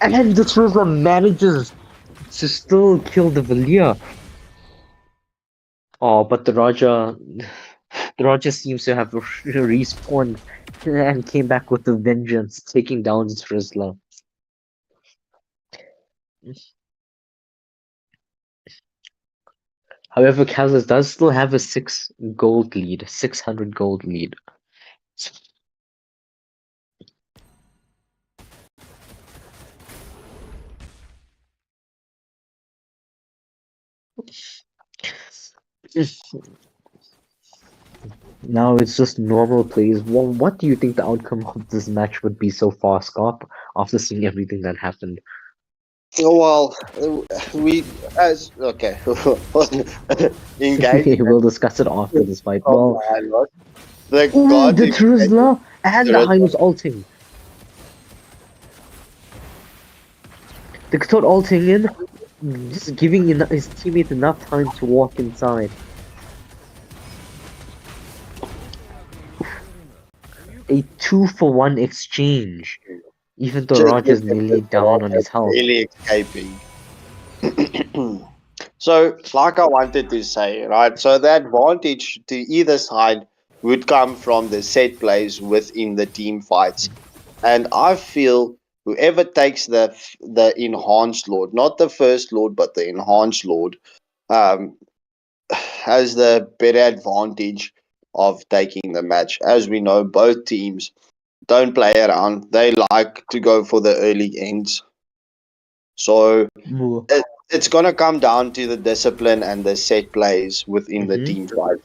And the Trizla manages to still kill the Villiers. Oh, but the Roger seems to have respawned and came back with a vengeance, taking down the Trizla. However, Kazas does still have a 600 gold lead. Now it's just normal plays. Well, what do you think the outcome of this match would be so far, Scott, after seeing everything that happened? Well, okay. Engage. We'll discuss it after this fight. Well, the Trizla and the Hylos ulting. The Katot ulting in, just giving his teammate enough time to walk inside. A 2-for-1 exchange, even though Just Roger's look at nearly this down on his Roger health. barely escaping. So, like I wanted to say, right? So the advantage to either side would come from the set plays within the team fights, and I feel whoever takes the enhanced lord, not the first lord, but the enhanced lord, um, has the better advantage of taking the match. As we know, both teams don't play around; they like to go for the early ends. So it's gonna come down to the discipline and the set plays within the team fight.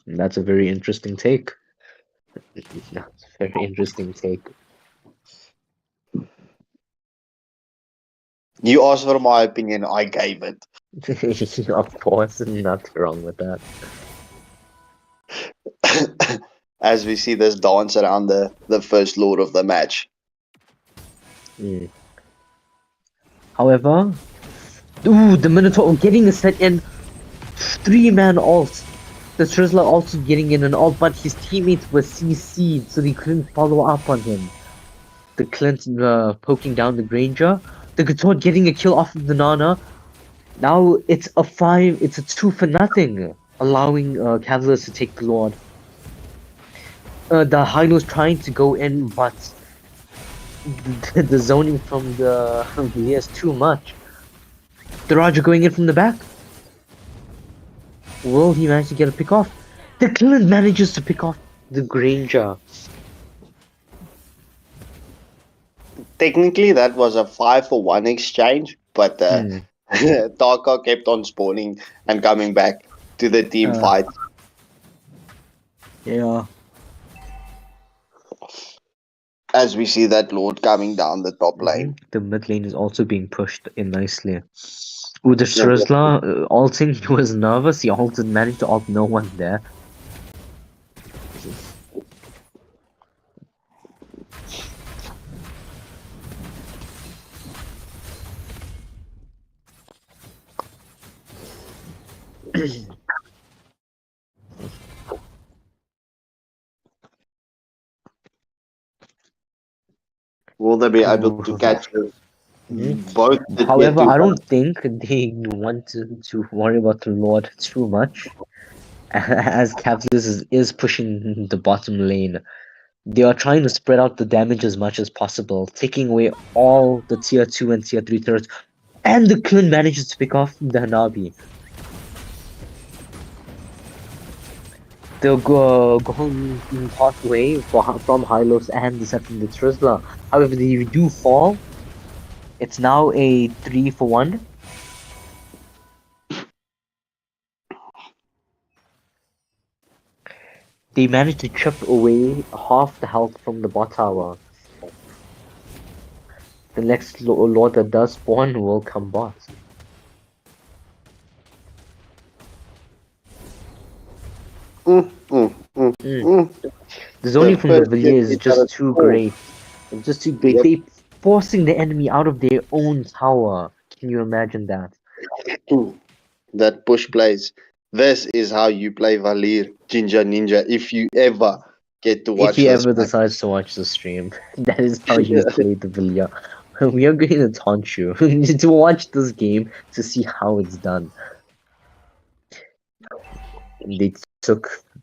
That's a very interesting take. That's a very interesting take. You asked for my opinion, I gave it. Of course, nothing wrong with that. As we see this dance around the first lord of the match. Mm. However, the Minotaur getting a set in 3-man ult. The Trizzler also getting in an ult, but his teammates were CC'd, so they couldn't follow up on him. The Clint poking down the Granger. The Couture getting a kill off of the Nana. Now it's a 2-for-0, allowing Cavaliers to take the Lord. The Hylo's trying to go in, but the zoning from the Villiers is too much. The Roger going in from the back. Will he manage to get a pick off? The Clint manages to pick off the Granger. Technically, that was a 5-for-1 exchange, but Taka kept on spawning and coming back to the team fight. Yeah. As we see that Lord coming down the top lane. The mid lane is also being pushed in nicely. With the Shrizla ulting, he was nervous. He managed to ult no one there. Will they be able to catch both? However, I don't think they want to worry about the Lord too much, as Capitals is pushing the bottom lane. They are trying to spread out the damage as much as possible, taking away all the tier 2 and tier 3 turrets, and the Klin manages to pick off the Hanabi. They'll go halfway from Hylos and from the Trizla. However, they do fall. It's now a 3-for-1. They managed to chip away half the health from the bot tower. The next lord that does spawn will come bot. The zoning from the Villiers is just too great. It's just too great. They forcing the enemy out of their own tower. Can you imagine that? That push plays. This is how you play Valir Ginger Ninja. If you ever get to watch, if he ever decides to watch the stream, that is how you play the Villia. We are going to taunt you to watch this game to see how it's done. They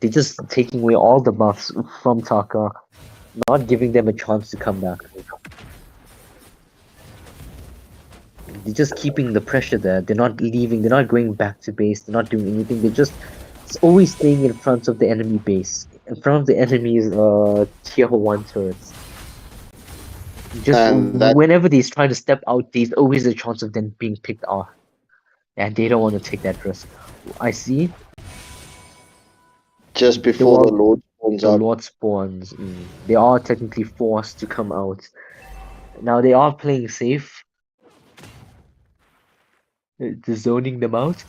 just taking away all the buffs from Taka, not giving them a chance to come back. They're just keeping the pressure there. They're not leaving. They're not going back to base. They're not doing anything. They're just always staying in front of the enemy base, in front of the enemy's tier 1 turrets. Just whenever they try to step out, there's always a chance of them being picked off, and they don't want to take that risk. I see. Just before the Lord spawns up. Lord spawns. They are technically forced to come out. Now they are playing safe. They're zoning them out.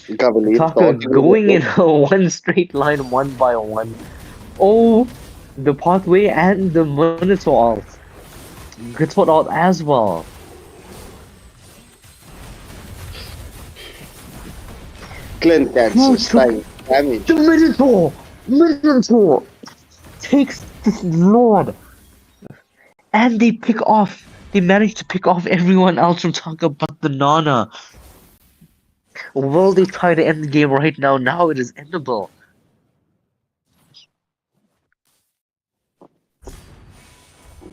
Taka going in one straight line, 1 by 1. Oh, the pathway and the monitor alt. Gets what alt as well. Clint can Who took sustain damage. the Minotaur? Minotaur takes this Lord, and they pick off. They manage to pick off everyone else from Taka but the Nana. Well, they try to end the game right now. Now it is endable.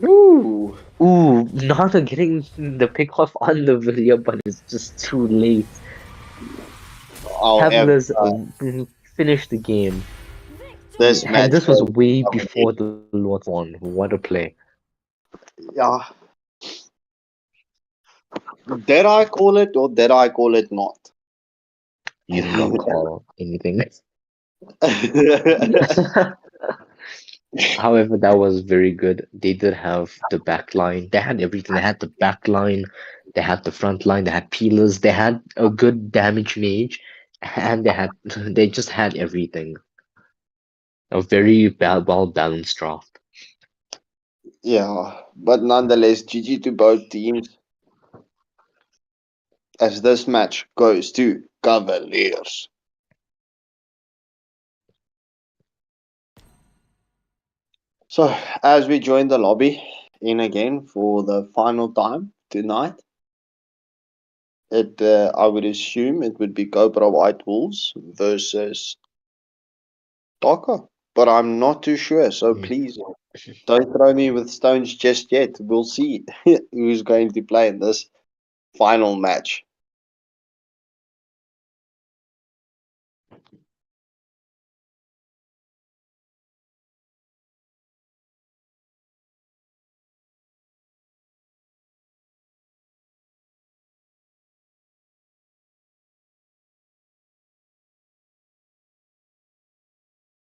Ooh. Ooh, Nana getting the pick off on the video, but it's just too late. However, Cavaliers finished the game. this And match this was goes way to before the Lord won. What a play. yeah. Did I call it or did I call it not? You did not call anything. However, that was very good. They did have the back line. They had everything. They had the back line. They had the front line. They had peelers. They had a good damage mage, and they just had everything. A very well balanced draft. Yeah, but nonetheless, GG to both teams as this match goes to Cavaliers. So, as we join the lobby in again for the final time tonight, I would assume it would be Cobra White Wolves versus Taka, but I'm not too sure. So Mm. please don't throw me with stones just yet. We'll see who's going to play in this final match.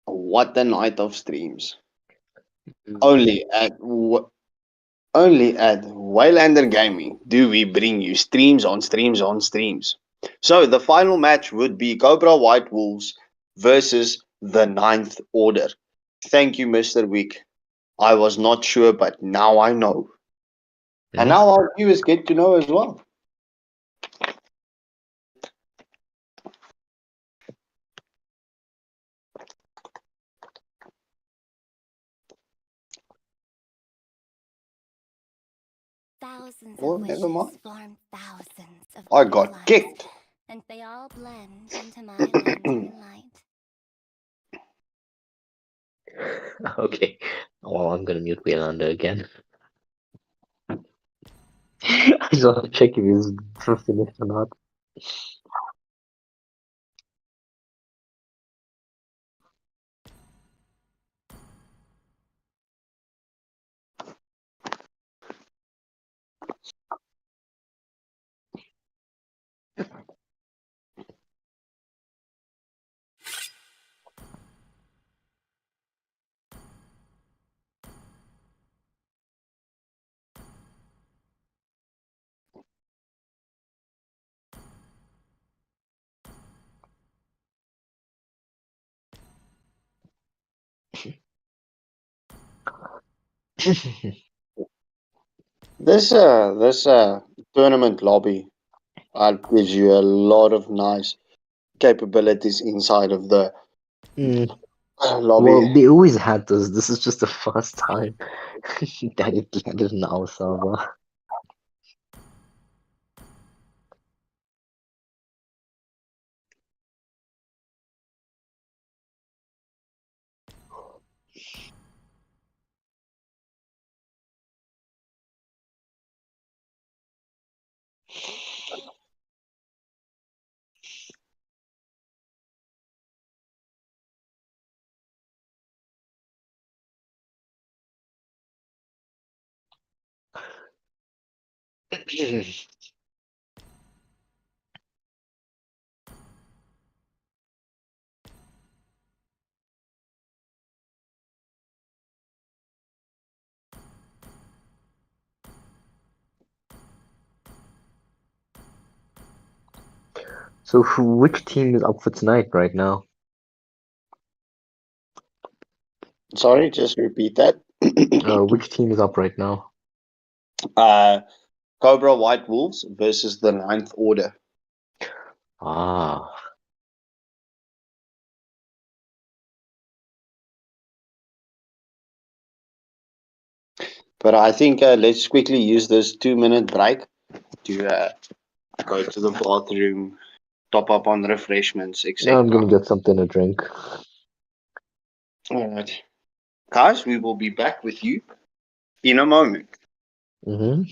What a night of streams! Only at only at Waylander Gaming do we bring you streams on streams on streams. So the final match would be Cobra White Wolves versus the Ninth Order. Thank you, Mr. Week. I was not sure, but now I know. And Mhm. now our viewers get to know as well. Thousands Oh, of never wishes mind. form thousands of I got butterflies, kicked. and they all blend into my lantern light. Okay. Well, I'm gonna mute Waylander again. I just want to check if he's finished or not. This tournament lobby gives you a lot of nice capabilities inside of the Mm. lobby. Well, they always had this. This is just the first time that it landed in our server. So, which team is up for tonight right now? Sorry, just repeat that. Which team is up right now? uh, Cobra White Wolves versus the Ninth Order. Ah, But I think let's quickly use this 2 minute break to go to the bathroom, top up on refreshments, now I'm etc. gonna get something to drink. All right, guys, we will be back with you in a moment. Mm-hmm.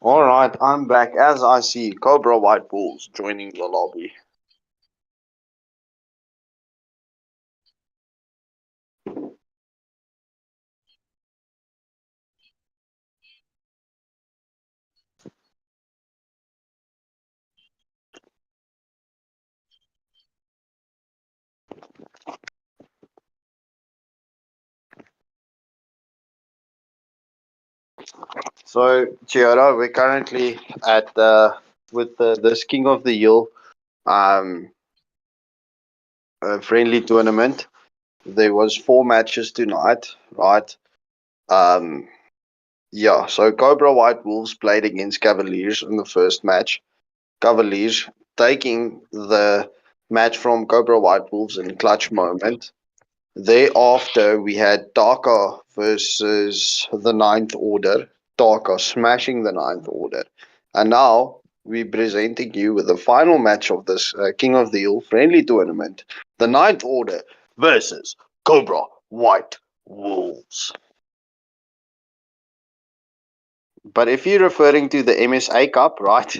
Alright, I'm back as I see Cobra White Bulls joining the lobby. So, Chiara, we're currently at with this King of the Hill um, friendly tournament. There was 4 matches tonight, right? Um, yeah, so Cobra White Wolves played against Cavaliers in the first match. Cavaliers taking the match from Cobra White Wolves in clutch moment. Thereafter, we had Taka versus the Ninth Order. Taka smashing the Ninth Order. And now we're presenting you with the final match of this King of the Hill friendly tournament. The Ninth Order versus Cobra White Wolves. But if you're referring to the MSA Cup, right?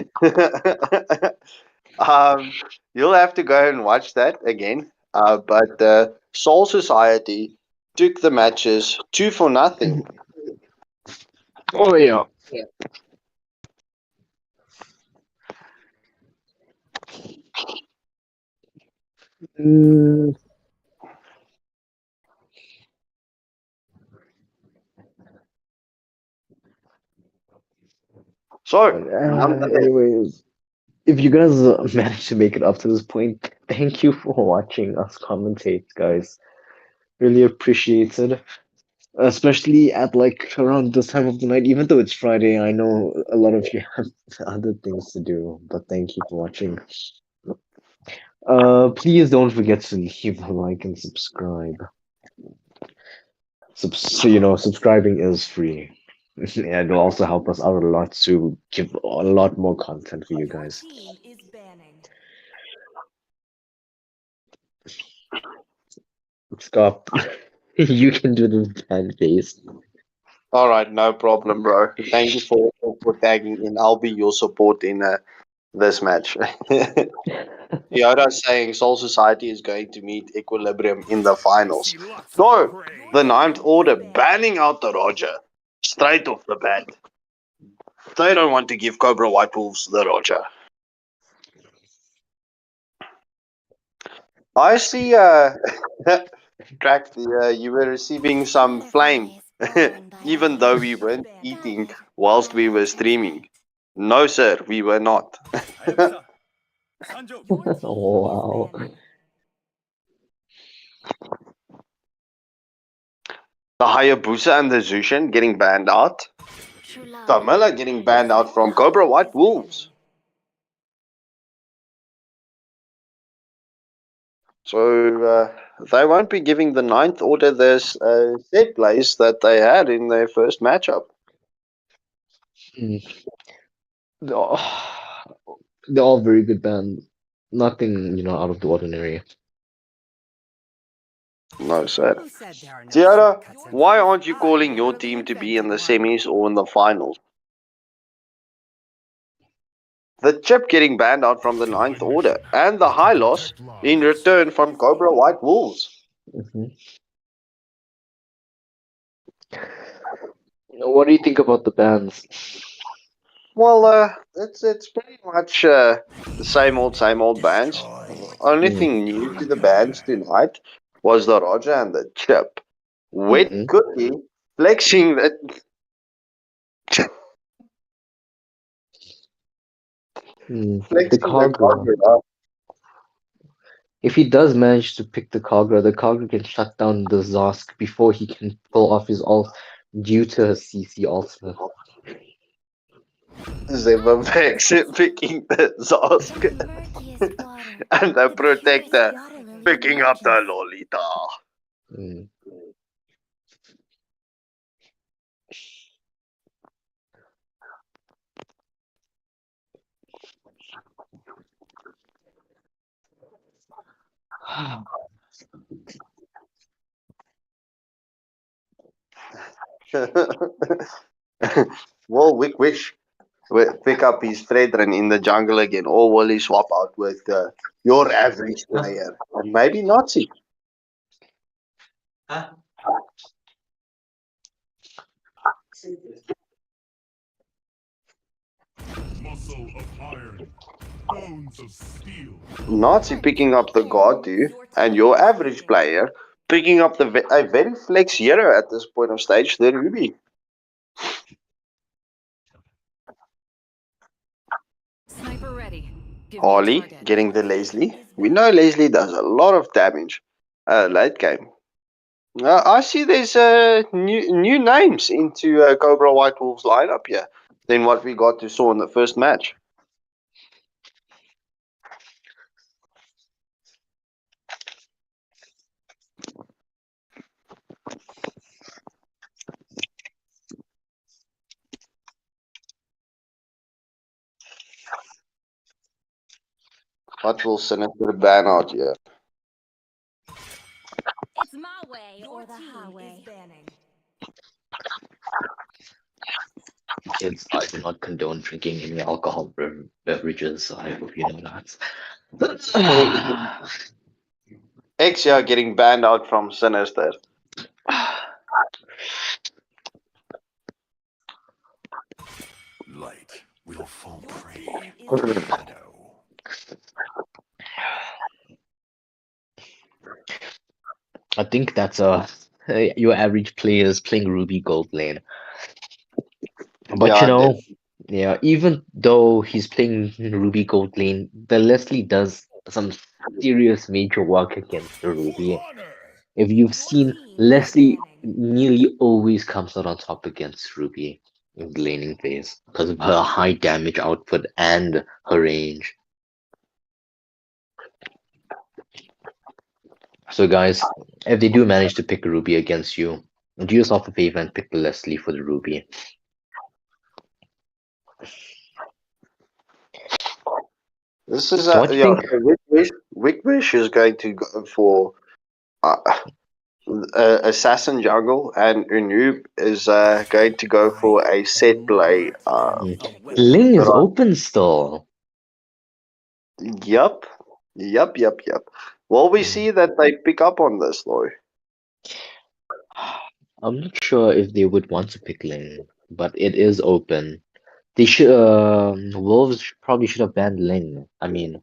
You'll have to go and watch that again. But Soul Society took the matches 2-0. Oh yeah. Mm, So, nonetheless, anyways, if you guys managed to make it up to this point, thank you for watching us commentate, guys. Really appreciate it. Especially at like around this time of the night, even though it's Friday, I know a lot of you have other things to do, but thank you for watching. Please don't forget to leave a like and subscribe. So subscribing is free. And it'll also help us out a lot to give a lot more content for you Your guys. team is banning. Stop. You can do the fan face. all right, no problem, bro. Thank you for tagging in. I'll be your support in this match. Yoda's saying Soul Society is going to meet Equilibrium in the I finals. see lots of No, prey. the Your Ninth team Order is banning. banning out the Roger straight off the bat. They don't want to give Cobra White Wolves the Roger. I see, Track, you were receiving some flame, Butterflies born by even the though Your we team is weren't banning. eating guided whilst by we were streaming. attachment. No, sir, we were not. Your team is Wow. banning. The Hayabusa and the Zushin getting banned out. True love Tamila getting banned out is from Your enough. Cobra team White is Wolves. banning. So they won't be giving the Ninth Order this set place that they had in their first matchup. Mm. They're all they're all very good bands. Nothing, out of the ordinary. No, sir. Who said there are no Tiara, shortcuts Your in why team life? aren't you I calling your literally team to be in invented the one. semis or in the finals? The Chip getting banned out from the My Ninth mission Order and the is to High Loss protect in lives. return from Cobra White Wolves. Hmm. What do you think about the bands? Well, it's pretty much the same old bands. Only Mm. thing new to the bands tonight was the Roger and the Chip. Wet Hmm. Cookie flexing that The flexing the Kagura. Kagura. If he does manage to pick the Kagura can shut down the Zosk before he can pull off his ult due to his CC ultimate. Zevavex picking the Zosk From the murkiest water, and the the purest Protector water lily picking up the emerges. Lolita. Mm. Well, wish. pick up his brethren in the jungle again, or will he swap out with your average player and maybe Nazi? Muscle of iron, bones of steel. Nazi picking up the Godu and your average player picking up a very flex hero at this point of stage, the Ruby. Sniper ready. Give me Harley target. getting the Leslie. We know Leslie does a lot of damage late game. I see there's new names into Cobra White Wolves lineup here than what we got to saw in the first match. What will Sinister ban out here? It's my way Your or the team highway. is banning. Kids, I do not condone drinking any alcohol beverages. I hope you know that. Exia getting banned out from Sinister. Light will fall Your prey team is to banning. shadow. I think that's your average player is playing Ruby Gold lane. But you Yeah, know, yeah, even though he's playing Ruby Gold lane, the Leslie does some serious major work against the Ruby. If you've Your seen, team is Leslie banning. nearly always comes out on top against Ruby in the laning phase because of her high damage output and her range. So guys, if they do manage to pick a Ruby against you, do yourself a favor and pick the Leslie for the Ruby. this is So what do you think? Wickwish is going to go for uh, assassin jungle, and Unoob is going to go for a set play. Ling is open still. Yup. Will we see that they pick up on this though? I'm not sure if they would want to pick Ling, but it is open. They should. Wolves probably should have banned Ling. I mean,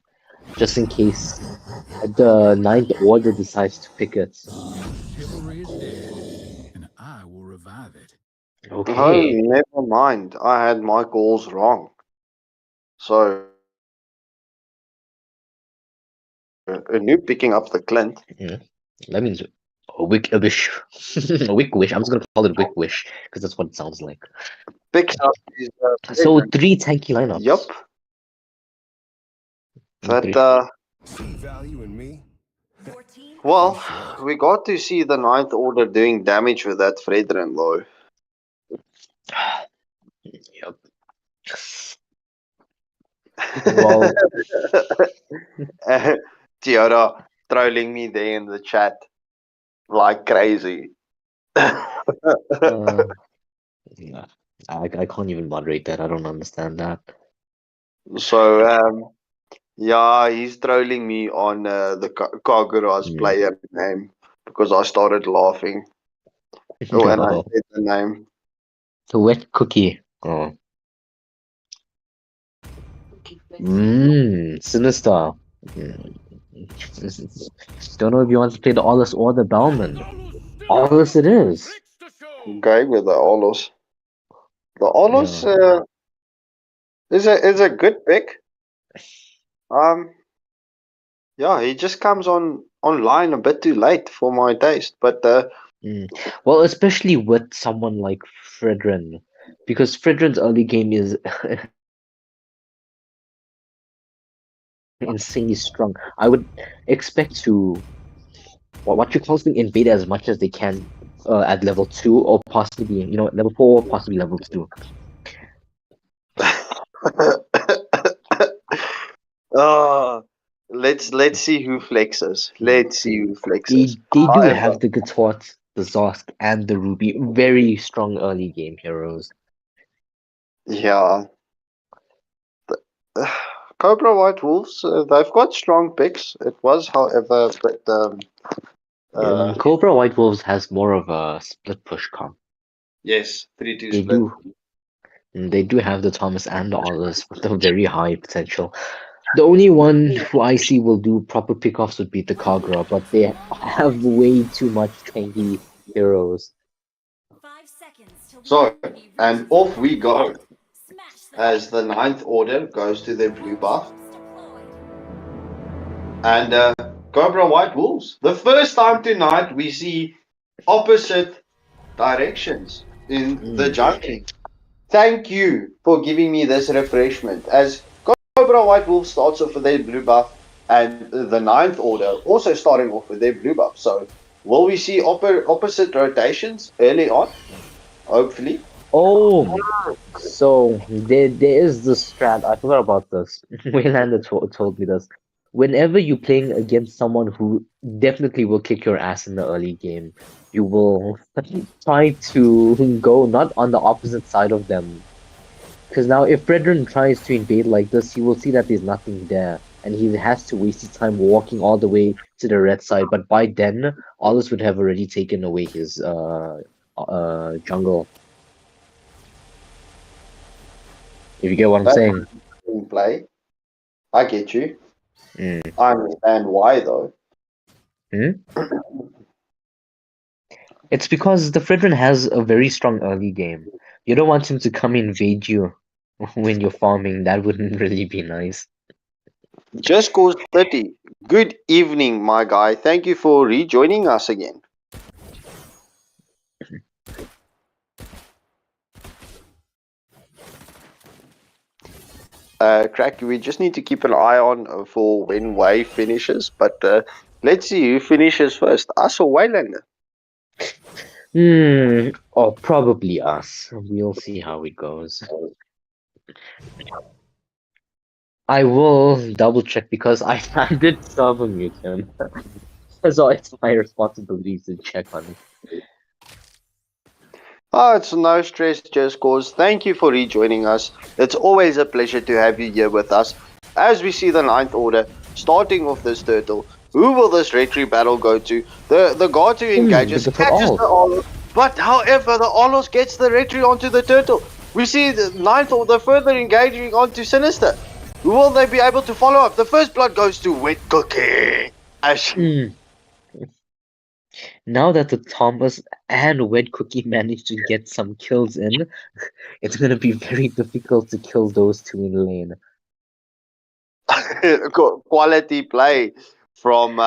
just in case the Ninth Order decides to pick it. Chivalry is dead, and I will revive it. Oh, Okay. never mind. I had my calls wrong. So Unoob picking up the Clint. Yeah. That means a wish. A wick wish. I'm just gonna call it wick wish because that's what it sounds like. Picks up his So brethren. 3 tanky lineups. Yup. That Three. See value in me? Your team well, we got to see the Ninth Order doing damage with that Fredrin though. Yep. Well, Tiara trolling me there in the chat like crazy. yeah, I can't even moderate that. I don't understand that. So yeah, he's trolling me on the Kagura's Hmm. player name because I started laughing when I said the name. The wet cookie. Oh. Sinister. Don't know if you want to play the Aulus or the Bellman. Aulus it is. Going with the Olos. The Olos is a good pick. Yeah, he just comes online a bit too late for my taste, but Well, especially with someone like Fredrin, because Fredrin's early game is insanely strong. I would expect to what you call them invade as much as they can at level 2 or possibly level 4, possibly level 2. let's see who flexes. Let's see who flexes. They do have However, the Gatort, the Zosk, and the Ruby, very strong early game heroes. yeah, Cobra White Wolves, they've got strong picks. It was, however, but Cobra White Wolves has more of a split push comp. yes, 3-2 They split. they do have the Thomas and the Ollers with a very high potential. The only one who I see will do proper pickoffs would be the Kagura, but they have way too much tanky heroes. 5 seconds till the So, enemy and reaches off the we go battlefield. Smash them. as the Ninth Order goes to their blue buff. Deployed. And Cobra White Wolves. The first time tonight we see opposite directions in the jungling. Thank you for giving me this refreshment. As Cobra White Wolves starts off with their blue buff, and the Ninth Order also starting off with their blue buff. So, will we see opposite rotations early on? Hopefully. Oh, so there is this strat. I forgot about this. Waylander told me this. Whenever you're playing against someone who definitely will kick your ass in the early game, you will try to go not on the opposite side of them. Because now, if Brethren tries to invade like this, he will see that there's nothing there, and he has to waste his time walking all the way to the red side. But by then, Aldous would have already taken away his jungle. If you get what I'm saying. In play. I get you. Mm. I understand why though. It's because the Fredrin has a very strong early game. You don't want him to come invade you when you're farming. That wouldn't really be nice. Just Cause 30. Good evening, my guy. Thank you for rejoining us again. Crack, we just need to keep an eye on for when Wave finishes, but let's see who finishes first, us or Waylander. Or probably us. We'll see how it goes. I will double check because I did server mute him. So it's my responsibility to check on it. Oh, it's no stress, Just Cause. Thank you for rejoining us. It's always a pleasure to have you here with us. As we see the Ninth Order starting off this turtle, who will this retry battle go to? The guard who engages catches the Olos, but however the Olos gets the retry onto the turtle. We see the Ninth Order further engaging onto Sinister. Will they be able to follow up? The first blood goes to Wet Cookie. Now that the Thomas and Wet Cookie managed to get some kills in, it's gonna be very difficult to kill those two in lane. Quality play from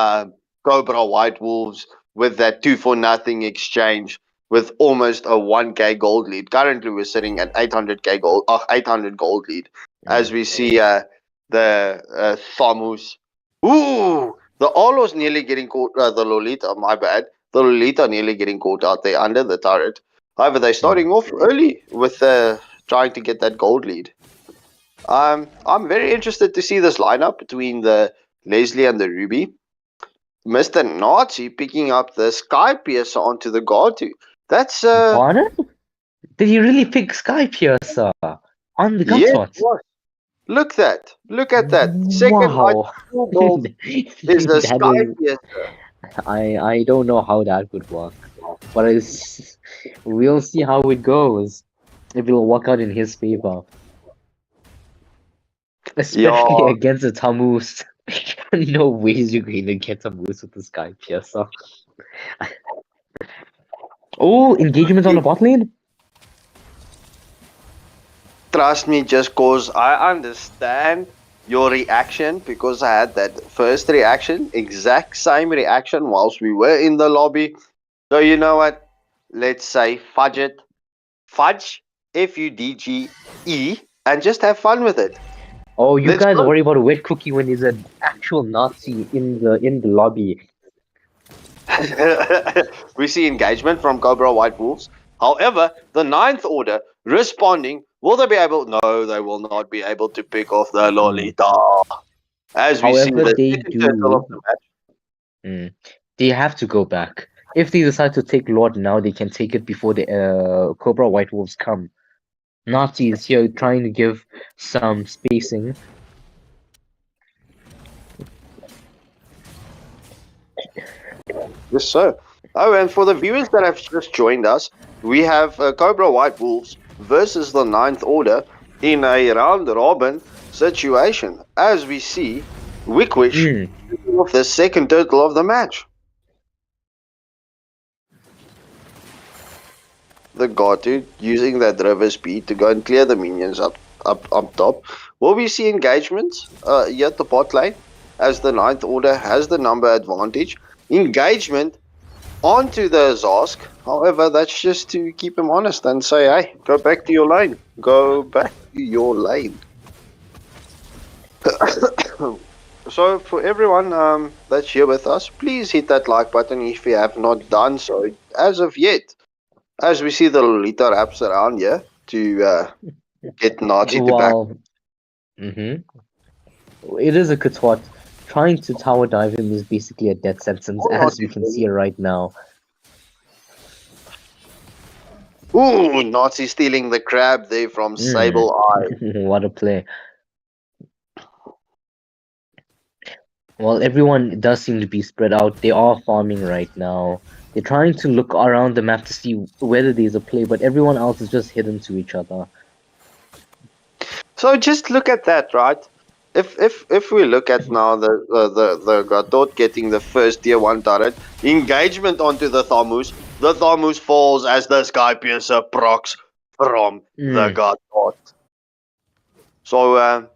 Cobra White Wolves with that 2-for-nothing exchange with almost a 1k gold lead. Currently, we're sitting at 800k gold, 800 gold lead. As we see the Thamus. Ooh, the Olos nearly getting caught. The Lolita, my bad. The Lolita nearly getting caught out there under the turret. However, they're starting off early with trying to get that gold lead. I'm very interested to see this lineup between the Leslie and the Ruby. Mr. Nazi picking up the Sky Piercer onto the Gartu. That's Pardon? Did he really pick Sky Piercer on the gunshot? Yes, look at that. Second Wow. gold is the Sky Piercer. I don't know how that would work, but we'll see how it goes. If it'll work out in his favor, especially against a Tamus. No ways you're going to get Tamus with the Sky Piercer. Oh, engagement on the bot lane? Trust me, Just Cause I understand your reaction because I had that first reaction, exact same reaction whilst we were in the lobby. So you know what? Let's say fudge it. Fudge, F-U-D-G-E, and just have fun with it. Oh, you guys worry about a Wet Cookie when he's an actual Nazi in the lobby. We see engagement from Cobra White Wolves. However, the Ninth Order responding. Will they be able? No, they will not be able to pick off the Lolita. As we see the second turtle of the match. They have to go back. If they decide to take Lord now, they can take it before the Cobra White Wolves come. Nazi is here trying to give some spacing. Yes, sir. Oh, and for the viewers that have just joined us, we have Cobra White Wolves versus the Ninth Order in a round robin situation. As we see, Wickwish Mm. with the second turtle of the match. The Gotu using that river speed to go and clear the minions up top. Will we see engagements here at the bot lane as the Ninth Order has the number advantage? Engagement onto the Zosk. However, that's just to keep him honest and say, hey, go back to your lane. Go back to your lane. So for everyone that's here with us, please hit that like button if you have not done so as of yet. As we see the Lolita wraps around here to get Nazi to back. Well, it is a Katwat. Trying to tower dive him is basically a death sentence, Oh, as we Nazi. can see right now. Ooh, Nazi stealing the crab there from Sable Eye. What a play. Well, everyone does seem to be spread out. They are farming right now. They're trying to look around the map to see whether there's a play, but everyone else is just hidden to each other. So just look at that, right? If we look at now the Gatot getting the first tier 1 turret, engagement onto the Thamus falls as the Skypiercer procs from the Gatot. So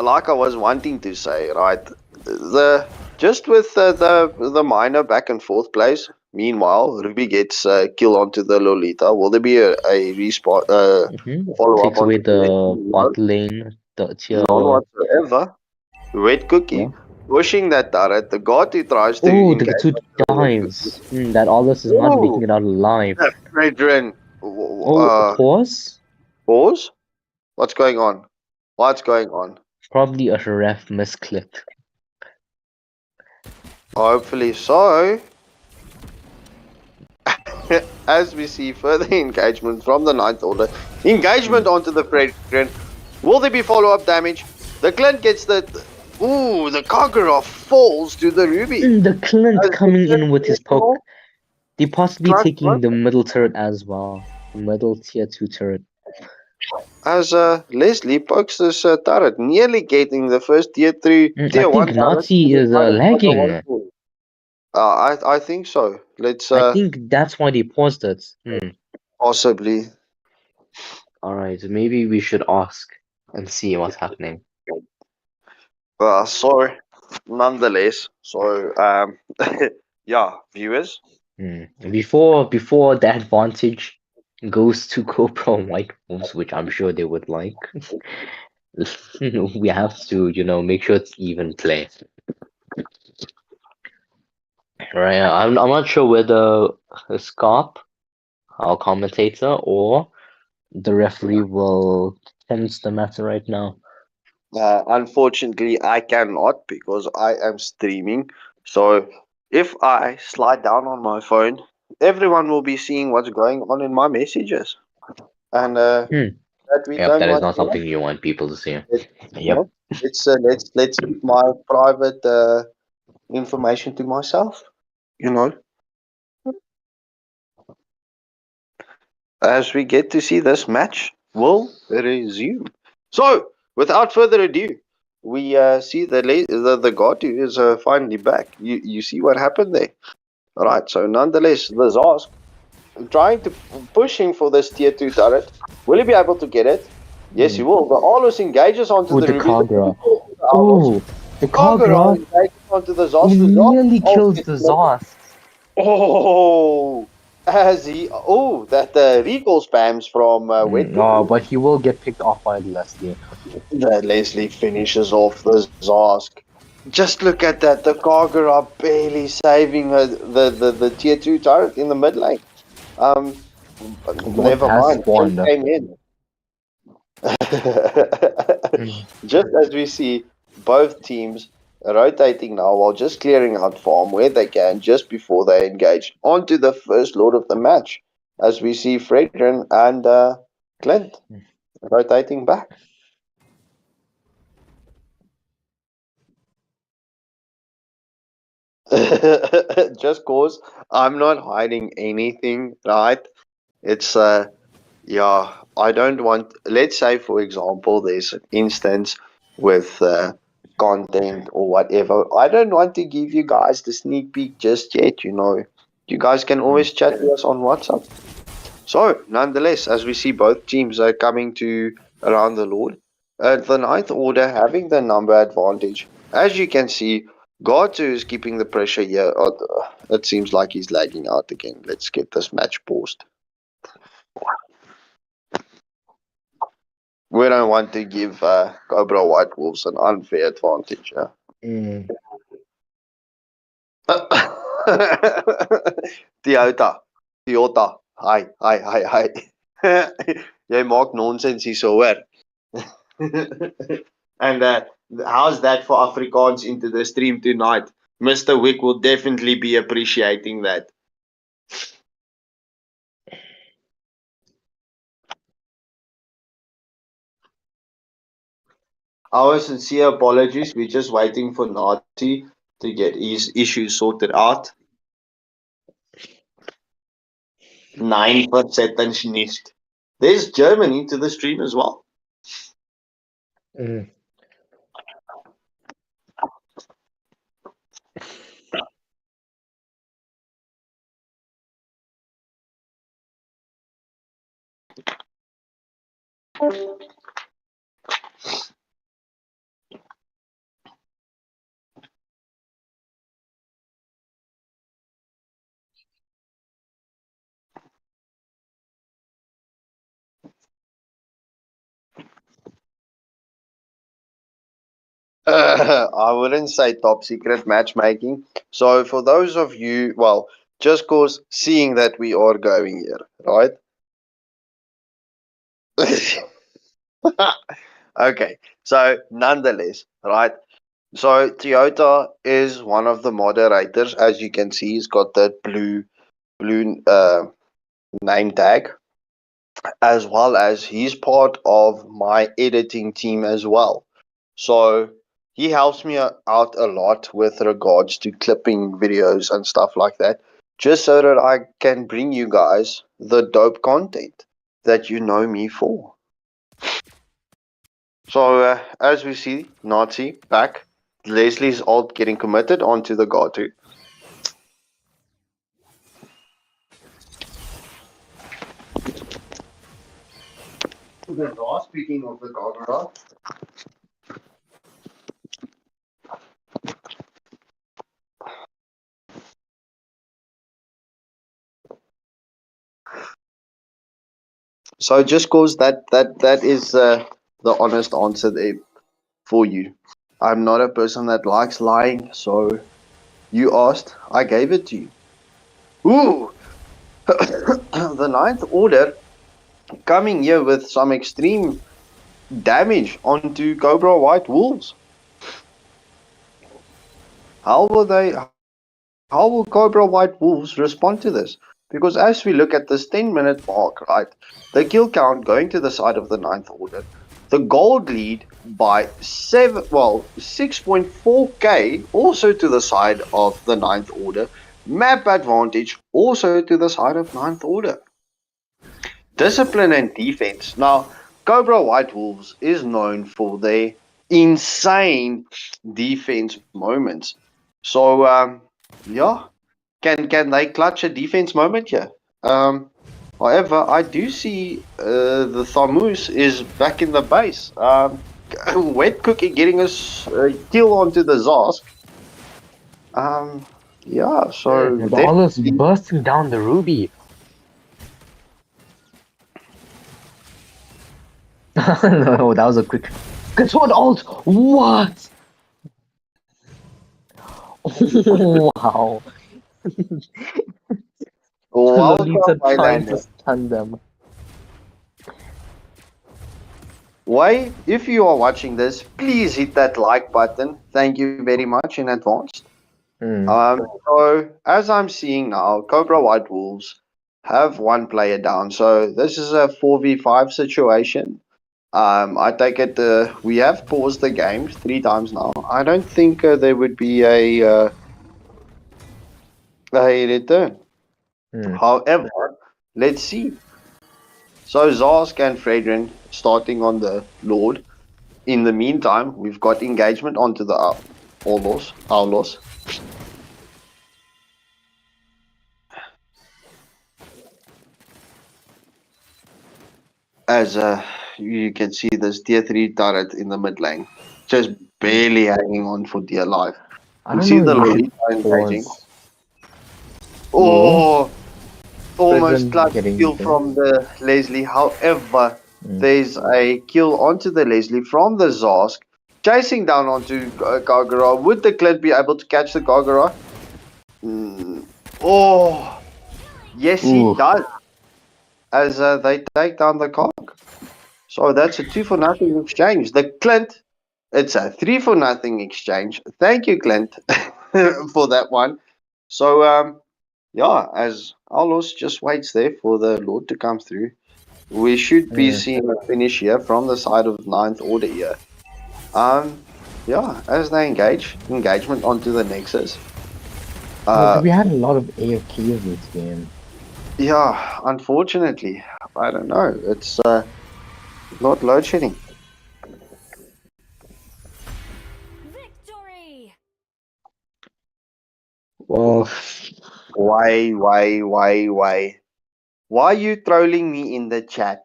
like I was wanting to say, right, the just with the minor back and forth plays. Meanwhile, Ruby gets kill onto the Lolita. Will there be a respawn follow up Takes away onto the the bot lane, the tier. none whatsoever. Red Cookie Yeah. pushing that turret. The god who tries to Oh, the engage. two dives. That Aldous is not making Ooh, it out alive. Fredrin. Oh, pause? Pause. What's going on? What's going on? Probably a ref misclick. Hopefully so. As we see further engagement from the Ninth Order. Engagement onto the Fredrin. Will there be follow-up damage? The Clint gets the... Ooh, the Karkaroff falls to the Ruby. The Clint As the coming in Clint with his poke. They possibly Trust taking the middle turret as well. The middle tier 2 turret. as Leslie pokes this turret, nearly getting the first tier 3, I tier 1 think turret. Nazi is lagging. I think so. Let's I think that's why they paused it. possibly. Alright, maybe we should ask and see what's happening. So nonetheless, so yeah, viewers. Before the advantage goes to Cobra White Wolves, which I'm sure they would like, we have to, make sure it's even play. Right, I'm not sure whether Scarp, our commentator, or the referee will tense the matter right now. Unfortunately, I cannot because I am streaming. So if I slide down on my phone, everyone will be seeing what's going on in my messages, and that we Yep, don't that is want. not something you want people to see. Yep. No, let's keep my private information to myself. You know, as we get to see this match will resume. So, without further ado, we see the god who is finally back. You see what happened there, all right? So, nonetheless, the Zask trying to pushing for this tier 2 turret. Will he be able to get it? Yes, he will. The Alus engages onto With the the Ruby. Kagra. Oh, the Kagra Kagra. engages onto the He Zask. The Zask nearly kills the Zosk. Oh, that recall spams from Wet Oh, Cookie. but he will get picked off by Leslie. That Leslie finishes off the Zask. Just look at that. The Karger are barely saving the tier 2 turret in the mid lane. What Never has mind. He spawned? came in. Just as we see both teams rotating now while just clearing out farm where they can just before they engage onto the first lord of the match. As we see Fredrin and Clint rotating back. Just cause I'm not hiding anything, right? It's yeah, I don't want. Let's say, for example, there's an instance with content or whatever. I don't want to give you guys the sneak peek just yet. You guys can always chat to us on WhatsApp. So, nonetheless, as we see both teams are coming to around the Lord, the ninth order having the number advantage. As you can see, Gato is keeping the pressure here. It seems like he's lagging out again. Let's get this match paused. We don't want to give Cobra White Wolves an unfair advantage. Yeah? Mm. Toyota. Hi. Jy maak nonsens hier so hoor. And how's that for Afrikaans into the stream tonight? Mr. Wick will definitely be appreciating that. Our sincere apologies. We're just waiting for Nati to get his issues sorted out. 9% nicht. There's Germany to the stream as well. Mm. I wouldn't say top secret matchmaking. So for those of you, well, just cause seeing that we are going here, right? Okay, so nonetheless, right? So Toyota is one of the moderators. As you can see, he's got that blue name tag, as well as he's part of my editing team as well. So he helps me out a lot with regards to clipping videos and stuff like that, just so that I can bring you guys the dope content that you know me for. So as we see, Nazi back, Leslie's alt getting committed onto the Gatu. Speaking of the Gagara, so just cause that is the honest answer there for you. I'm not a person that likes lying, so you asked, I gave it to you. Ooh, the ninth order coming here with some extreme damage onto Cobra White Wolves. How will Cobra White Wolves respond to this? Because as we look at this 10-minute mark, right, the kill count going to the side of the ninth order, the gold lead by 6.4k also to the side of the ninth order, map advantage also to the side of ninth order. Discipline and defense. Now, Cobra White Wolves is known for their insane defense moments. So, yeah, can they clutch a defense moment here? However, I do see the Thamus is back in the base. Wet Cookie getting us kill onto the Zask. Yeah, so Ballers bursting down the Ruby. No, that was a quick. Good sword ult! What? Wow. Lolita trying to stun them. Why, if you are watching this, please hit that like button. Thank you very much in advance. So, as I'm seeing now, Cobra White Wolves have one player down. So, this is a 4v5 situation. I take it we have paused the game 3 times now. I don't think there would be a a return. Hmm. However, let's see. So Zarsk and Fredrin starting on the Lord. In the meantime, we've got engagement onto the Aulos. As you can see, this tier 3 turret in the mid lane, just barely hanging on for dear life. I We don't see know if the you should Lolita engaging. pause. Whoa. Oh, almost Prison clutch getting kill there. from the Leslie. However, Mm. there's a kill onto the Leslie from the Zarsk, chasing down onto Gargara. Would the Clint be able to catch the Gargara? Mm. Oh, yes, he Ooh. does. As they take down the Cog. So that's a 2-for-nothing exchange. The Clint, it's a 3-for-nothing exchange. Thank you, Clint, for that one. So, yeah, as Alos just waits there for the Lord to come through, we should be Mm. seeing a finish here from the side of Ninth Order here. Yeah, as they engagement onto the Nexus. But Uh, we had a lot of AFKs this game. yeah, unfortunately, I don't know. It's not load shedding. Victory! Well, Why? Why are you trolling me in the chat?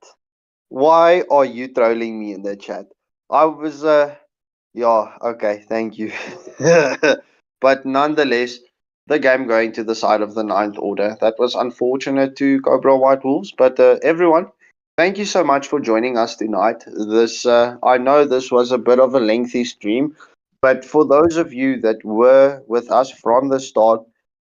Why are you trolling me in the chat? I was yeah, okay, thank you. But nonetheless, the game going to the side of the Ninth Order. That was unfortunate to Cobra White Wolves, but everyone, thank you so much for joining us tonight. This I know this was a bit of a lengthy stream, but for those of you that were with us from the start,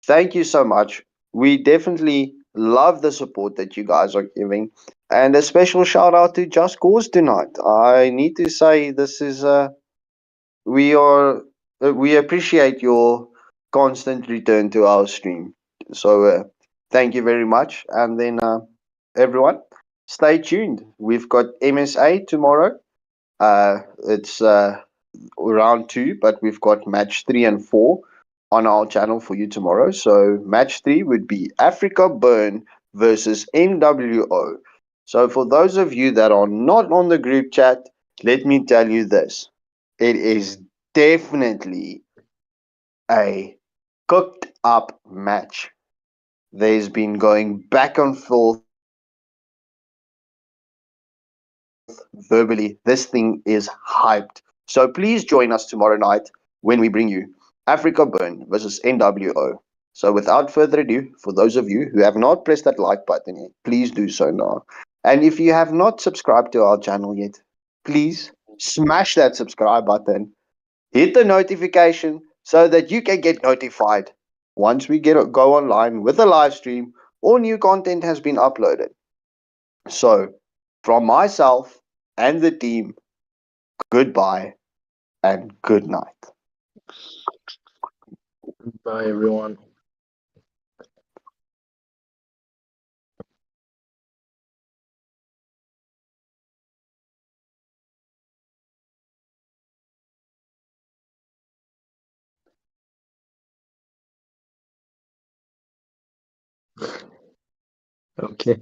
thank you so much. We definitely love the support that you guys are giving. And a special shout out to Just Cause tonight. I need to say this is we are we appreciate your constant return to our stream. So thank you very much. And then everyone, stay tuned. We've got MSA tomorrow. It's round 2, but we've got match 3 and 4 on our channel for you tomorrow. So match 3 would be Africa Burn versus NWO. So for those of you that are not on the group chat, let me tell you this. It is definitely a cooked up match. There's been going back and forth verbally. This thing is hyped. So please join us tomorrow night when we bring you Africa Burn versus NWO. So without further ado, for those of you who have not pressed that like button yet, please do so now. And if you have not subscribed to our channel yet, please smash that subscribe button, hit the notification so that you can get notified once we go online with a live stream or new content has been uploaded. So, from myself and the team, goodbye and good night. bye everyone. Okay.